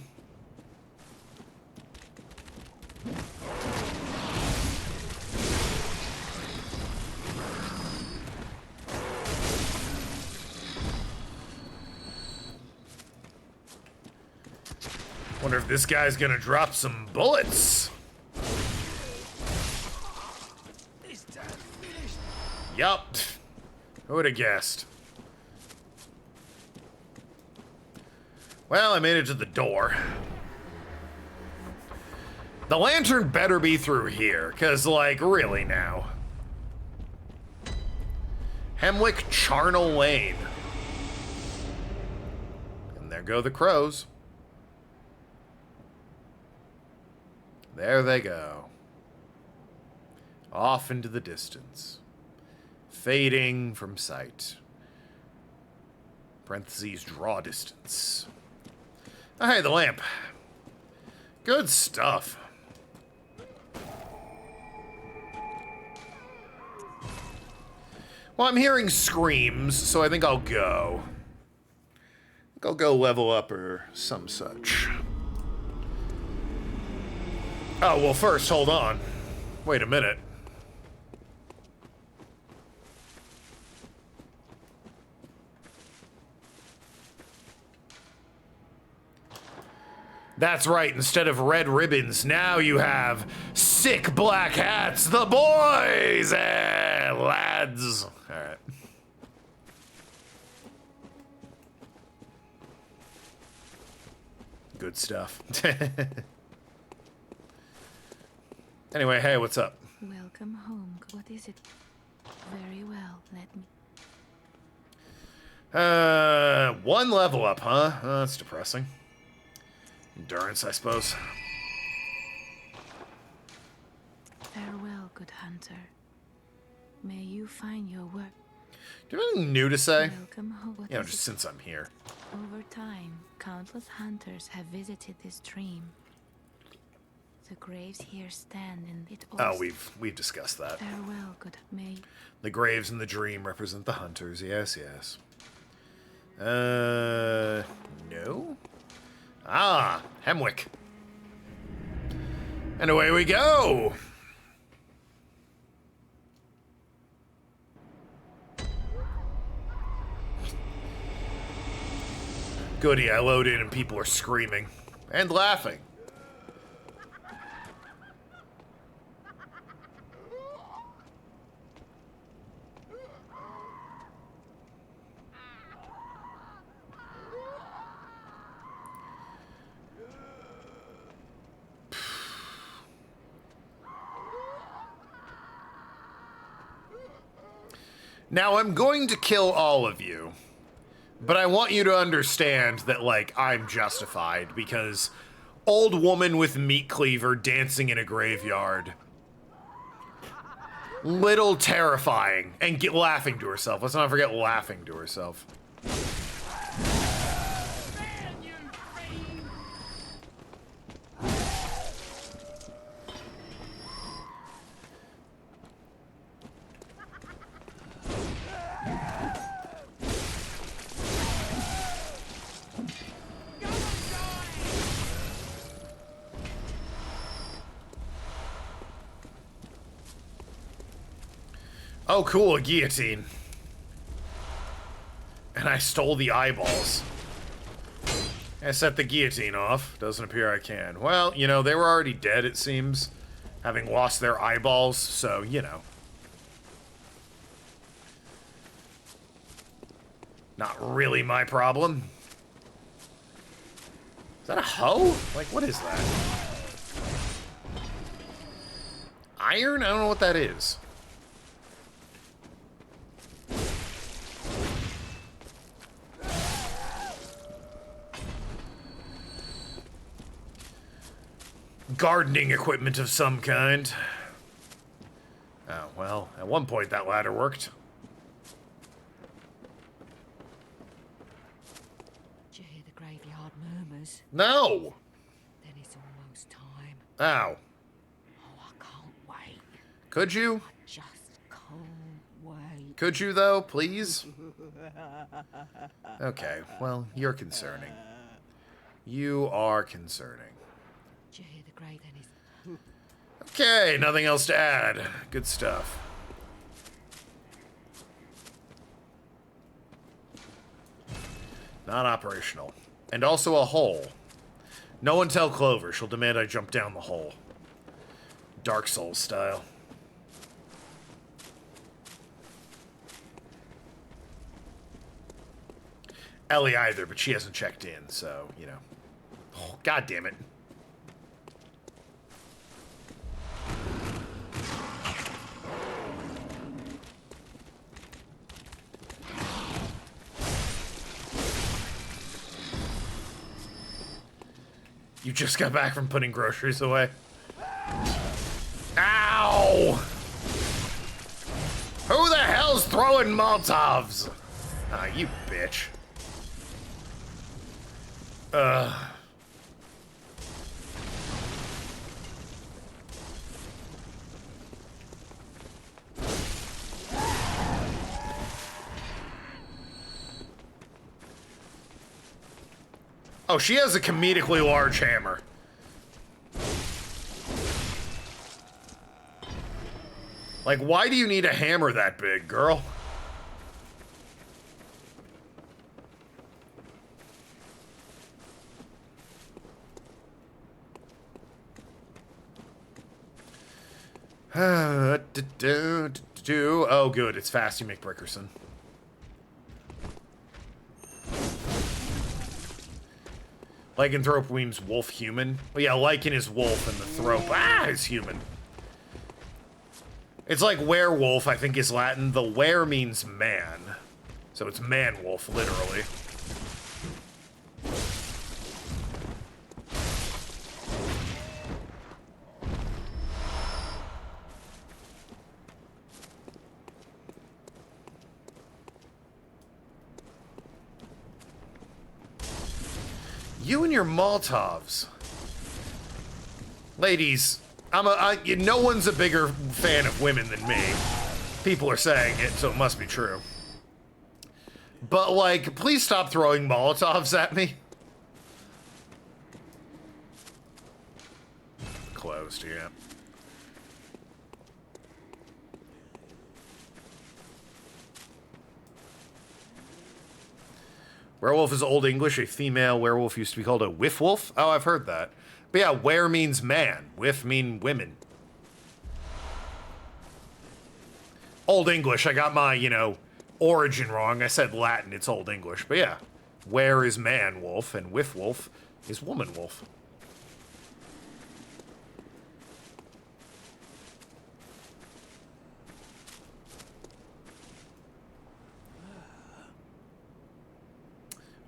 Wonder if this guy's gonna drop some bullets. Yup. Who would have guessed? Well, I made it to the door. The lantern better be through here, because, like, really now. Hemwick Charnel Lane. And there go the crows. There they go. Off into the distance. Fading from sight. Parentheses, draw distance. Oh, hey, the lamp. Good stuff. Well, I'm hearing screams, so I think I'll go. I'll go level up or some such. Oh, well, first, hold on. Wait a minute. That's right, instead of red ribbons, now you have sick black hats, the boys! Lads. All right. Good stuff. Anyway, hey, what's up? Welcome home. What is it? Very well, let me. One level up, huh? That's depressing. Endurance, I suppose. Farewell, good hunter. May you find your work. Do you have anything new to say? Welcome home. What You know, is just it? since I'm here. Over time, countless hunters have visited this stream. The graves here stand in it all. Oh, we've discussed that. Farewell, good may. The graves in the dream represent the hunters. Yes, yes. No? Ah, Hemwick. And away we go! Goody, I load in and people are screaming. And laughing. Now, I'm going to kill all of you, but I want you to understand that, like, I'm justified, because old woman with meat cleaver dancing in a graveyard. Little terrifying, and laughing to herself. Let's not forget laughing to herself. Oh, cool, a guillotine. And I stole the eyeballs. I set the guillotine off. Doesn't appear I can. Well, you know, they were already dead, it seems. Having lost their eyeballs, so, you know. Not really my problem. Is that a hoe? Like, what is that? Iron? I don't know what that is. Gardening equipment of some kind. Oh, well, at one point that ladder worked. Did you hear the graveyard murmurs? No! Then it's almost time. Ow. Oh, I can't wait. Could you? I just can't wait. Could you, though, please? Okay, well, you're concerning. You are concerning. Did you hear the grave? Then it's... Okay, nothing else to add. Good stuff. Not operational. And also a hole. No one tell Clover. She'll demand I jump down the hole. Dark Souls style. Ellie either, but she hasn't checked in, so, you know. Oh, God damn it. You just got back from putting groceries away. Ow! Who the hell's throwing Molotovs? Ah, you bitch. Oh, she has a comedically large hammer. Like, why do you need a hammer that big, girl? Oh, good. It's Fasty McBrickerson. Lycanthrope means wolf human. Oh, yeah, Lycan is wolf and the thrope is human. It's like werewolf, I think, is Latin. The were means man. So it's man-wolf, literally. You and your Molotovs. Ladies, no one's a bigger fan of women than me. People are saying it, so it must be true. But, like, please stop throwing Molotovs at me. Closed, yeah. Werewolf is Old English. A female werewolf used to be called a whiff wolf. Oh, I've heard that. But yeah, were means man. Whiff mean women. Old English. I got my, you know, origin wrong. I said Latin. It's Old English. But yeah, were is man wolf and whiff wolf is woman wolf.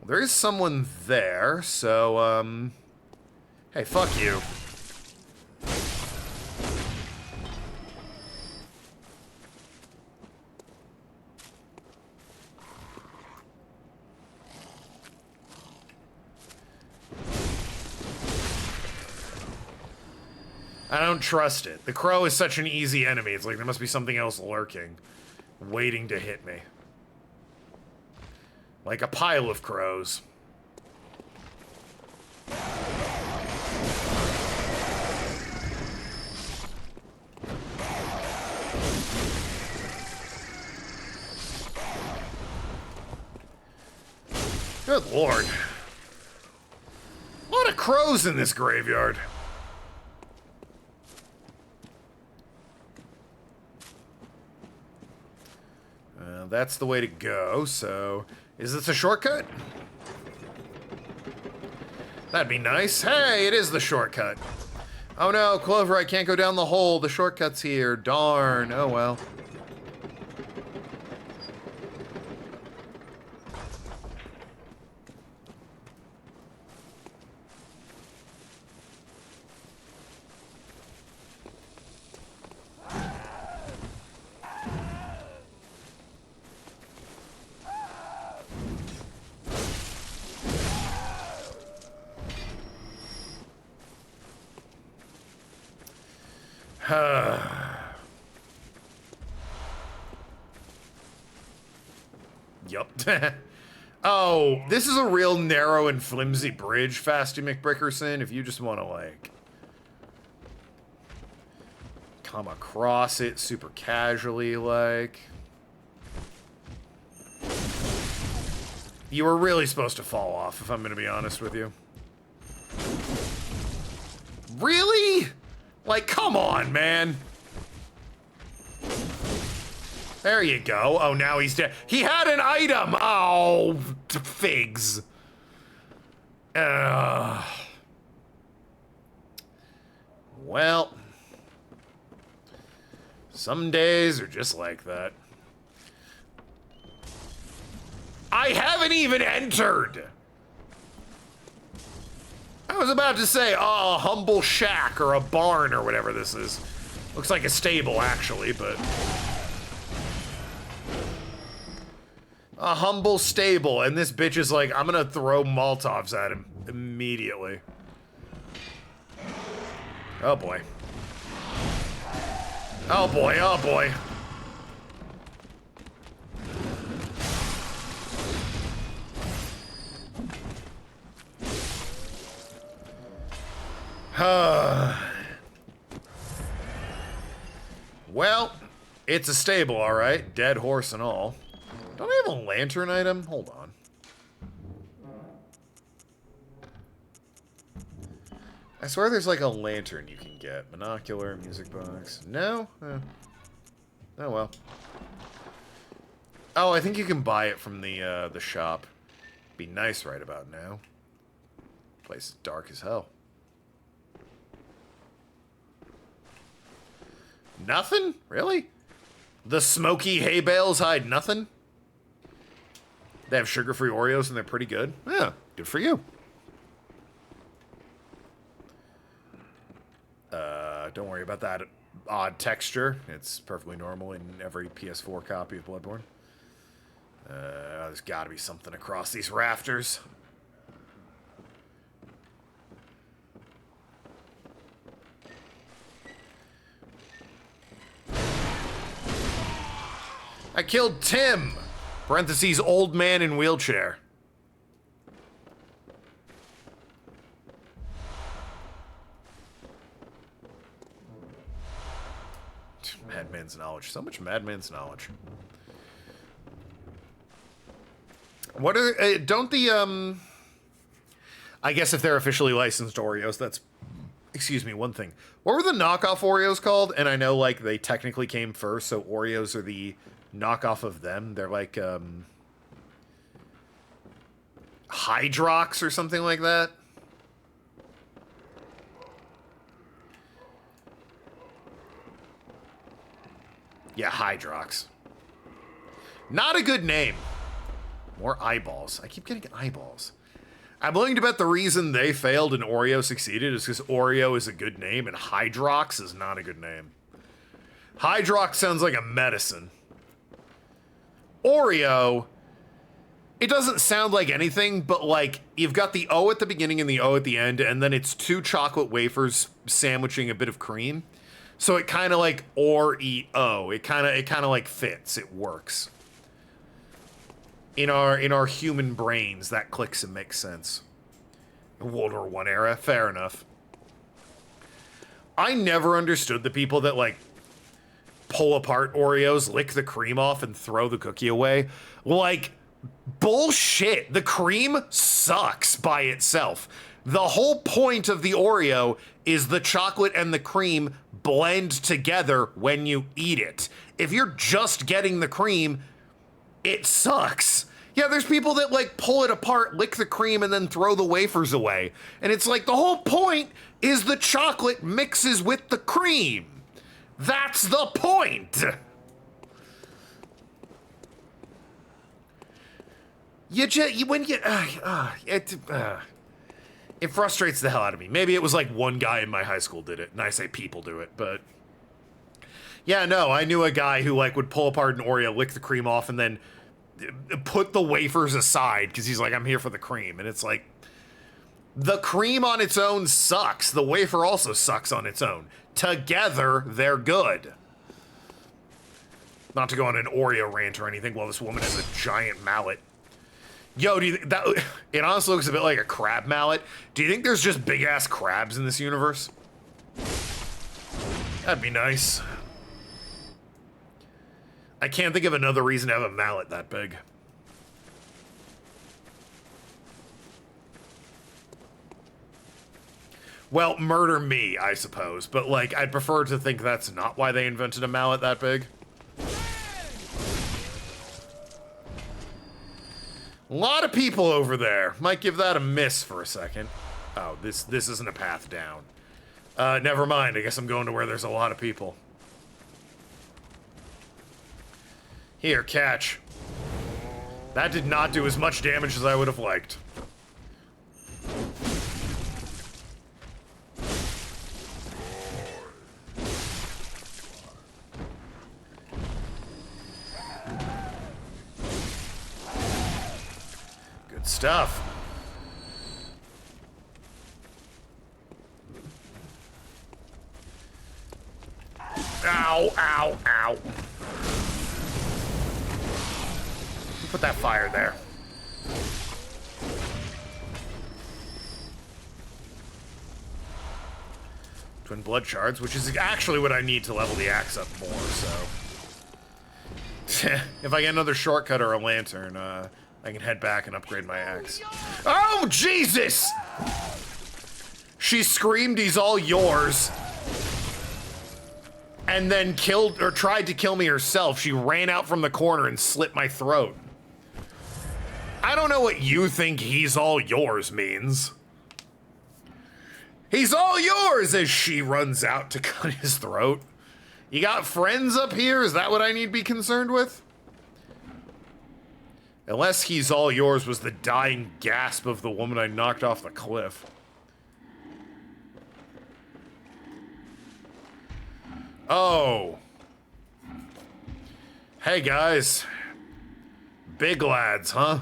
There is someone there, so, hey, fuck you. I don't trust it. The crow is such an easy enemy. It's like there must be something else lurking, waiting to hit me. Like a pile of crows. Good lord. A lot of crows in this graveyard. That's the way to go, so... Is this a shortcut? That'd be nice. Hey, it is the shortcut. Oh no, Clover, I can't go down the hole. The shortcut's here. Darn. Oh well. Yup. Oh, this is a real narrow and flimsy bridge, Fasty McBrickerson, if you just want to, like, come across it super casually, like. You were really supposed to fall off, if I'm going to be honest with you. Really? Like, come on, man. There you go. Oh, now he's dead. He had an item! Oh, figs. Well. Some days are just like that. I haven't even entered! I was about to say, oh, a humble shack or a barn or whatever this is. Looks like a stable, actually, but... A humble stable, and this bitch is like, I'm gonna throw Molotovs at him immediately. Oh boy. Oh boy, oh boy. Well, it's a stable, alright. Dead horse and all. Don't I have a lantern item? Hold on. I swear there's like a lantern you can get. Binocular, music box. No? Oh well. Oh, I think you can buy it from the shop. Be nice right about now. Place is dark as hell. Nothing? Really? The smoky hay bales hide nothing? They have sugar-free Oreos and they're pretty good? Yeah, good for you. Don't worry about that odd texture. It's perfectly normal in every PS4 copy of Bloodborne. There's gotta be something across these rafters. I killed Tim! Parentheses, old man in wheelchair. Madman's knowledge. So much madman's knowledge. What are... don't the, I guess if they're officially licensed Oreos, that's... Excuse me, one thing. What were the knockoff Oreos called? And I know, like, they technically came first, so Oreos are the knockoff of them. They're like, Hydrox or something like that. Yeah, Hydrox. Not a good name. More eyeballs. I keep getting eyeballs. I'm willing to bet the reason they failed and Oreo succeeded is because Oreo is a good name and Hydrox is not a good name. Hydrox sounds like a medicine. Oreo, it doesn't sound like anything, but like you've got the O at the beginning and the O at the end, and then it's two chocolate wafers sandwiching a bit of cream. So it kind of like Oreo. It kind of like fits. It works. In our human brains, that clicks and makes sense. World War I era, fair enough. I never understood the people that like pull apart Oreos, lick the cream off, and throw the cookie away. Like, Bullshit. The cream sucks by itself. The whole point of the Oreo is the chocolate and the cream blend together when you eat it. If you're just getting the cream, it sucks. Yeah, there's people that like pull it apart, lick the cream, and then throw the wafers away. And it's like the whole point is the chocolate mixes with the cream. That's the point. It frustrates the hell out of me. Maybe it was like one guy in my high school did it, and I say people do it, but yeah, no, I knew a guy who like would pull apart an Oreo, lick the cream off, and then put the wafers aside because he's like, I'm here for the cream, and it's like, the cream on its own sucks. The wafer also sucks on its own. Together, they're good. Not to go on an Oreo rant or anything while this woman has a giant mallet. Yo, do you think that it honestly looks a bit like a crab mallet? Do you think there's just big ass crabs in this universe? That'd be nice. I can't think of another reason to have a mallet that big. Well, murder me, I suppose, but like, I'd prefer to think that's not why they invented a mallet that big. A lot of people over there. Might give that a miss for a second. Oh, this isn't a path down. Never mind. I guess I'm going to where there's a lot of people. Here, catch. That did not do as much damage as I would have liked. Good stuff. Ow, ow, ow. Put that fire there. Twin blood shards, which is actually what I need to level the axe up more, so. If I get another shortcut or a lantern, I can head back and upgrade my axe. Oh, Jesus! She screamed, he's all yours. And then killed, or tried to kill me herself. She ran out from the corner and slit my throat. I don't know what you think he's all yours means. He's all yours as she runs out to cut his throat. You got friends up here? Is that what I need to be concerned with? Unless he's all yours was the dying gasp of the woman I knocked off the cliff. Oh. Hey guys. Big lads, huh?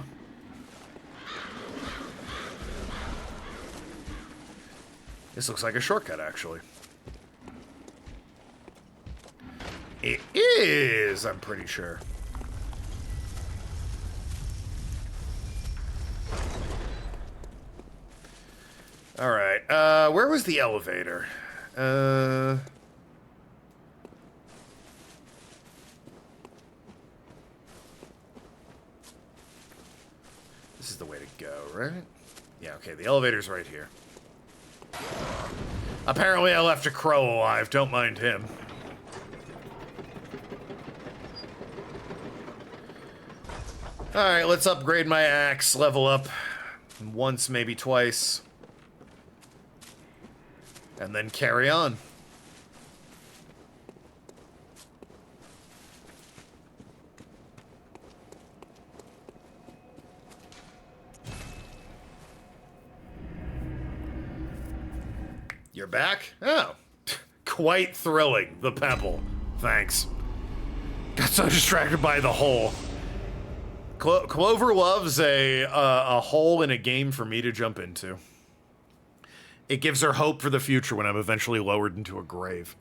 This looks like a shortcut, actually. It is, I'm pretty sure. All right, where was the elevator? This is the way to go, right? Yeah, okay, the elevator's right here. Apparently I left a crow alive, don't mind him. Alright, let's upgrade my axe, level up once, maybe twice. And then carry on. You're back? Oh. Quite thrilling, the pebble. Thanks. Got so distracted by the hole. Clover loves a hole in a game for me to jump into. It gives her hope for the future when I'm eventually lowered into a grave.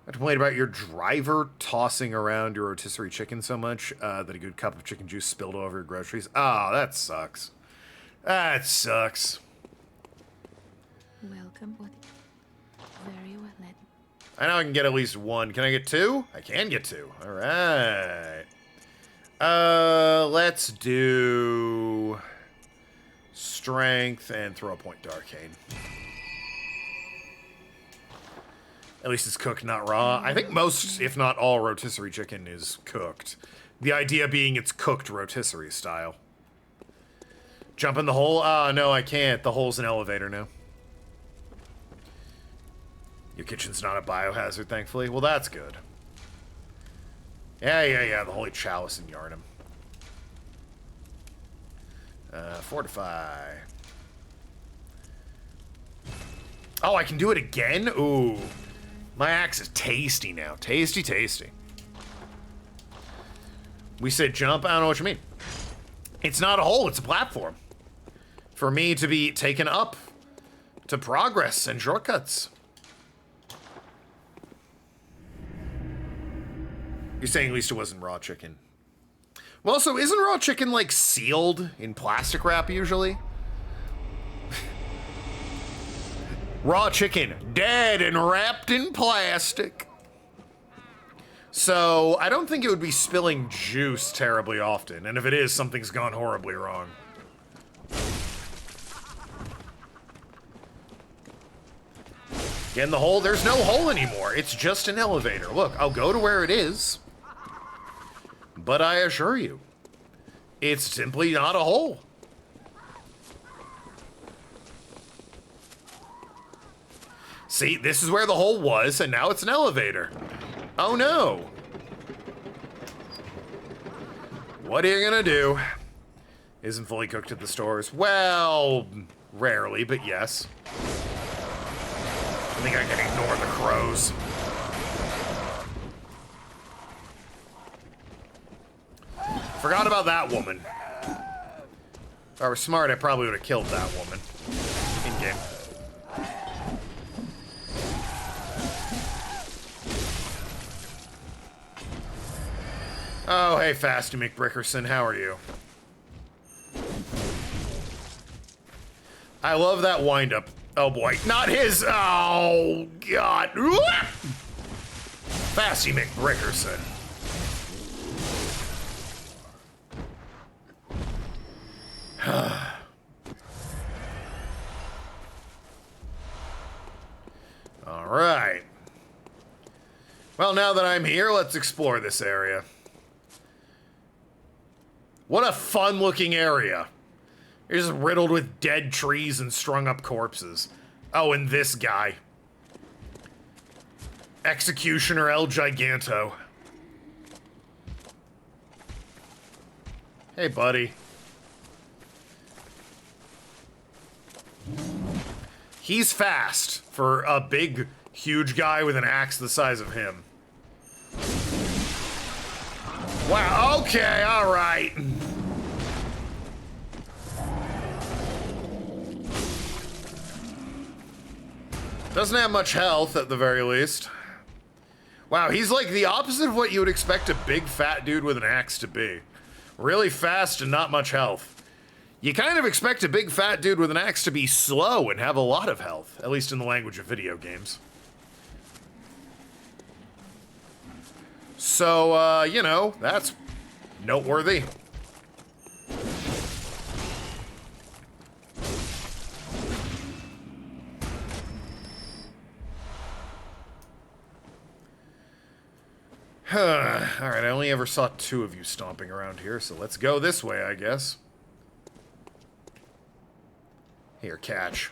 I complained about your driver tossing around your rotisserie chicken so much that a good cup of chicken juice spilled all over your groceries. Oh, that sucks. That sucks. Welcome. Very well then. I know I can get at least one. Can I get two? I can get two. All right. Let's do strength and throw a point to arcane. At least it's cooked, not raw. I think most, if not all, rotisserie chicken is cooked. The idea being it's cooked rotisserie style. Jump in the hole? Ah, no, I can't. The hole's an elevator now. Your kitchen's not a biohazard, thankfully. Well, that's good. Yeah. The Holy Chalice and Yarnum. Fortify. Oh, I can do it again? Ooh. My axe is tasty now. Tasty, tasty. We said jump? I don't know what you mean. It's not a hole, it's a platform. For me to be taken up to progress and shortcuts. You're saying at least it wasn't raw chicken. Well, so isn't raw chicken, like, sealed in plastic wrap usually? Raw chicken, dead and wrapped in plastic. So, I don't think it would be spilling juice terribly often. And if it is, something's gone horribly wrong. In the hole, there's no hole anymore. It's just an elevator. Look, I'll go to where it is. But I assure you, it's simply not a hole. See, this is where the hole was, and now it's an elevator. Oh no. What are you gonna do? Isn't fully cooked at the stores. Well, rarely, but yes. I think I can ignore the crows. Forgot about that woman. If I were smart, I probably would have killed that woman. In-game. Oh, hey, Fasty McBrickerson, how are you? I love that wind-up. Oh, boy. Not his! Oh, God. Fasty McBrickerson. All right. Well, now that I'm here, let's explore this area. What a fun-looking area. It's just riddled with dead trees and strung-up corpses. Oh, and this guy. Executioner El Giganto. Hey, buddy. He's fast for a big, huge guy with an axe the size of him. Wow, okay, all right. Doesn't have much health, at the very least. Wow, he's like the opposite of what you would expect a big, fat dude with an axe to be. Really fast and not much health. You kind of expect a big, fat dude with an axe to be slow and have a lot of health, at least in the language of video games. So, you know, that's noteworthy. Alright, I only ever saw 2 of you stomping around here, so let's go this way, I guess. Here, catch.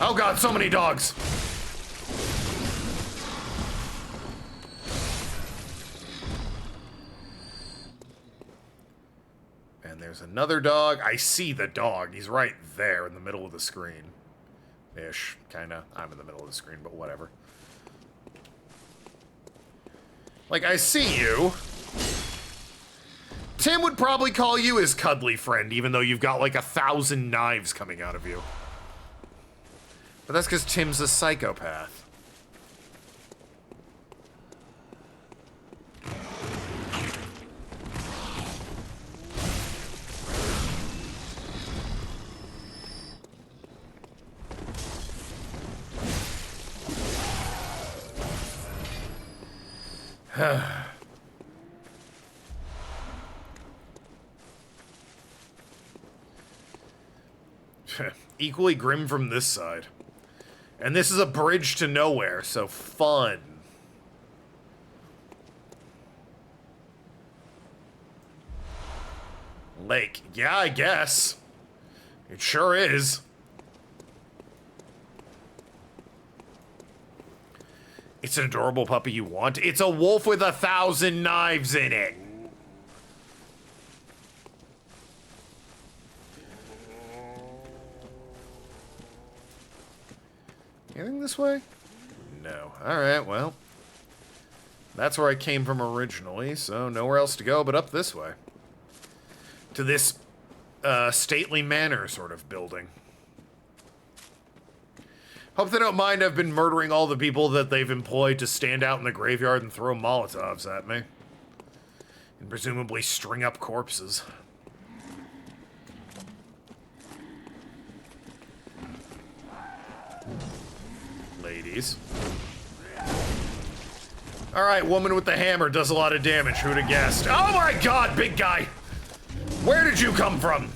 Oh god, so many dogs! And there's another dog. I see the dog. He's right there in the middle of the screen. Ish, kinda. I'm in the middle of the screen, but whatever. Like, I see you. Tim would probably call you his cuddly friend, even though you've got like 1,000 knives coming out of you. But that's because Tim's a psychopath. Equally grim from this side. And this is a bridge to nowhere, so fun. Lake. Yeah, I guess. It sure is. It's an adorable puppy you want. It's a wolf with 1,000 knives in it. Anything this way? No. Alright, well. That's where I came from originally, so nowhere else to go but up this way. To this stately manor sort of building. Hope they don't mind I've been murdering all the people that they've employed to stand out in the graveyard and throw Molotovs at me. And presumably string up corpses. Ladies. Alright, woman with the hammer does a lot of damage. Who'd have guessed? Oh my god, big guy! Where did you come from?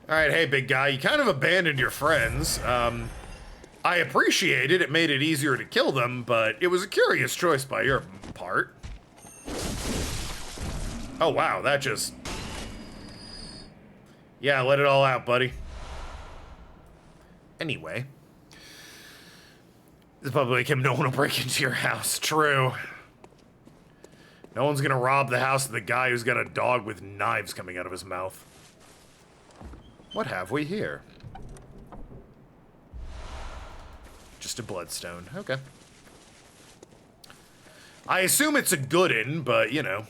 Alright, hey big guy, you kind of abandoned your friends. I appreciate it, it made it easier to kill them, but it was a curious choice by your part. Oh wow, that just... Yeah, let it all out, buddy. Anyway. This public him, no one will break into your house. True. No one's gonna rob the house of the guy who's got a dog with knives coming out of his mouth. What have we here? Just a bloodstone. Okay. I assume it's a good-in, but, you know.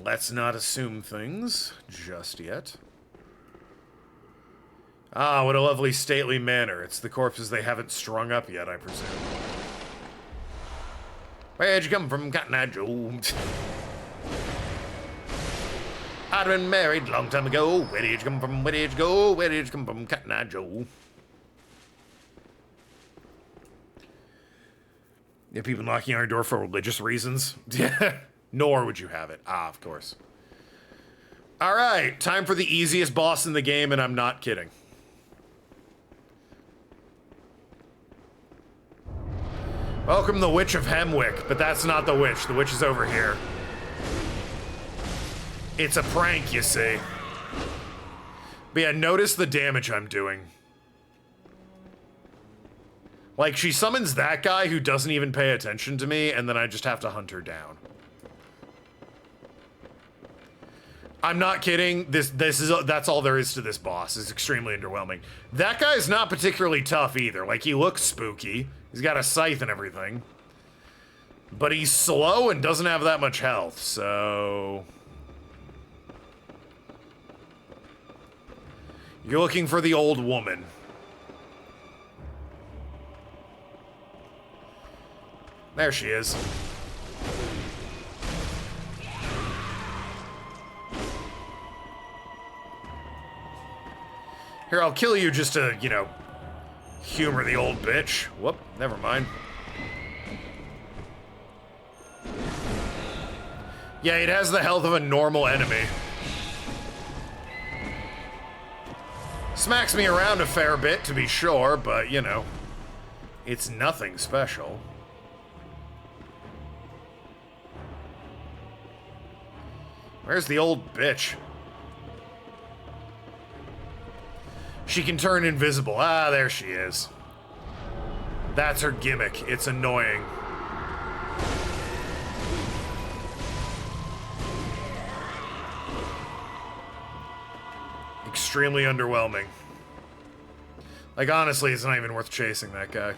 Let's not assume things just yet. Ah, what a lovely stately manor. It's the corpses they haven't strung up yet, I presume. Where'd you come from, Cotton Eye Joe? I'd been married a long time ago. Where did you come from? Where did you go? Where did you come from, Cotton Eye Joe? Yeah, people knocking on our door for religious reasons. Yeah. Nor would you have it. Ah, of course. Alright, time for the easiest boss in the game, and I'm not kidding. Welcome the Witch of Hemwick, but that's not the witch. The witch is over here. It's a prank, you see. But yeah, notice the damage I'm doing. Like, she summons that guy who doesn't even pay attention to me, and then I just have to hunt her down. I'm not kidding. That's all there is to this boss. It's extremely underwhelming. That guy's not particularly tough either. Like, he looks spooky. He's got a scythe and everything. But he's slow and doesn't have that much health, so... You're looking for the old woman. There she is. Here, I'll kill you just to, you know, humor the old bitch. Whoop, never mind. Yeah, it has the health of a normal enemy. Smacks me around a fair bit, to be sure, but, you know, it's nothing special. Where's the old bitch? She can turn invisible. Ah, there she is. That's her gimmick. It's annoying. Extremely underwhelming. Like, honestly, it's not even worth chasing that guy.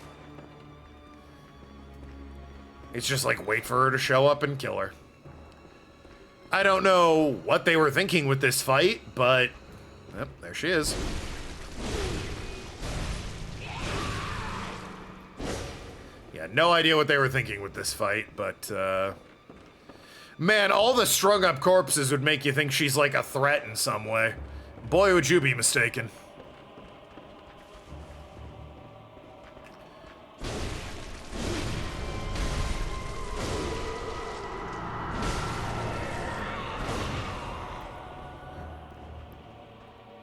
It's just like, wait for her to show up and kill her. I don't know what they were thinking with this fight, but... Yep, there she is. no idea what they were thinking with this fight, but, man, all the strung up corpses would make you think she's like a threat in some way. Boy, would you be mistaken.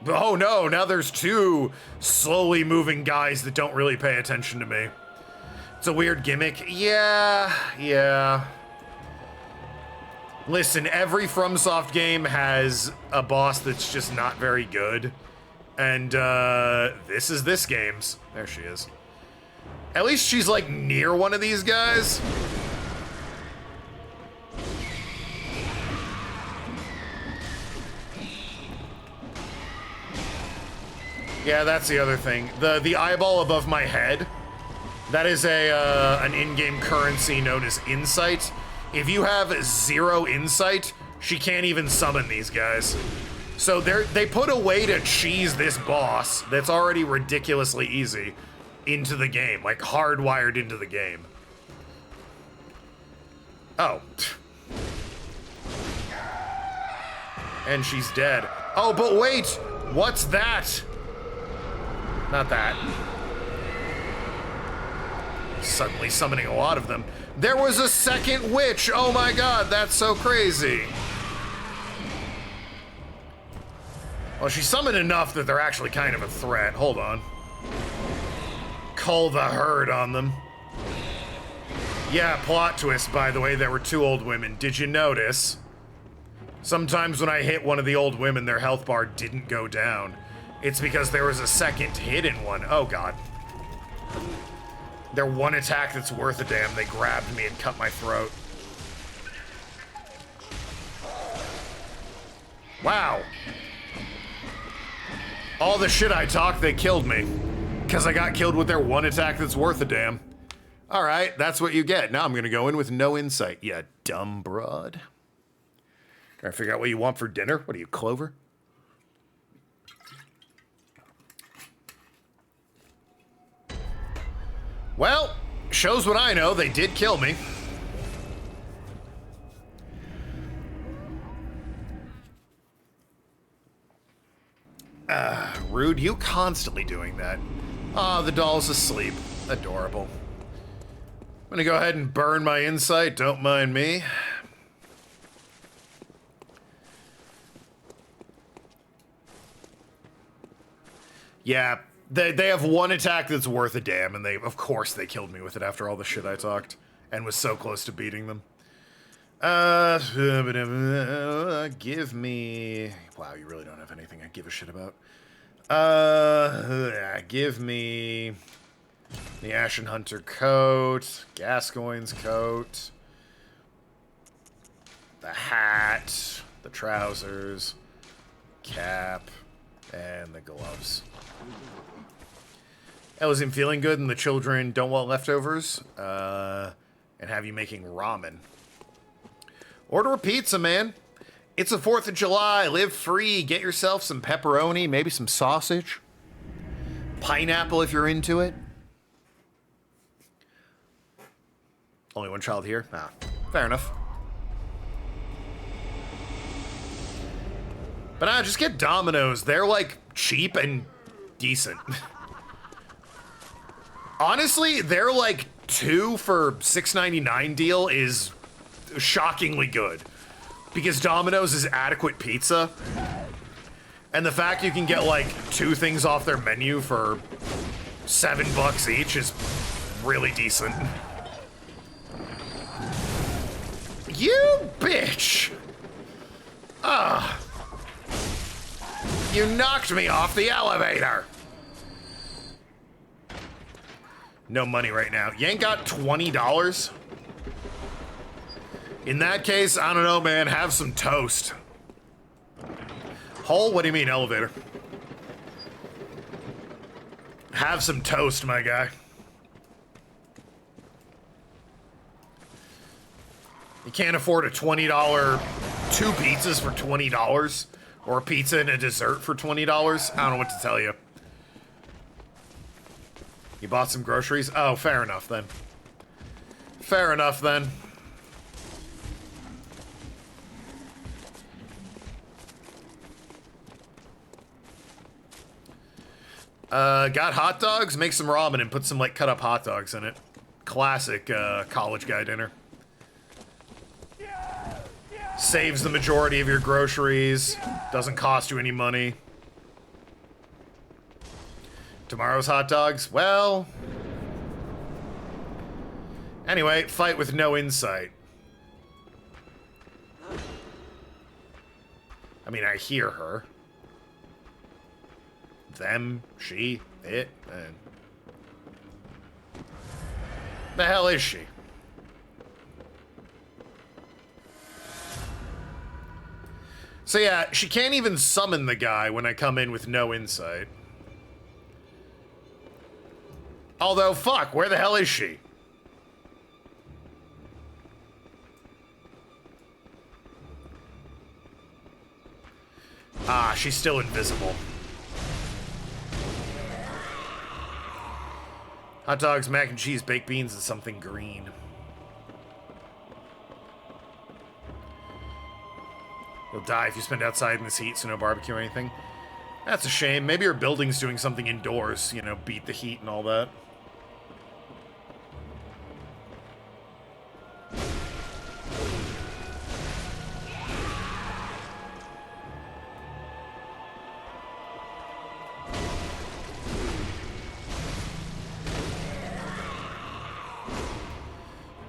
Oh no, now there's two slowly moving guys that don't really pay attention to me. It's a weird gimmick. Yeah. Listen, every FromSoft game has a boss that's just not very good. And, this is this game's. There she is. At least she's, like, near one of these guys. Yeah, that's the other thing. The eyeball above my head, that is an in-game currency known as insight. If you have 0 insight, she can't even summon these guys. So they put a way to cheese this boss that's already ridiculously easy into the game, like hardwired into the game. Oh. And she's dead. Oh, but wait! What's that? Not that. Suddenly summoning a lot of them. There was a second witch! Oh my god, that's so crazy! Well, she summoned enough that they're actually kind of a threat. Hold on. Call the herd on them. Yeah, plot twist, by the way, there were 2 old women. Did you notice? Sometimes when I hit one of the old women, their health bar didn't go down. It's because there was a second hidden one. Oh god. Their one attack that's worth a damn, they grabbed me and cut my throat. Wow. All the shit I talked, they killed me. Because I got killed with their one attack that's worth a damn. Alright, that's what you get. Now I'm gonna go in with no insight, you dumb broad. Trying to figure out what you want for dinner? What are you, Clover? Well, shows what I know, they did kill me. Rude, you constantly doing that. Ah, the doll's asleep. Adorable. I'm gonna go ahead and burn my insight, don't mind me. Yeah, they have one attack that's worth a damn, and of course they killed me with it after all the shit I talked, and was so close to beating them. Give me... Wow, you really don't have anything I give a shit about. Give me the Ashen Hunter coat, Gascoigne's coat, the hat, the trousers, cap, and the gloves. That was him feeling good, and the children don't want leftovers, and have you making ramen. Order a pizza, man. It's the 4th of July. Live free. Get yourself some pepperoni, maybe some sausage. Pineapple if you're into it. Only one child here? Ah, fair enough. But just get Domino's. They're, like, cheap and decent. Honestly, they're, like, 2 for $6.99 deal is shockingly good. Because Domino's is adequate pizza. And the fact you can get, like, 2 things off their menu for $7 each is really decent. You bitch! Ah. You knocked me off the elevator! No money right now. You ain't got $20? In that case, I don't know, man. Have some toast. Hole? What do you mean, elevator? Have some toast, my guy. You can't afford a $20, 2 pizzas for $20, or a pizza and a dessert for $20. I don't know what to tell you. You bought some groceries? Oh, fair enough then. Fair enough, then. Got hot dogs? Make some ramen and put some, like, cut-up hot dogs in it. Classic, college guy dinner. Saves the majority of your groceries. Doesn't cost you any money. Tomorrow's hot dogs? Well... Anyway, fight with no insight. I mean, I hear her. Them, she, it, and... The hell is she? So yeah, she can't even summon the guy when I come in with no insight. Although, fuck, where the hell is she? Ah, she's still invisible. Hot dogs, mac and cheese, baked beans, and something green. You'll die if you spend outside in this heat, so no barbecue or anything. That's a shame. Maybe her building's doing something indoors, you know, beat the heat and all that.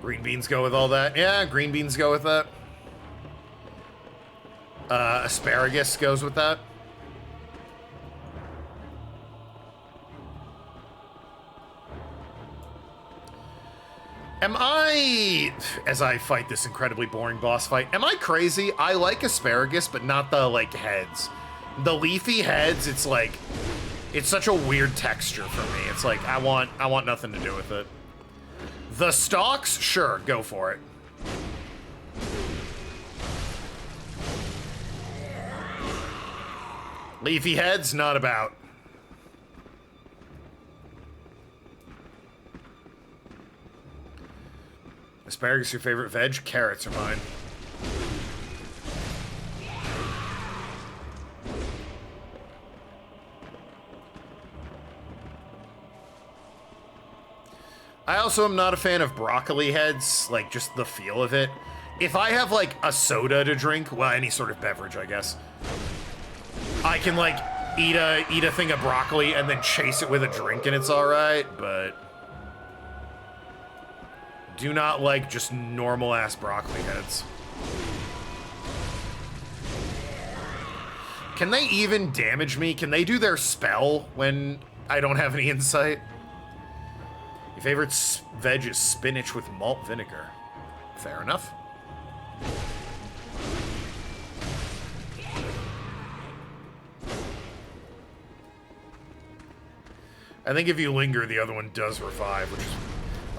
Green beans go with all that. Yeah, green beans go with that. Asparagus goes with that. Am I, as I fight this incredibly boring boss fight, am I crazy? I like asparagus, but not the, like, heads. The leafy heads, it's like, it's such a weird texture for me. It's like, I want nothing to do with it. The stalks? Sure, go for it. Leafy heads? Not about. Asparagus your favorite veg? Carrots are mine. I also am not a fan of broccoli heads, like, just the feel of it. If I have, like, a soda to drink, well, any sort of beverage, I guess, I can, like, eat a thing of broccoli and then chase it with a drink and it's alright, but... do not like just normal-ass broccoli heads. Can they even damage me? Can they do their spell when I don't have any insight? Your favorite veg is spinach with malt vinegar. Fair enough. I think if you linger, the other one does revive, which is...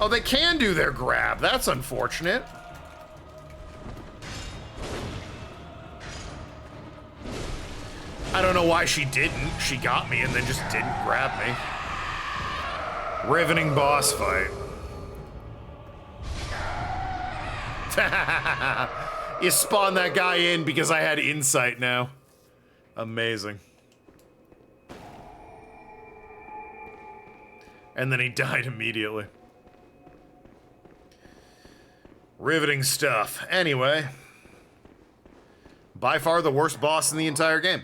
oh, they can do their grab. That's unfortunate. I don't know why she didn't. She got me and then just didn't grab me. Riveting boss fight. You spawned that guy in because I had insight now. Amazing. And then he died immediately. Riveting stuff. Anyway. By far the worst boss in the entire game.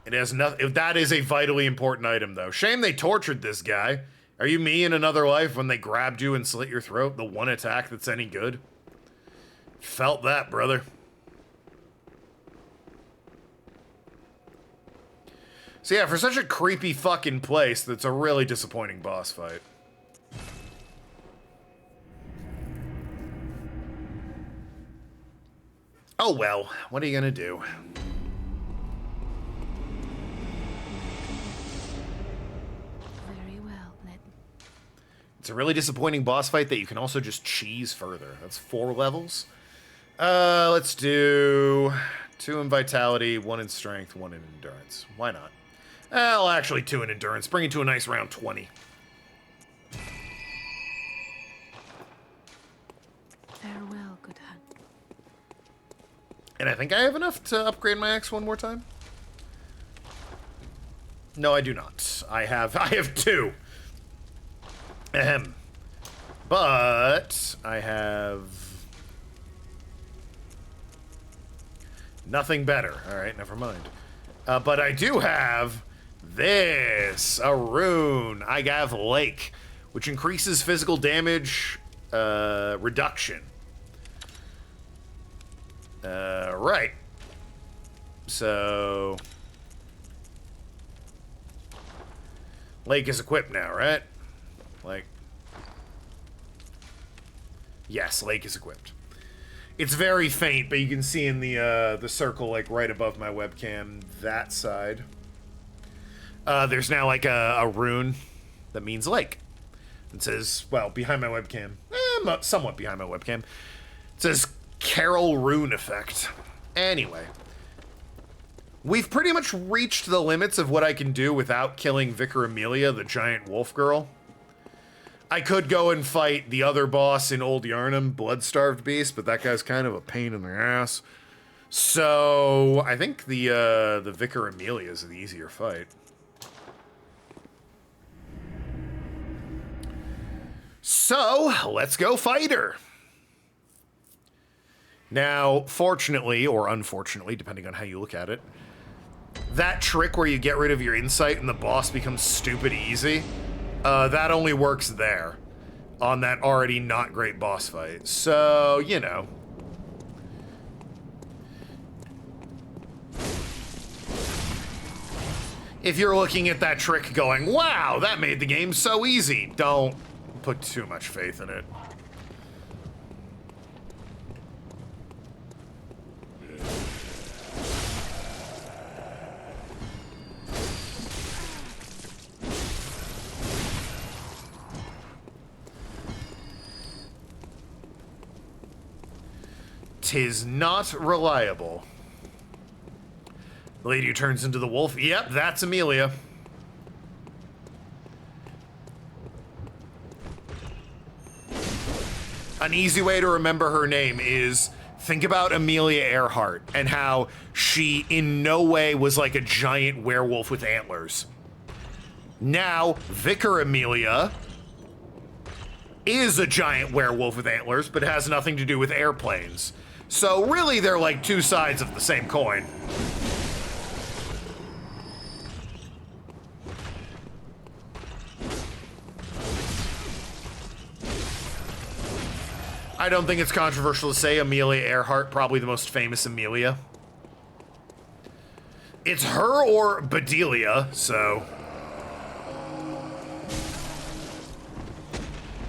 It has nothing. That is a vitally important item, though. Shame they tortured this guy. Are you me in another life when they grabbed you and slit your throat? The one attack that's any good? Felt that, brother. So yeah, for such a creepy fucking place, that's a really disappointing boss fight. Oh well, what are you gonna do? Very well, then. It's a really disappointing boss fight that you can also just cheese further. That's 4 levels. Let's do 2 in vitality, 1 in strength, 1 in endurance. Why not? Well, actually 2 in endurance. Bring it to a nice round 20. And I think I have enough to upgrade my axe one more time. No, I do not. I have 2. Ahem. But I have nothing better. All right, never mind. But I do have this, a rune. I have Lake, which increases physical damage reduction. Right. So Lake is equipped now, right? Like, yes, Lake is equipped. It's very faint, but you can see in the circle, like, right above my webcam, that side. There's now, like, a rune that means lake. It says, well, behind my webcam. Somewhat behind my webcam. It says Carol Rune Effect. Anyway. We've pretty much reached the limits of what I can do without killing Vicar Amelia, the giant wolf girl. I could go and fight the other boss in Old Yarnum, Blood-Starved Beast, but that guy's kind of a pain in the ass. So I think the Vicar Amelia is the easier fight. So let's go fight her. Now, fortunately, or unfortunately, depending on how you look at it, that trick where you get rid of your insight and the boss becomes stupid easy, that only works there, on that already not great boss fight. So, you know. If you're looking at that trick going, wow, that made the game so easy, don't put too much faith in it. Tis not reliable. The lady who turns into the wolf. Yep, that's Amelia. An easy way to remember her name is think about Amelia Earhart and how she in no way was like a giant werewolf with antlers. Now, Vicar Amelia is a giant werewolf with antlers, but has nothing to do with airplanes. So really, they're like two sides of the same coin. I don't think it's controversial to say Amelia Earhart, probably the most famous Amelia. It's her or Bedelia, so...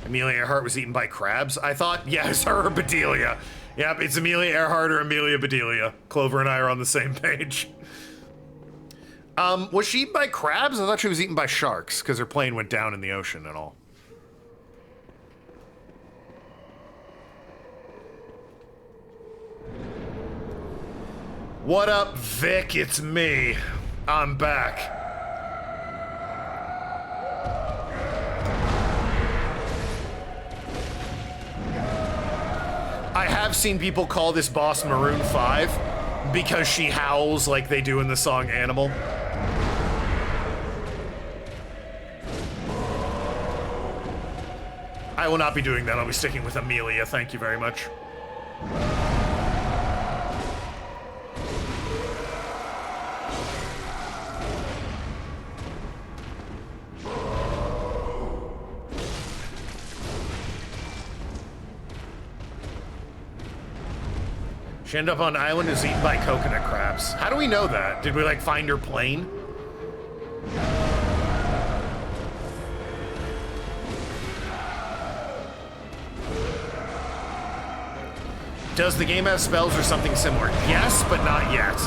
Amelia Earhart was eaten by crabs? I thought, yes, her or Bedelia. Yep, it's Amelia Earhart or Amelia Bedelia. Clover and I are on the same page. Was she eaten by crabs? I thought she was eaten by sharks, because her plane went down in the ocean and all. What up, Vic? It's me. I'm back. I have seen people call this boss Maroon 5 because she howls like they do in the song Animal. I will not be doing that. I'll be sticking with Amelia. Thank you very much. She ended up on an island and was eaten by coconut crabs. How do we know that? Did we, like, find her plane? Does the game have spells or something similar? Yes, but not yet.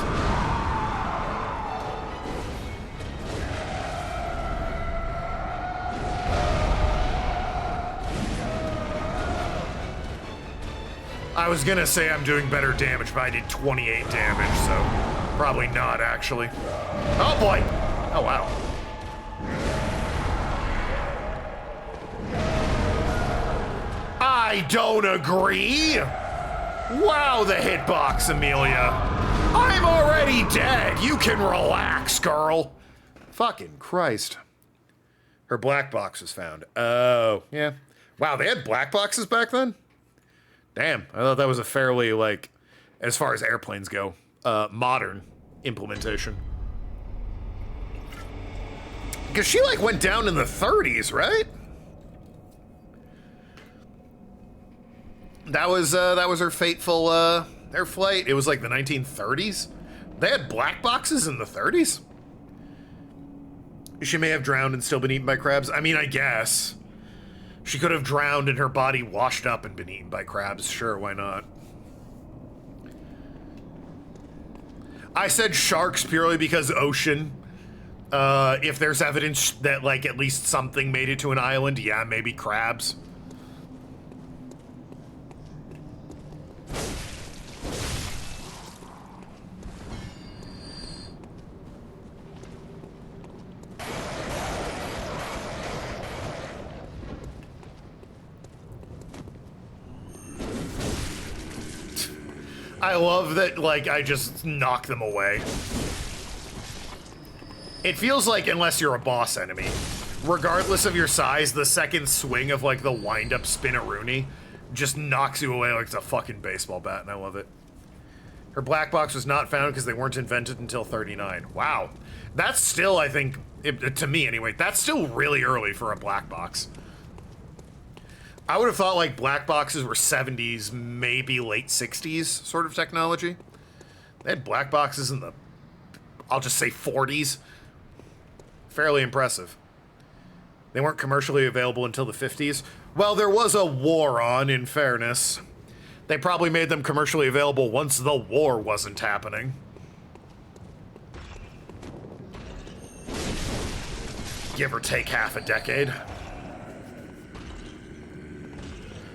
I was gonna say I'm doing better damage, but I did 28 damage, so probably not, actually. Oh, boy! Oh, wow. I don't agree! Wow, the hitbox, Amelia. I'm already dead. You can relax, girl. Fucking Christ. Her black box was found. Oh, yeah. Wow, they had black boxes back then? Damn, I thought that was a fairly, like, as far as airplanes go, modern implementation. Because she, like, went down in the 30s, right? That was her fateful, her flight. It was, like, the 1930s. They had black boxes in the 30s? She may have drowned and still been eaten by crabs. I mean, I guess. She could have drowned and her body washed up and been eaten by crabs. Sure, why not? I said sharks purely because ocean. If there's evidence that, like, at least something made it to an island, yeah, maybe crabs. I love that, like, I just knock them away. It feels like, unless you're a boss enemy, regardless of your size, the second swing of, like, the wind-up spin-a-rooney just knocks you away like it's a fucking baseball bat, and I love it. Her black box was not found because they weren't invented until 39. Wow. That's still, I think, to me anyway, that's still really early for a black box. I would have thought, like, black boxes were 70s, maybe late 60s sort of technology. They had black boxes in the, I'll just say 40s. Fairly impressive. They weren't commercially available until the 50s. Well, there was a war on, in fairness. They probably made them commercially available once the war wasn't happening. Give or take half a decade.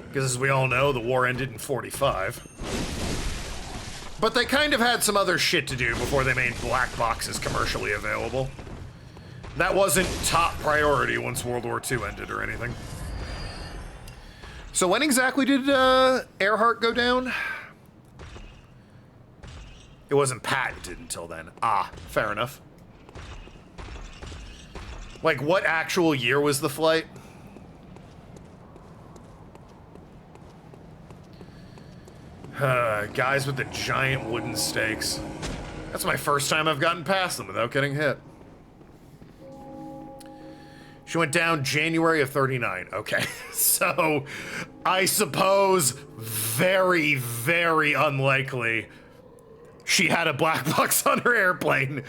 Because as we all know, the war ended in 45. But they kind of had some other shit to do before they made black boxes commercially available. That wasn't top priority once World War II ended or anything. So when exactly did Earhart go down? It wasn't patented until then. Ah, fair enough. Like, what actual year was the flight? Guys with the giant wooden stakes. That's my first time I've gotten past them without getting hit. She went down January of 39. Okay, so I suppose very, very unlikely she had a black box on her airplane.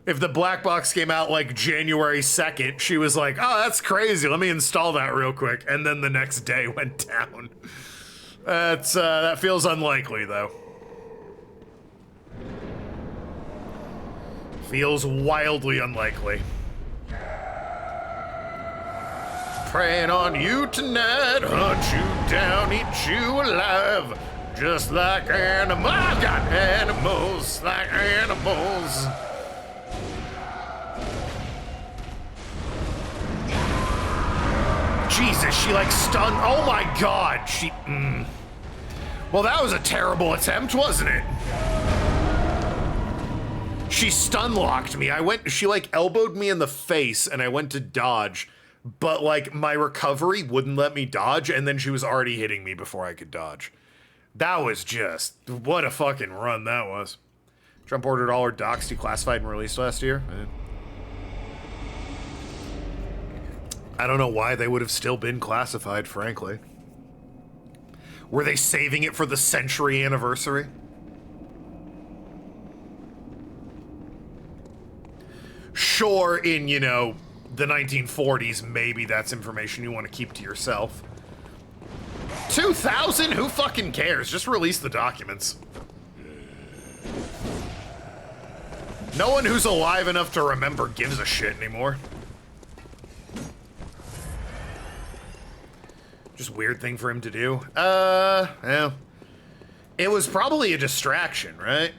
If the black box came out like January 2nd, she was like, oh, that's crazy. Let me install that real quick. And then the next day went down. That feels unlikely, though. Feels wildly unlikely. Preying on you tonight, hunt you down, eat you alive. Just like animals, I've got animals, like animals. Jesus, she like stunned, oh my God, she, Well, that was a terrible attempt, wasn't it? She stun locked me. She like elbowed me in the face and I went to dodge. But, like, my recovery wouldn't let me dodge, and then she was already hitting me before I could dodge. That was just... what a fucking run that was. Trump ordered all her docs declassified and released last year. I don't know why they would have still been classified, frankly. Were they saving it for the century anniversary? Sure, in, you know... the 1940s, maybe that's information you want to keep to yourself. 2000? Who fucking cares? Just release the documents. No one who's alive enough to remember gives a shit anymore. Just weird thing for him to do. Yeah. It was probably a distraction, right?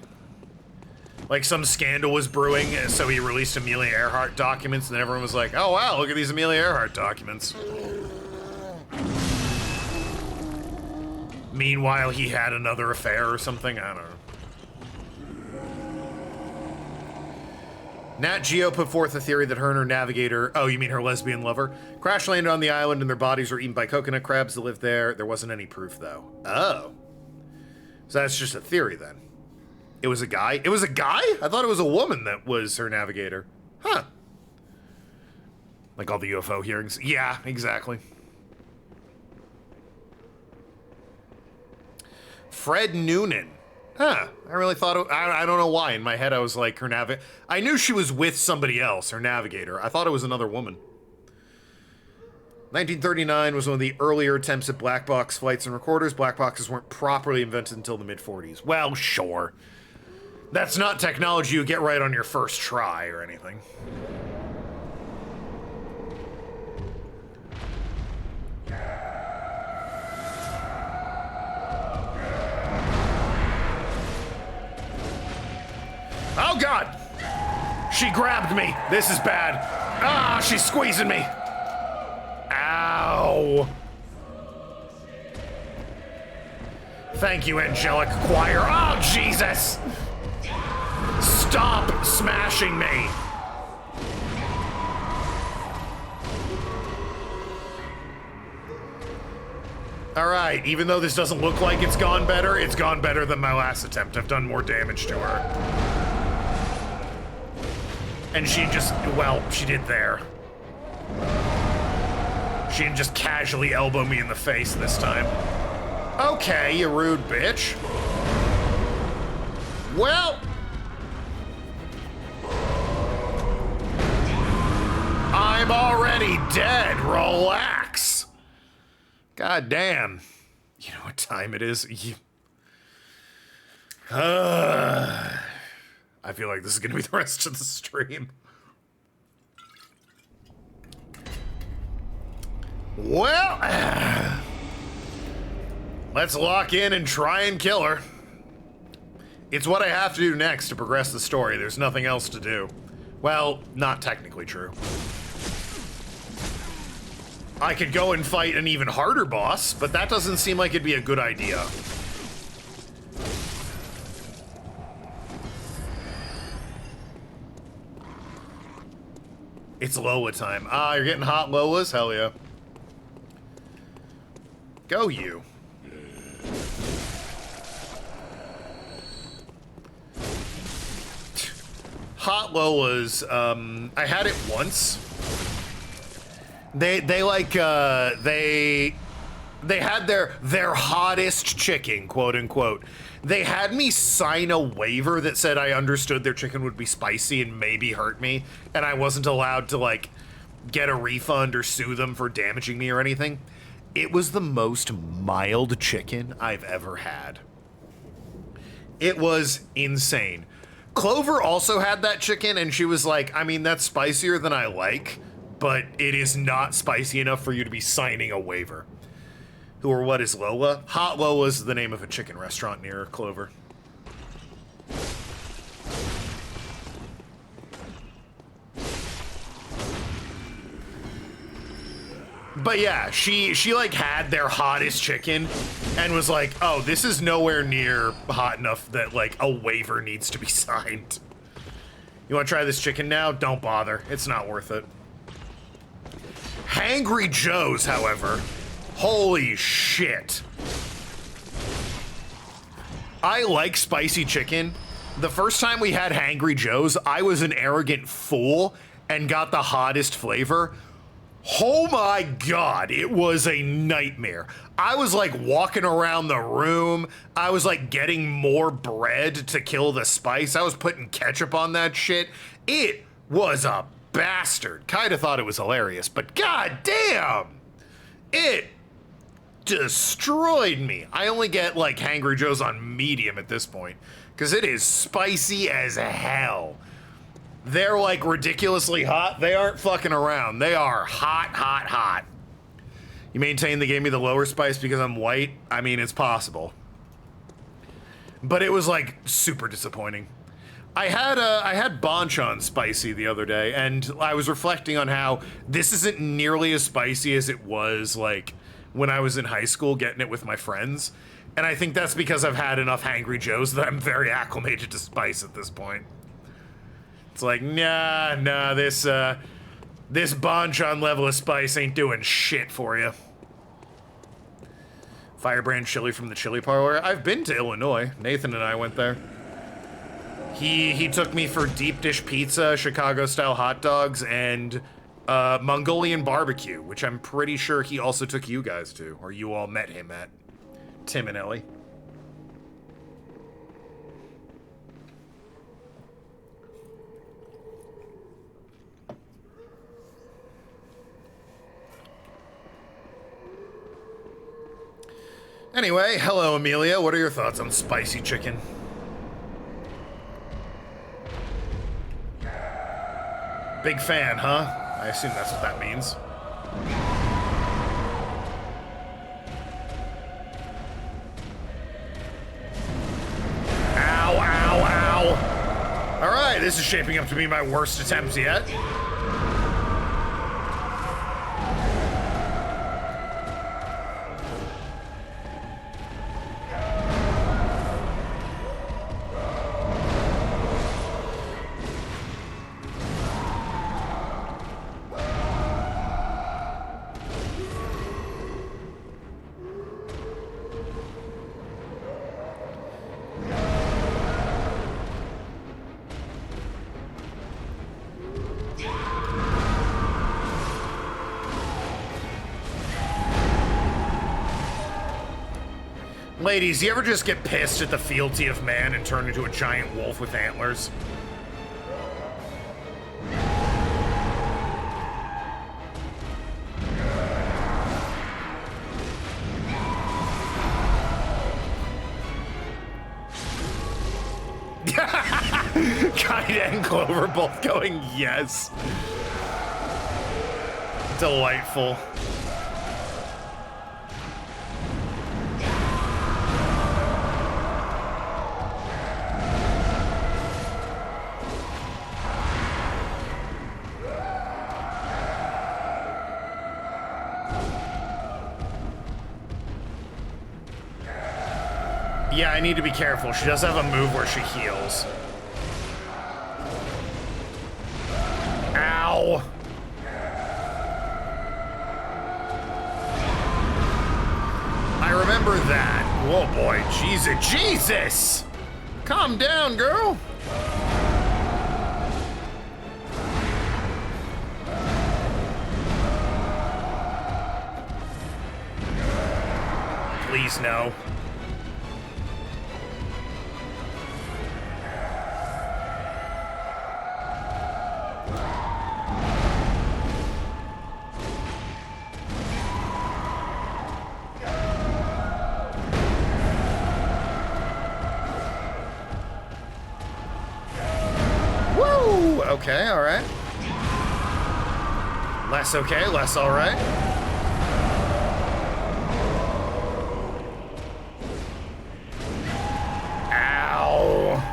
Like some scandal was brewing, so he released Amelia Earhart documents, and everyone was like, oh wow, look at these Amelia Earhart documents. Meanwhile, he had another affair or something. I don't know. Nat Geo put forth a theory that her and her navigator, oh, you mean her lesbian lover, crash landed on the island and their bodies were eaten by coconut crabs that lived there. There wasn't any proof, though. Oh. So that's just a theory, then. It was a guy? It was a guy? I thought it was a woman that was her navigator. Huh. Like all the UFO hearings? Yeah, exactly. Fred Noonan. Huh. I really thought, I don't know why. In my head, I was like, her navigator. I knew she was with somebody else, her navigator. I thought it was another woman. 1939 was one of the earlier attempts at black box flights and recorders. Black boxes weren't properly invented until the mid-40s. Well, sure. That's not technology you get right on your first try or anything. Oh, God! She grabbed me. This is bad. Ah, she's squeezing me. Ow. Thank you, angelic choir. Oh, Jesus! Stop smashing me. All right, even though this doesn't look like it's gone better than my last attempt. I've done more damage to her. And she just, well, she did there. She didn't just casually elbow me in the face this time. Okay, you rude bitch. Well. I'm already dead. Relax. God damn. You know what time it is? I feel like this is going to be the rest of the stream. Well, let's lock in and try and kill her. It's what I have to do next to progress the story. There's nothing else to do. Well, not technically true. I could go and fight an even harder boss, but that doesn't seem like it'd be a good idea. It's Lola time. Ah, you're getting hot Lolas? Hell yeah. Go you. Hot Lolas, I had it once. They had their hottest chicken, quote unquote. They had me sign a waiver that said I understood their chicken would be spicy and maybe hurt me, and I wasn't allowed to, like, get a refund or sue them for damaging me or anything. It was the most mild chicken I've ever had. It was insane. Clover also had that chicken, and she was like, I mean, that's spicier than I like, but it is not spicy enough for you to be signing a waiver. Who or what is Lola? Hot Lola is the name of a chicken restaurant near Clover. But yeah, she like had their hottest chicken and was like, oh, this is nowhere near hot enough that like a waiver needs to be signed. You want to try this chicken now? Don't bother. It's not worth it. Hangry Joe's, however. Holy shit. I like spicy chicken. The first time we had Hangry Joe's, I was an arrogant fool and got the hottest flavor. Oh my God, it was a nightmare. I was like walking around the room. I was like getting more bread to kill the spice. I was putting ketchup on that shit. It was a bastard. Kinda thought it was hilarious, but god damn, it destroyed me. I only get like Hangry Joe's on medium at this point because it is spicy as hell. They're like ridiculously hot. They aren't fucking around. They are hot, hot, hot. You maintain they gave me the lower spice because I'm white? I mean, it's possible. But it was like super disappointing. I had Bonchon spicy the other day, and I was reflecting on how this isn't nearly as spicy as it was like when I was in high school getting it with my friends. And I think that's because I've had enough Hangry Joes that I'm very acclimated to spice at this point. It's like, nah, this Bonchon level of spice ain't doing shit for you. Firebrand chili from the chili parlor. I've been to Illinois. Nathan and I went there. He took me for deep dish pizza, Chicago-style hot dogs, and Mongolian barbecue, which I'm pretty sure he also took you guys to, or you all met him at. Tim and Ellie. Anyway, hello Amelia, what are your thoughts on spicy chicken? Big fan, huh? I assume that's what that means. Ow, ow, ow. All right, this is shaping up to be my worst attempt yet. Ladies, you ever just get pissed at the fealty of man and turn into a giant wolf with antlers? Kite and Clover both going yes. Delightful. Yeah, I need to be careful. She does have a move where she heals. Ow! I remember that. Whoa, boy. Jesus! Calm down, girl! Please, no. Okay, alright. Less okay, less alright. Ow.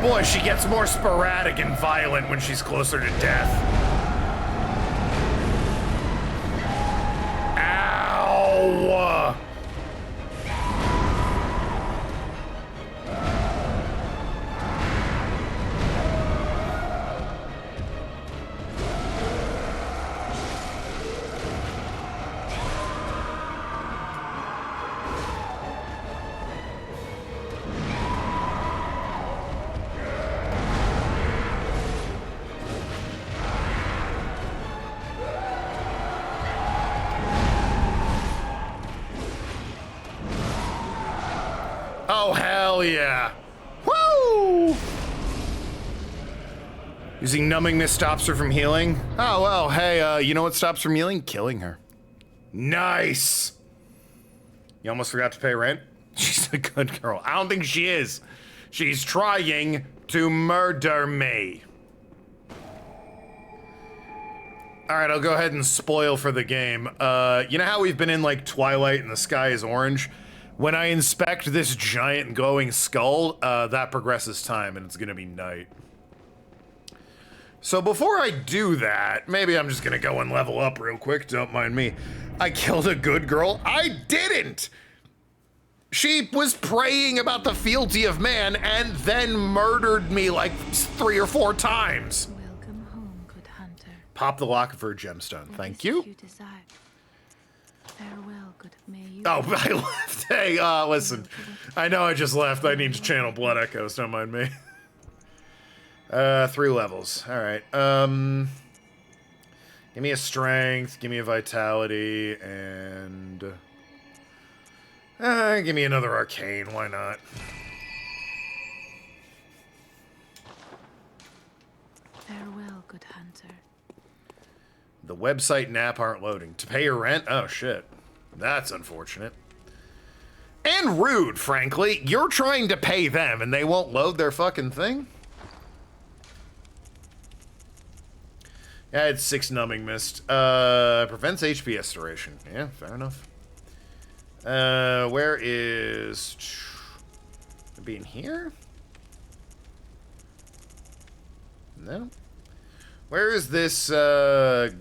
Boy, she gets more sporadic and violent when she's closer to death. Ow! Oh, hell yeah. Woo! Using numbing mist stops her from healing. Oh, well, hey, you know what stops from healing? Killing her. Nice! You almost forgot to pay rent? She's a good girl. I don't think she is. She's trying to murder me. Alright, I'll go ahead and spoil for the game. You know how we've been in, like, Twilight and the sky is orange? When I inspect this giant glowing skull, that progresses time, and it's gonna be night. So before I do that, maybe I'm just gonna go and level up real quick, don't mind me. I killed a good girl? I didn't! She was praying about the fealty of man and then murdered me like 3 or 4 times. Welcome home, good hunter. Pop the lock of her gemstone, What thank is it you. you desire? Farewell, good may you. Oh, I left. Hey, listen. I know I just left. I need to channel Blood Echoes, don't mind me. 3 levels. Alright. Give me a strength, give me a vitality, and... give me another arcane, why not? Farewell, good hunter. The website and app aren't loading. To pay your rent? Oh, shit. That's unfortunate. And rude, frankly. You're trying to pay them and they won't load their fucking thing? Yeah, it's 6 numbing mist. Prevents HP restoration. Yeah, fair enough. Where is... It'd be in here? No. Where is this,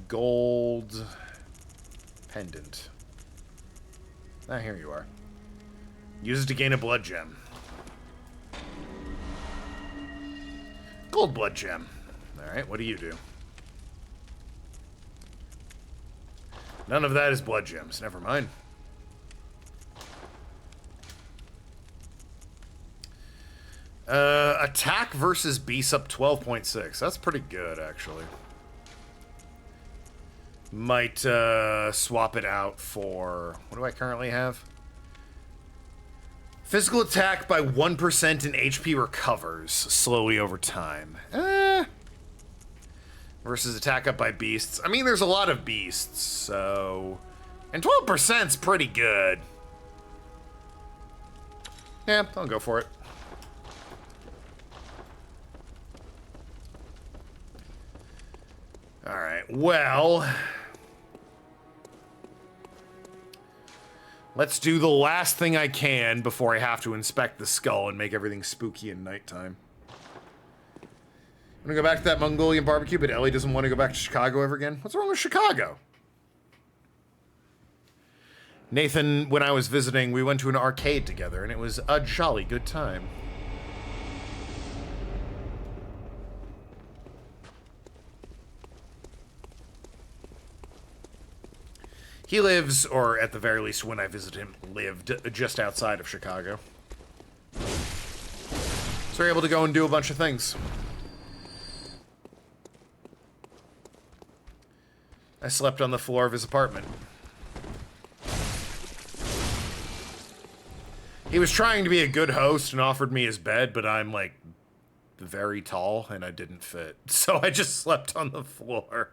gold pendant? Ah, here you are. Use it to gain a blood gem. Gold blood gem. Alright, what do you do? None of that is blood gems. Never mind. Attack versus beast up 12.6. That's pretty good, actually. Might swap it out for... What do I currently have? Physical attack by 1% and HP recovers slowly over time. Versus attack up by beasts. I mean, there's a lot of beasts, so... And 12%'s pretty good. Yeah, I'll go for it. Alright, well... Let's do the last thing I can before I have to inspect the skull and make everything spooky in nighttime. I'm gonna go back to that Mongolian barbecue, but Ellie doesn't want to go back to Chicago ever again. What's wrong with Chicago? Nathan, when I was visiting, we went to an arcade together, and it was a jolly good time. He lives, or at the very least when I visited him, lived just outside of Chicago. So we're able to go and do a bunch of things. I slept on the floor of his apartment. He was trying to be a good host and offered me his bed, but I'm, like, very tall and I didn't fit. So I just slept on the floor.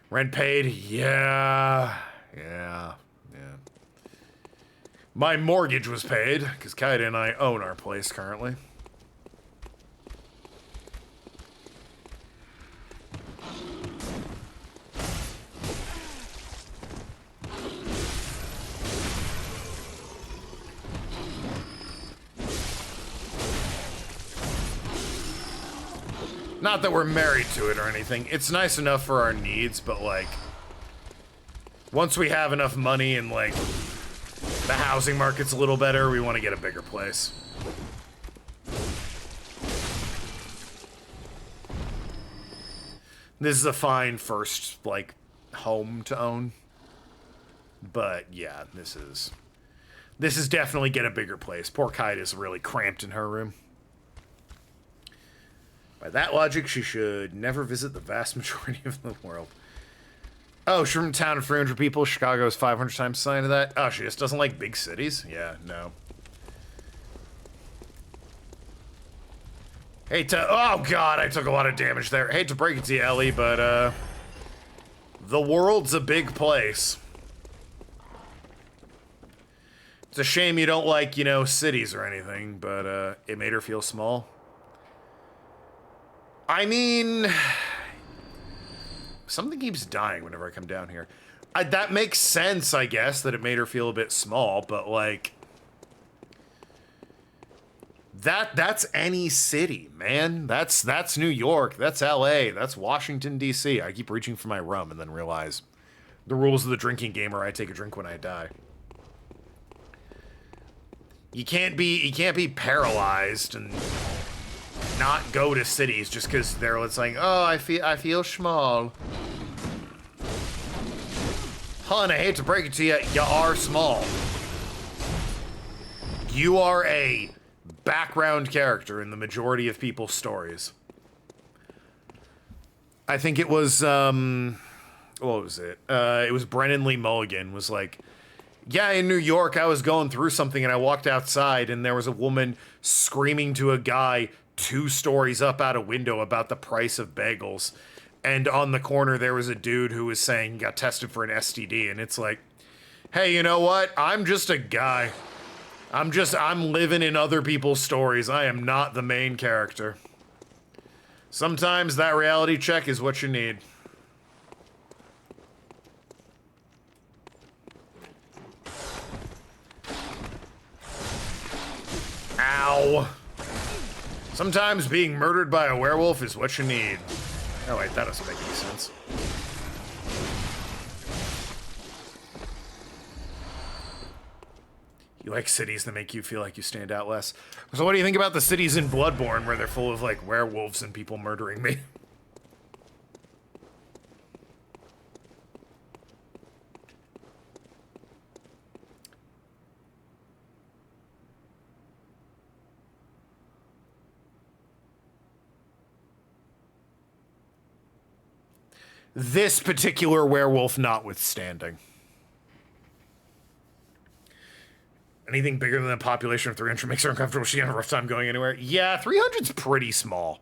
Rent paid? Yeah. My mortgage was paid, because Kaida and I own our place currently. Not that we're married to it or anything. It's nice enough for our needs, but like... Once we have enough money and like... the housing market's a little better, we want to get a bigger place. This is a fine first, like, home to own. But yeah, this is definitely get a bigger place. Poor Kite is really cramped in her room. By that logic, she should never visit the vast majority of the world. Oh, she's from a town of 300 people. Chicago is 500 times the size of that. Oh, she just doesn't like big cities? Yeah, no. Hate to... Oh, God, I took a lot of damage there. Hate to break it to you, Ellie, but, the world's a big place. It's a shame you don't like, you know, cities or anything, but, it made her feel small. I mean... Something keeps dying whenever I come down here. That makes sense, I guess, that it made her feel a bit small, but like that's any city, man. That's New York, that's LA, that's Washington D.C. I keep reaching for my rum and then realize the rules of the drinking game are I take a drink when I die. You can't be paralyzed and not go to cities just because it's like, oh, I feel small. Hun, I hate to break it to you, you are small. You are a background character in the majority of people's stories. I think it was, what was it? It was Brennan Lee Mulligan was like, yeah, in New York, I was going through something and I walked outside and there was a woman screaming to a guy 2 stories up out a window about the price of bagels. And on the corner, there was a dude who was saying he got tested for an STD. And it's like, hey, you know what? I'm just a guy. I'm living in other people's stories. I am not the main character. Sometimes that reality check is what you need. Ow. Sometimes being murdered by a werewolf is what you need. Oh wait, that doesn't make any sense. You like cities that make you feel like you stand out less. So what do you think about the cities in Bloodborne where they're full of like werewolves and people murdering me? This particular werewolf notwithstanding. Anything bigger than a population of 300 makes her uncomfortable. She had a rough time going anywhere. Yeah, 300's pretty small.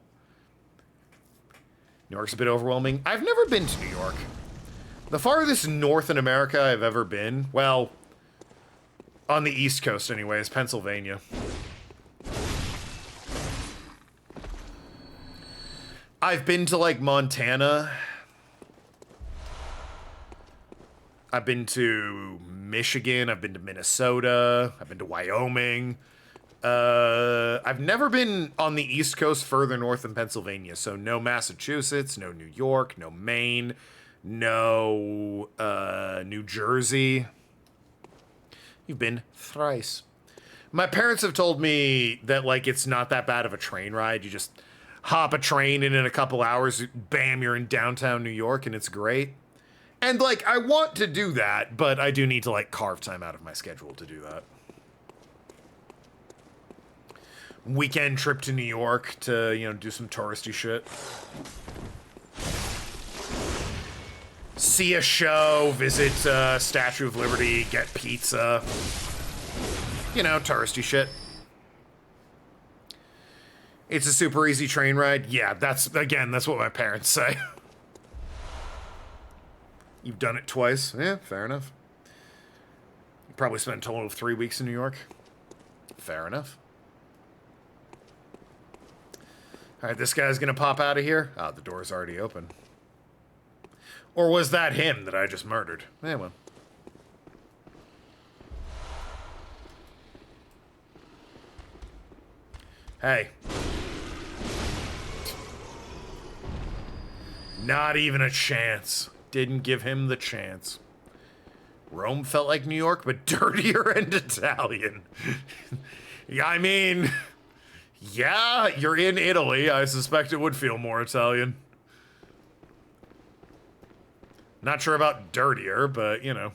New York's a bit overwhelming. I've never been to New York. The farthest north in America I've ever been, well, on the East Coast anyway, is Pennsylvania. I've been to, like, Montana. I've been to Michigan, I've been to Minnesota, I've been to Wyoming. I've never been on the East Coast further north than Pennsylvania, so no Massachusetts, no New York, no Maine, no New Jersey. You've been thrice. My parents have told me that, like, it's not that bad of a train ride. You just hop a train and in a couple hours, bam, you're in downtown New York and it's great. And, like, I want to do that, but I do need to, like, carve time out of my schedule to do that. Weekend trip to New York to, you know, do some touristy shit. See a show, visit Statue of Liberty, get pizza. You know, touristy shit. It's a super easy train ride. Yeah, that's what my parents say. You've done it twice. Yeah, fair enough. You probably spent a total of 3 weeks in New York. Fair enough. All right, this guy's gonna pop out of here. Oh, the door's already open. Or was that him that I just murdered? Yeah, well. Hey. Not even a chance. Didn't give him the chance. Rome felt like New York, but dirtier and Italian. Yeah, I mean, yeah, you're in Italy. I suspect it would feel more Italian. Not sure about dirtier, but, you know.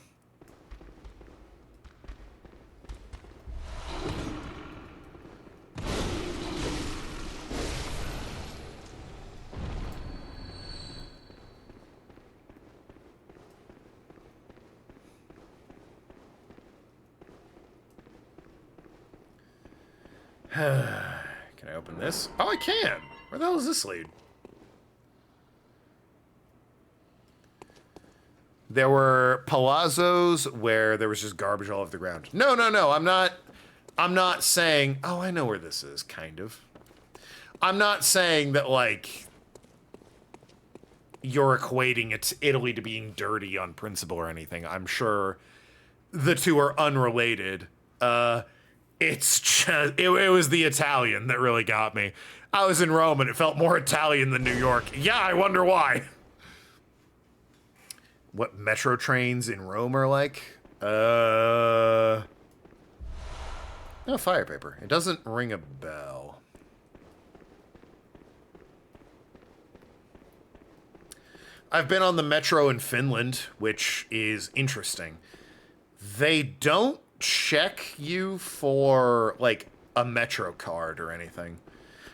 Can I open this? Oh, I can. Where the hell does this lead? There were palazzos where there was just garbage all over the ground. No, I'm not saying, oh, I know where this is, kind of. I'm not saying that, like, you're equating Italy to being dirty on principle or anything. I'm sure the two are unrelated. It's just, it was the Italian that really got me. I was in Rome and it felt more Italian than New York. Yeah, I wonder why. What metro trains in Rome are like? No, fire paper. It doesn't ring a bell. I've been on the metro in Finland, which is interesting. They don't check you for, like, a metro card or anything.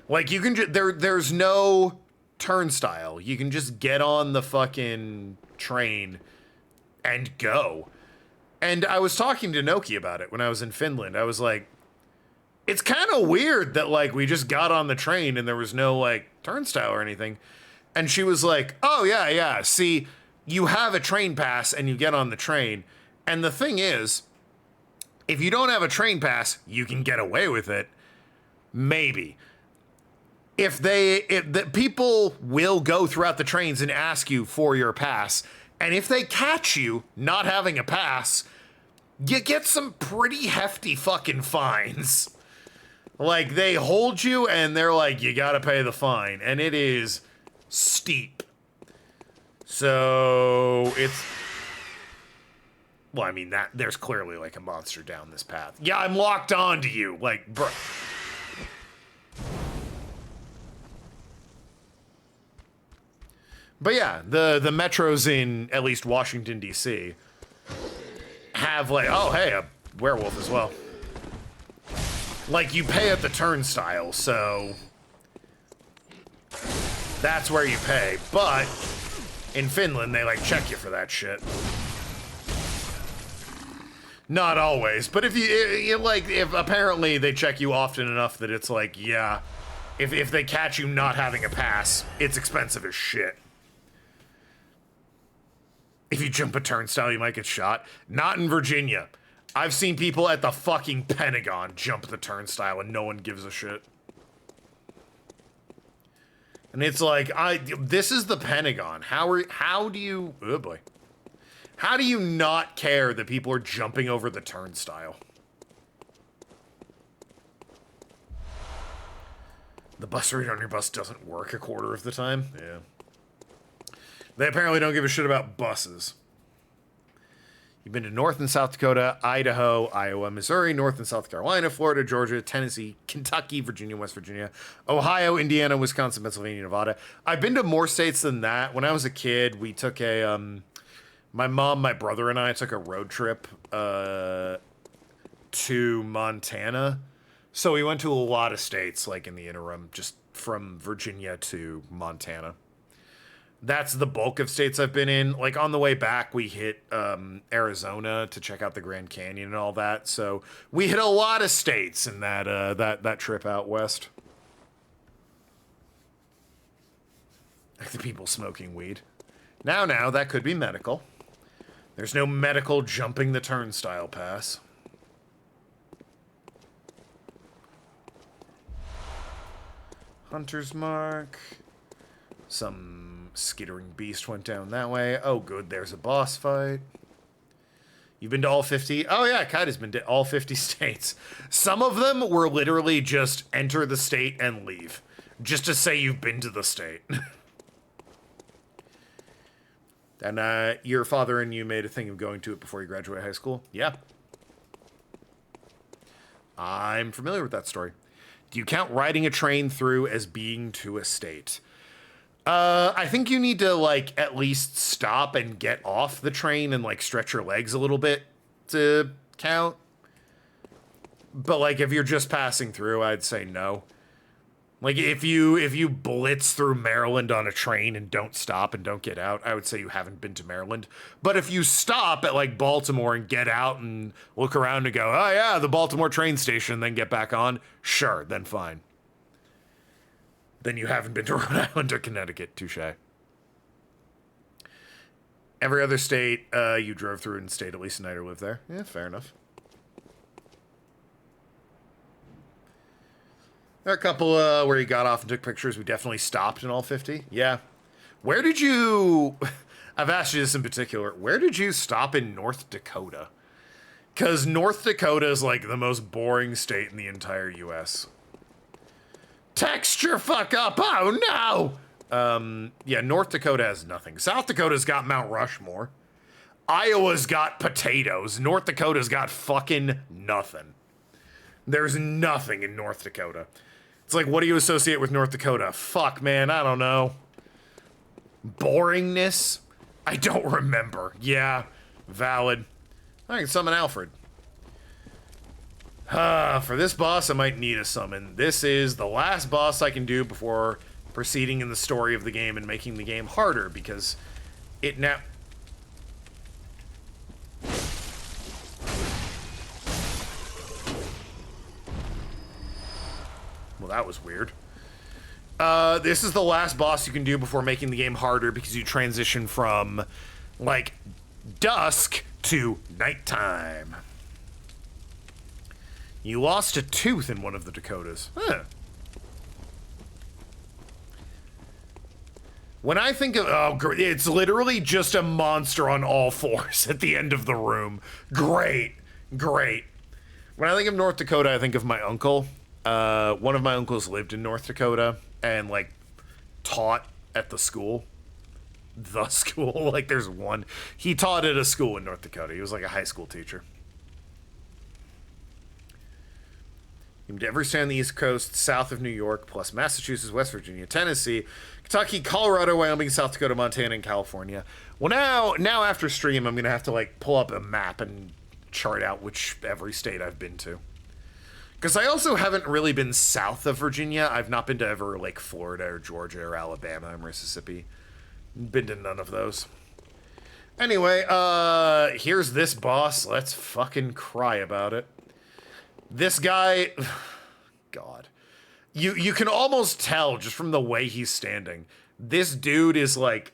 Like, you can just, there's no turnstile. You can just get on the fucking train and go. And I was talking to Noki about it when I was in Finland. I was like, it's kind of weird that, like, we just got on the train and there was no, like, turnstile or anything. And she was like, oh, yeah. See, you have a train pass and you get on the train. And the thing is, if you don't have a train pass, you can get away with it. Maybe. If the people will go throughout the trains and ask you for your pass. And if they catch you not having a pass, you get some pretty hefty fucking fines. Like, they hold you and they're like, you gotta pay the fine. And it is steep. So it's, well, I mean, that there's clearly like a monster down this path. Yeah, I'm locked onto you, like, bro. But yeah, the metros in at least Washington D.C. have like, oh hey, a werewolf as well. Like, you pay at the turnstile, so that's where you pay. But in Finland, they like check you for that shit. Not always, but if if apparently they check you often enough that it's like, yeah, if they catch you not having a pass, it's expensive as shit. If you jump a turnstile, you might get shot. Not in Virginia. I've seen people at the fucking Pentagon jump the turnstile and no one gives a shit. And it's like, this is the Pentagon. How do you, oh boy. How do you not care that people are jumping over the turnstile? The bus reader on your bus doesn't work a quarter of the time? Yeah. They apparently don't give a shit about buses. You've been to North and South Dakota, Idaho, Iowa, Missouri, North and South Carolina, Florida, Georgia, Tennessee, Kentucky, Virginia, West Virginia, Ohio, Indiana, Wisconsin, Pennsylvania, Nevada. I've been to more states than that. When I was a kid, we took a, my mom, my brother, and I took a road trip to Montana. So we went to a lot of states, like, in the interim, just from Virginia to Montana. That's the bulk of states I've been in. Like, on the way back, we hit Arizona to check out the Grand Canyon and all that. So we hit a lot of states in that trip out west. Like the people smoking weed. Now, that could be medical. There's no medical jumping the turnstile pass. Hunter's Mark. Some skittering beast went down that way. Oh, good, there's a boss fight. You've been to all 50? Oh, yeah, Kaida's been to all 50 states. Some of them were literally just enter the state and leave. Just to say you've been to the state. And your father and you made a thing of going to it before you graduated high school? Yeah. I'm familiar with that story. Do you count riding a train through as being to a state? I think you need to, like, at least stop and get off the train and, like, stretch your legs a little bit to count. But, like, if you're just passing through, I'd say no. Like, if you blitz through Maryland on a train and don't stop and don't get out, I would say you haven't been to Maryland. But if you stop at, like, Baltimore and get out and look around and go, oh, yeah, the Baltimore train station, then get back on, sure, then fine. Then you haven't been to Rhode Island or Connecticut. Touche. Every other state you drove through and stayed at least a night or lived there. Yeah, fair enough. There are a couple where you got off and took pictures. We definitely stopped in all 50. Yeah. Where did you... I've asked you this in particular. Where did you stop in North Dakota? Because North Dakota is like the most boring state in the entire U.S. Text your fuck up. Oh, no. Yeah, North Dakota has nothing. South Dakota's got Mount Rushmore. Iowa's got potatoes. North Dakota's got fucking nothing. There's nothing in North Dakota. It's like, what do you associate with North Dakota? Fuck, man, I don't know. Boringness? I don't remember. Yeah, valid. I can summon Alfred. For this boss, I might need a summon. This is the last boss I can do before proceeding in the story of the game and making the game harder, because it now... Well, that was weird. This is the last boss you can do before making the game harder, because you transition from, like, dusk to nighttime. You lost a tooth in one of the Dakotas. Huh. When I think of... Oh, it's literally just a monster on all fours at the end of the room. Great. Great. When I think of North Dakota, I think of my uncle. One of my uncles lived in North Dakota and, like, taught at the school. The school. Like, there's one. He taught at a school in North Dakota. He was, like, a high school teacher. Every state on the East Coast, south of New York, plus Massachusetts, West Virginia, Tennessee, Kentucky, Colorado, Wyoming, South Dakota, Montana, and California. Well, now after stream, I'm going to have to, like, pull up a map and chart out which every state I've been to. Because I also haven't really been south of Virginia. I've not been to ever, like, Florida or Georgia or Alabama or Mississippi. Been to none of those. Anyway, here's this boss. Let's fucking cry about it. This guy... God. You can almost tell just from the way he's standing. This dude is, like...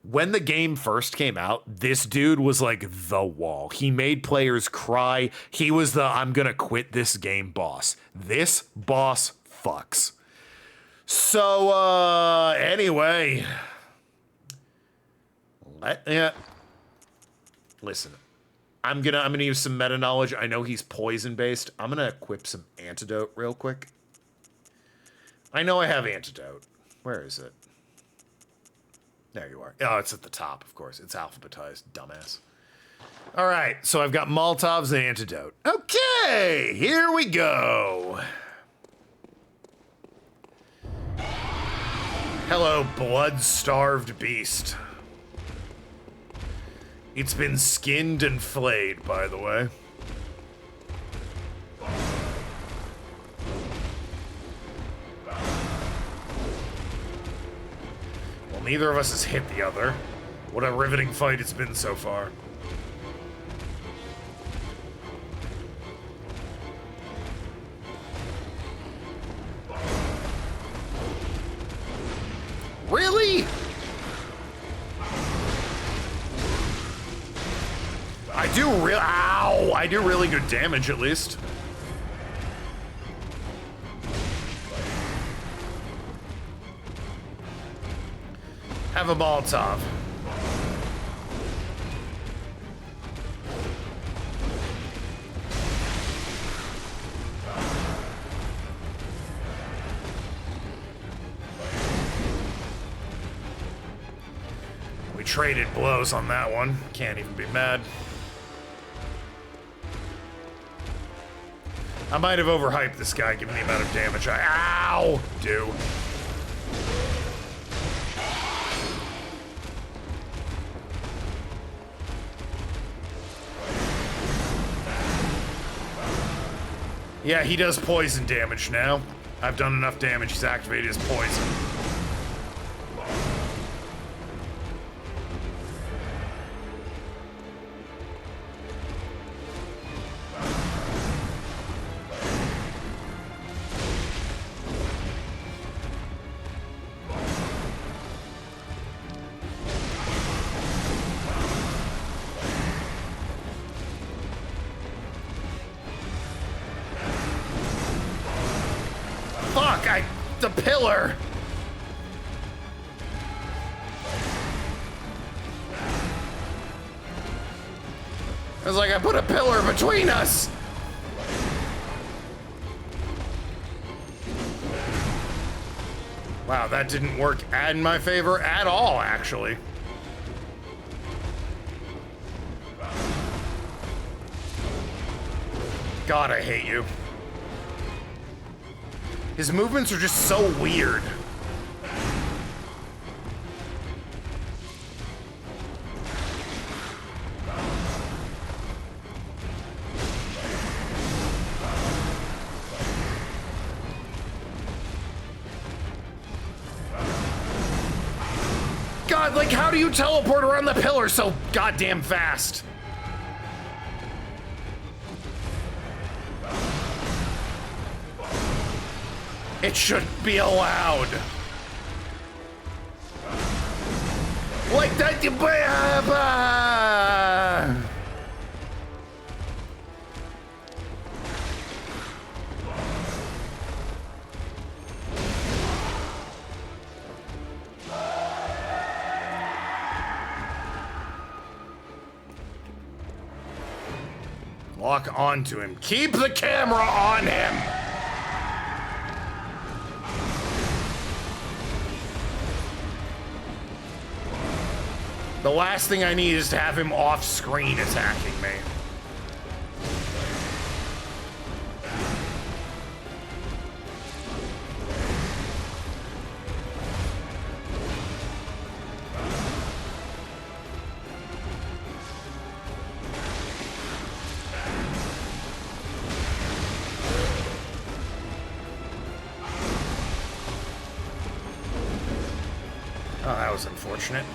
When the game first came out, this dude was like the wall. He made players cry. He was the I'm gonna quit this game boss. This boss fucks. So, anyway. Listen. I'm gonna use some meta knowledge. I know he's poison based. I'm gonna equip some antidote real quick. I know I have antidote. Where is it? There you are. Oh, it's at the top, of course. It's alphabetized, dumbass. All right, so I've got Molotov's antidote. Okay, here we go. Hello, blood-starved beast. It's been skinned and flayed, by the way. Well, neither of us has hit the other. What a riveting fight it's been so far. Really? Ow! I do really good damage, at least. Have a Molotov. We traded blows on that one. Can't even be mad. I might have overhyped this guy given the amount of damage I do. Yeah, he does poison damage now. I've done enough damage, he's activated his poison. The pillar! It's like I put a pillar between us. Wow, that didn't work in my favor at all, actually. God, I hate you. His movements are just so weird. God, like, how do you teleport around the pillar so goddamn fast? It shouldn't be allowed. Like that. Lock onto him. Keep the camera on him. The last thing I need is to have him off screen attacking me. Oh, that was unfortunate.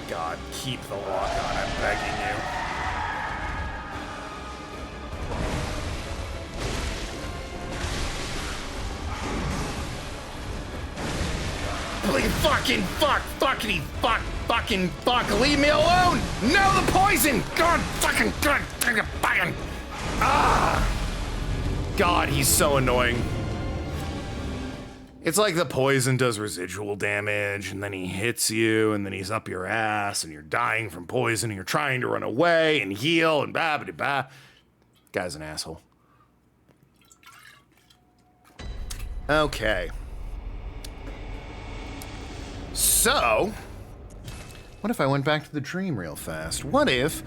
God, keep the lock on, I'm begging you. Please, fucking fuck, fuckity fuck, fucking fuck, leave me alone! No, the poison! God, fucking, God, fucking, ah! God, he's so annoying. It's like the poison does residual damage, and then he hits you, and then he's up your ass, and you're dying from poison, and you're trying to run away and heal, and bah. Guy's an asshole. Okay. So, what if I went back to the dream real fast? What if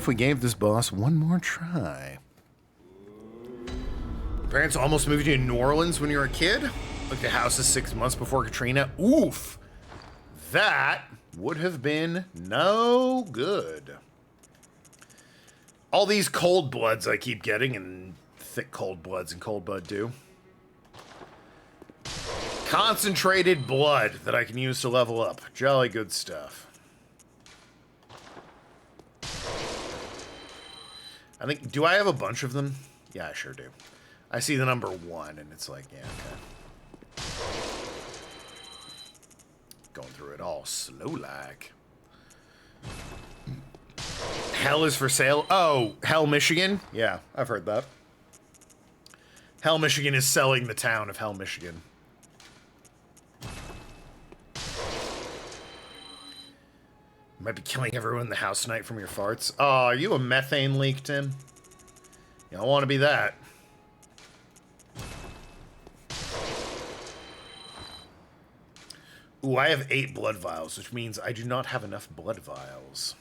we gave this boss one more try? Parents almost moved you to New Orleans when you were a kid? Like the house is 6 months before Katrina. Oof. That would have been no good. All these cold bloods I keep getting, and thick cold bloods and cold blood do. Concentrated blood that I can use to level up. Jolly good stuff. I think, do I have a bunch of them? Yeah, I sure do. I see the number 1 and it's like, yeah, okay. Going through it all slow like. Hell is for sale. Oh, Hell, Michigan? Yeah, I've heard that. Hell, Michigan is selling the town of Hell, Michigan. You might be killing everyone in the house tonight from your farts. Oh, are you a methane leak, Tim? You don't want to be that. Ooh, I have 8 blood vials, which means I do not have enough blood vials.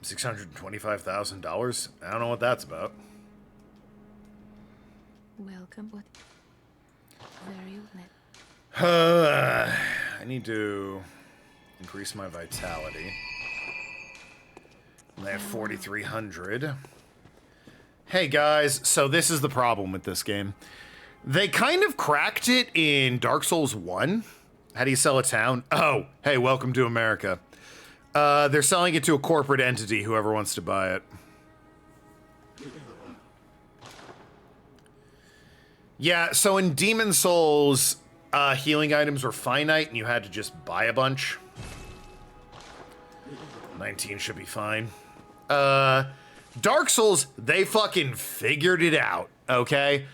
$625,000? I don't know what that's about. Welcome, but very net. I need to increase my vitality. I have 4,300. Hey guys, so this is the problem with this game. They kind of cracked it in Dark Souls 1. How do you sell a town? Oh, hey, welcome to America. They're selling it to a corporate entity, whoever wants to buy it. Yeah, so in Demon Souls, healing items were finite and you had to just buy a bunch. 19 should be fine. Dark Souls, they fucking figured it out, okay?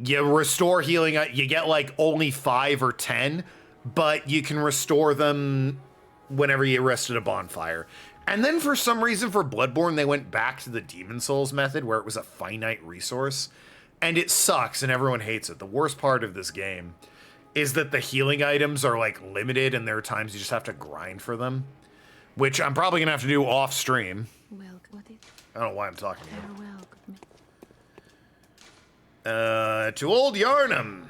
You restore healing, you get like only 5 or 10, but you can restore them whenever you rest at a bonfire. And then for some reason for Bloodborne, they went back to the Demon Souls method where it was a finite resource. And it sucks and everyone hates it. The worst part of this game is that the healing items are like limited and there are times you just have to grind for them. Which I'm probably gonna have to do off stream. Well, what is I don't know why I'm talking to you. farewell, good man? To old Yarnum.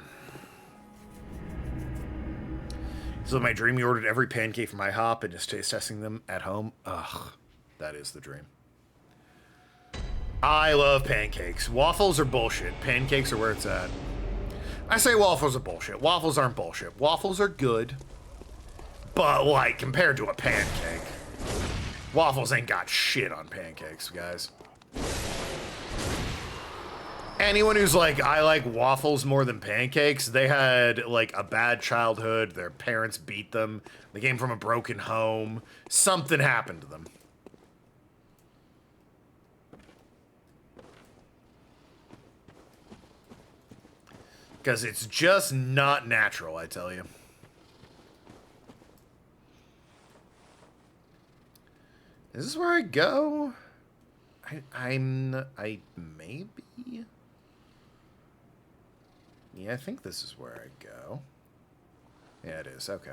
So my dream, you ordered every pancake from IHOP and just taste testing them at home. Ugh, that is the dream. I love pancakes. Waffles are bullshit. Pancakes are where it's at. I say waffles are bullshit. Waffles aren't bullshit. Waffles are good. But, like, compared to a pancake, waffles ain't got shit on pancakes, guys. Anyone who's like, I like waffles more than pancakes, they had, like, a bad childhood. Their parents beat them. They came from a broken home. Something happened to them. Because it's just not natural, I tell you. Is this where I go? I maybe? Yeah, I think this is where I go. Yeah, it is. Okay.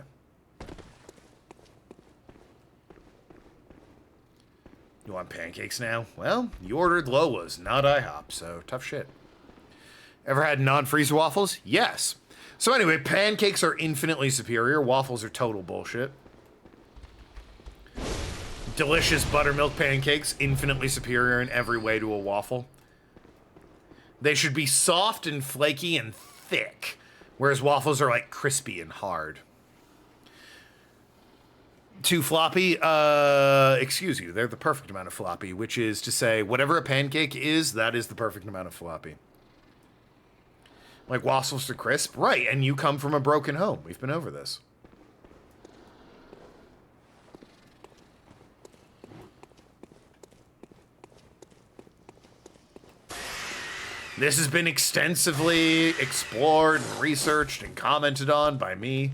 You want pancakes now? Well, you ordered Lola's, not IHOP, so tough shit. Ever had non-freezer waffles? Yes. So anyway, pancakes are infinitely superior. Waffles are total bullshit. Delicious buttermilk pancakes, infinitely superior in every way to a waffle. They should be soft and flaky and thick, whereas waffles are like crispy and hard. Too floppy? Excuse you, they're the perfect amount of floppy, which is to say, whatever a pancake is, that is the perfect amount of floppy. Like waffles are crisp? Right, and you come from a broken home. We've been over this. This has been extensively explored and researched and commented on by me.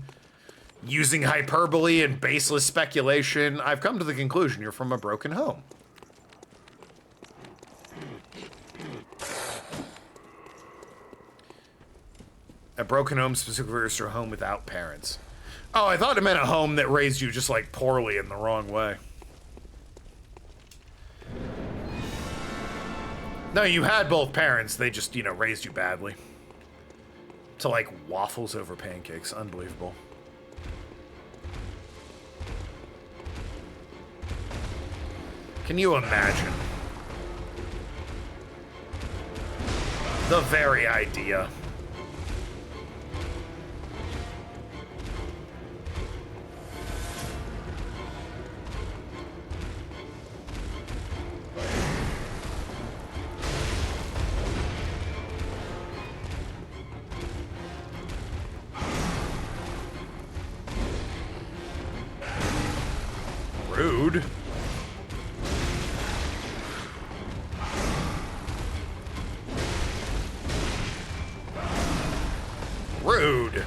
Using hyperbole and baseless speculation, I've come to the conclusion you're from a broken home. A broken home specifically refers to a home without parents. Oh, I thought it meant a home that raised you just like poorly in the wrong way. No, you had both parents. They just, you know, raised you badly. To like waffles over pancakes. Unbelievable. Can you imagine? The very idea. Rude. Rude.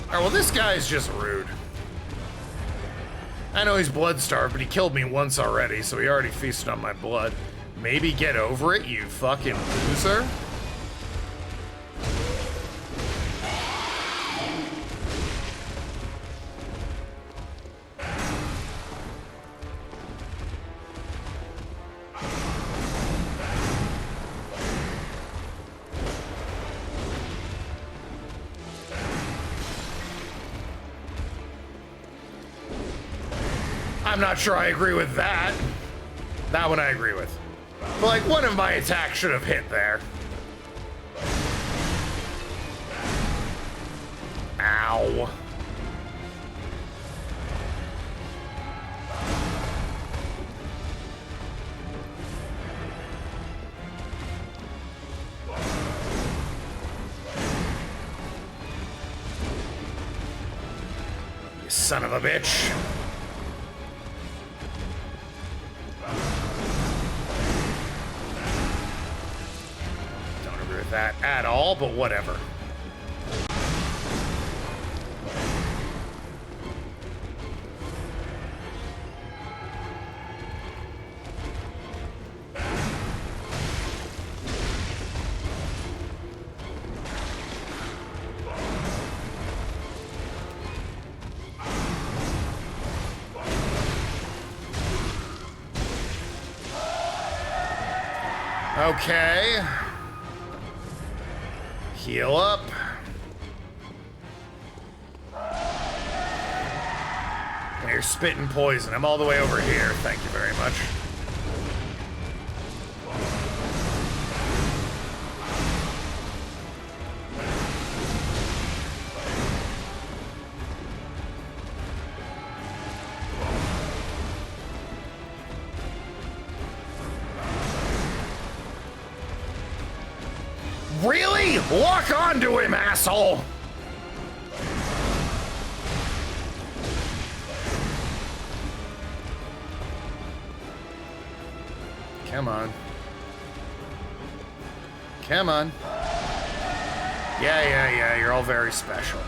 Alright, well, this guy's just rude. I know he's blood-starved, but he killed me once already, so he already feasted on my blood. Maybe get over it, you fucking loser. I'm not sure I agree with that. That one I agree with. But like, one of my attacks should have hit there. Ow. You son of a bitch. That at all, but whatever. Okay. Heal up. And you're spitting poison. I'm all the way over here. Thank you very much. Really? Lock onto him, asshole! Come on. Come on. Yeah, you're all very special.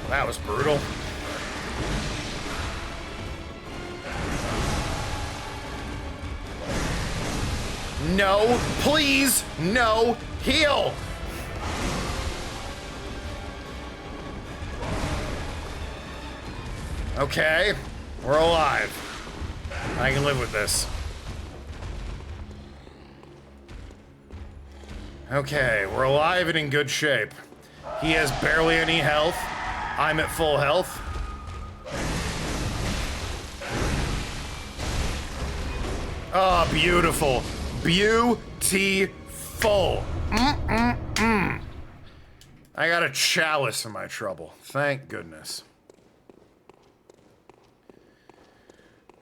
That was brutal. No, please, no, heal. Okay, we're alive. I can live with this. Okay, we're alive and in good shape. He has barely any health. I'm at full health. Oh, beautiful. Beautiful. I got a chalice in my trouble. Thank goodness.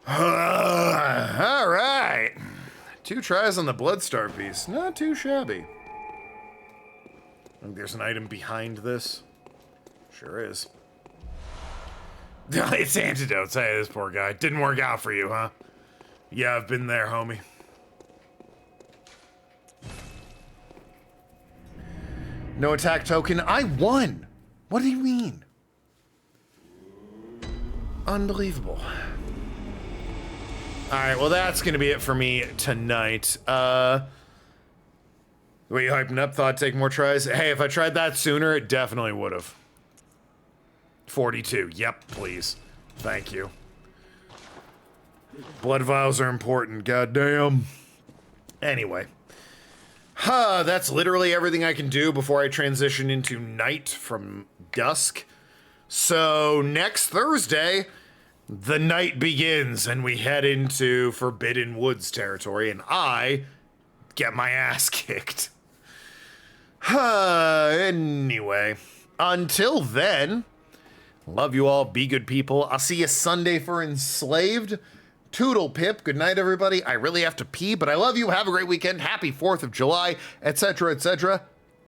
All right. 2 tries on the Bloodstar piece. Not too shabby. I think there's an item behind this. Sure is. It's antidotes. Hey, this poor guy. Didn't work out for you, huh? Yeah, I've been there, homie. No attack token. I won. What do you mean? Unbelievable. All right, well, that's going to be it for me tonight. Were you hyping up? Thought I'd take more tries? Hey, if I tried that sooner, it definitely would have. 42. Yep, please. Thank you. Blood vials are important. Goddamn. Anyway. That's literally everything I can do before I transition into night from dusk. So next Thursday, the night begins and we head into Forbidden Woods territory and I get my ass kicked. Anyway, until then, love you all. Be good people. I'll see you Sunday for Enslaved. Toodle pip. Good night, everybody. I really have to pee, but I love you. Have a great weekend. Happy 4th of July, etc., etc.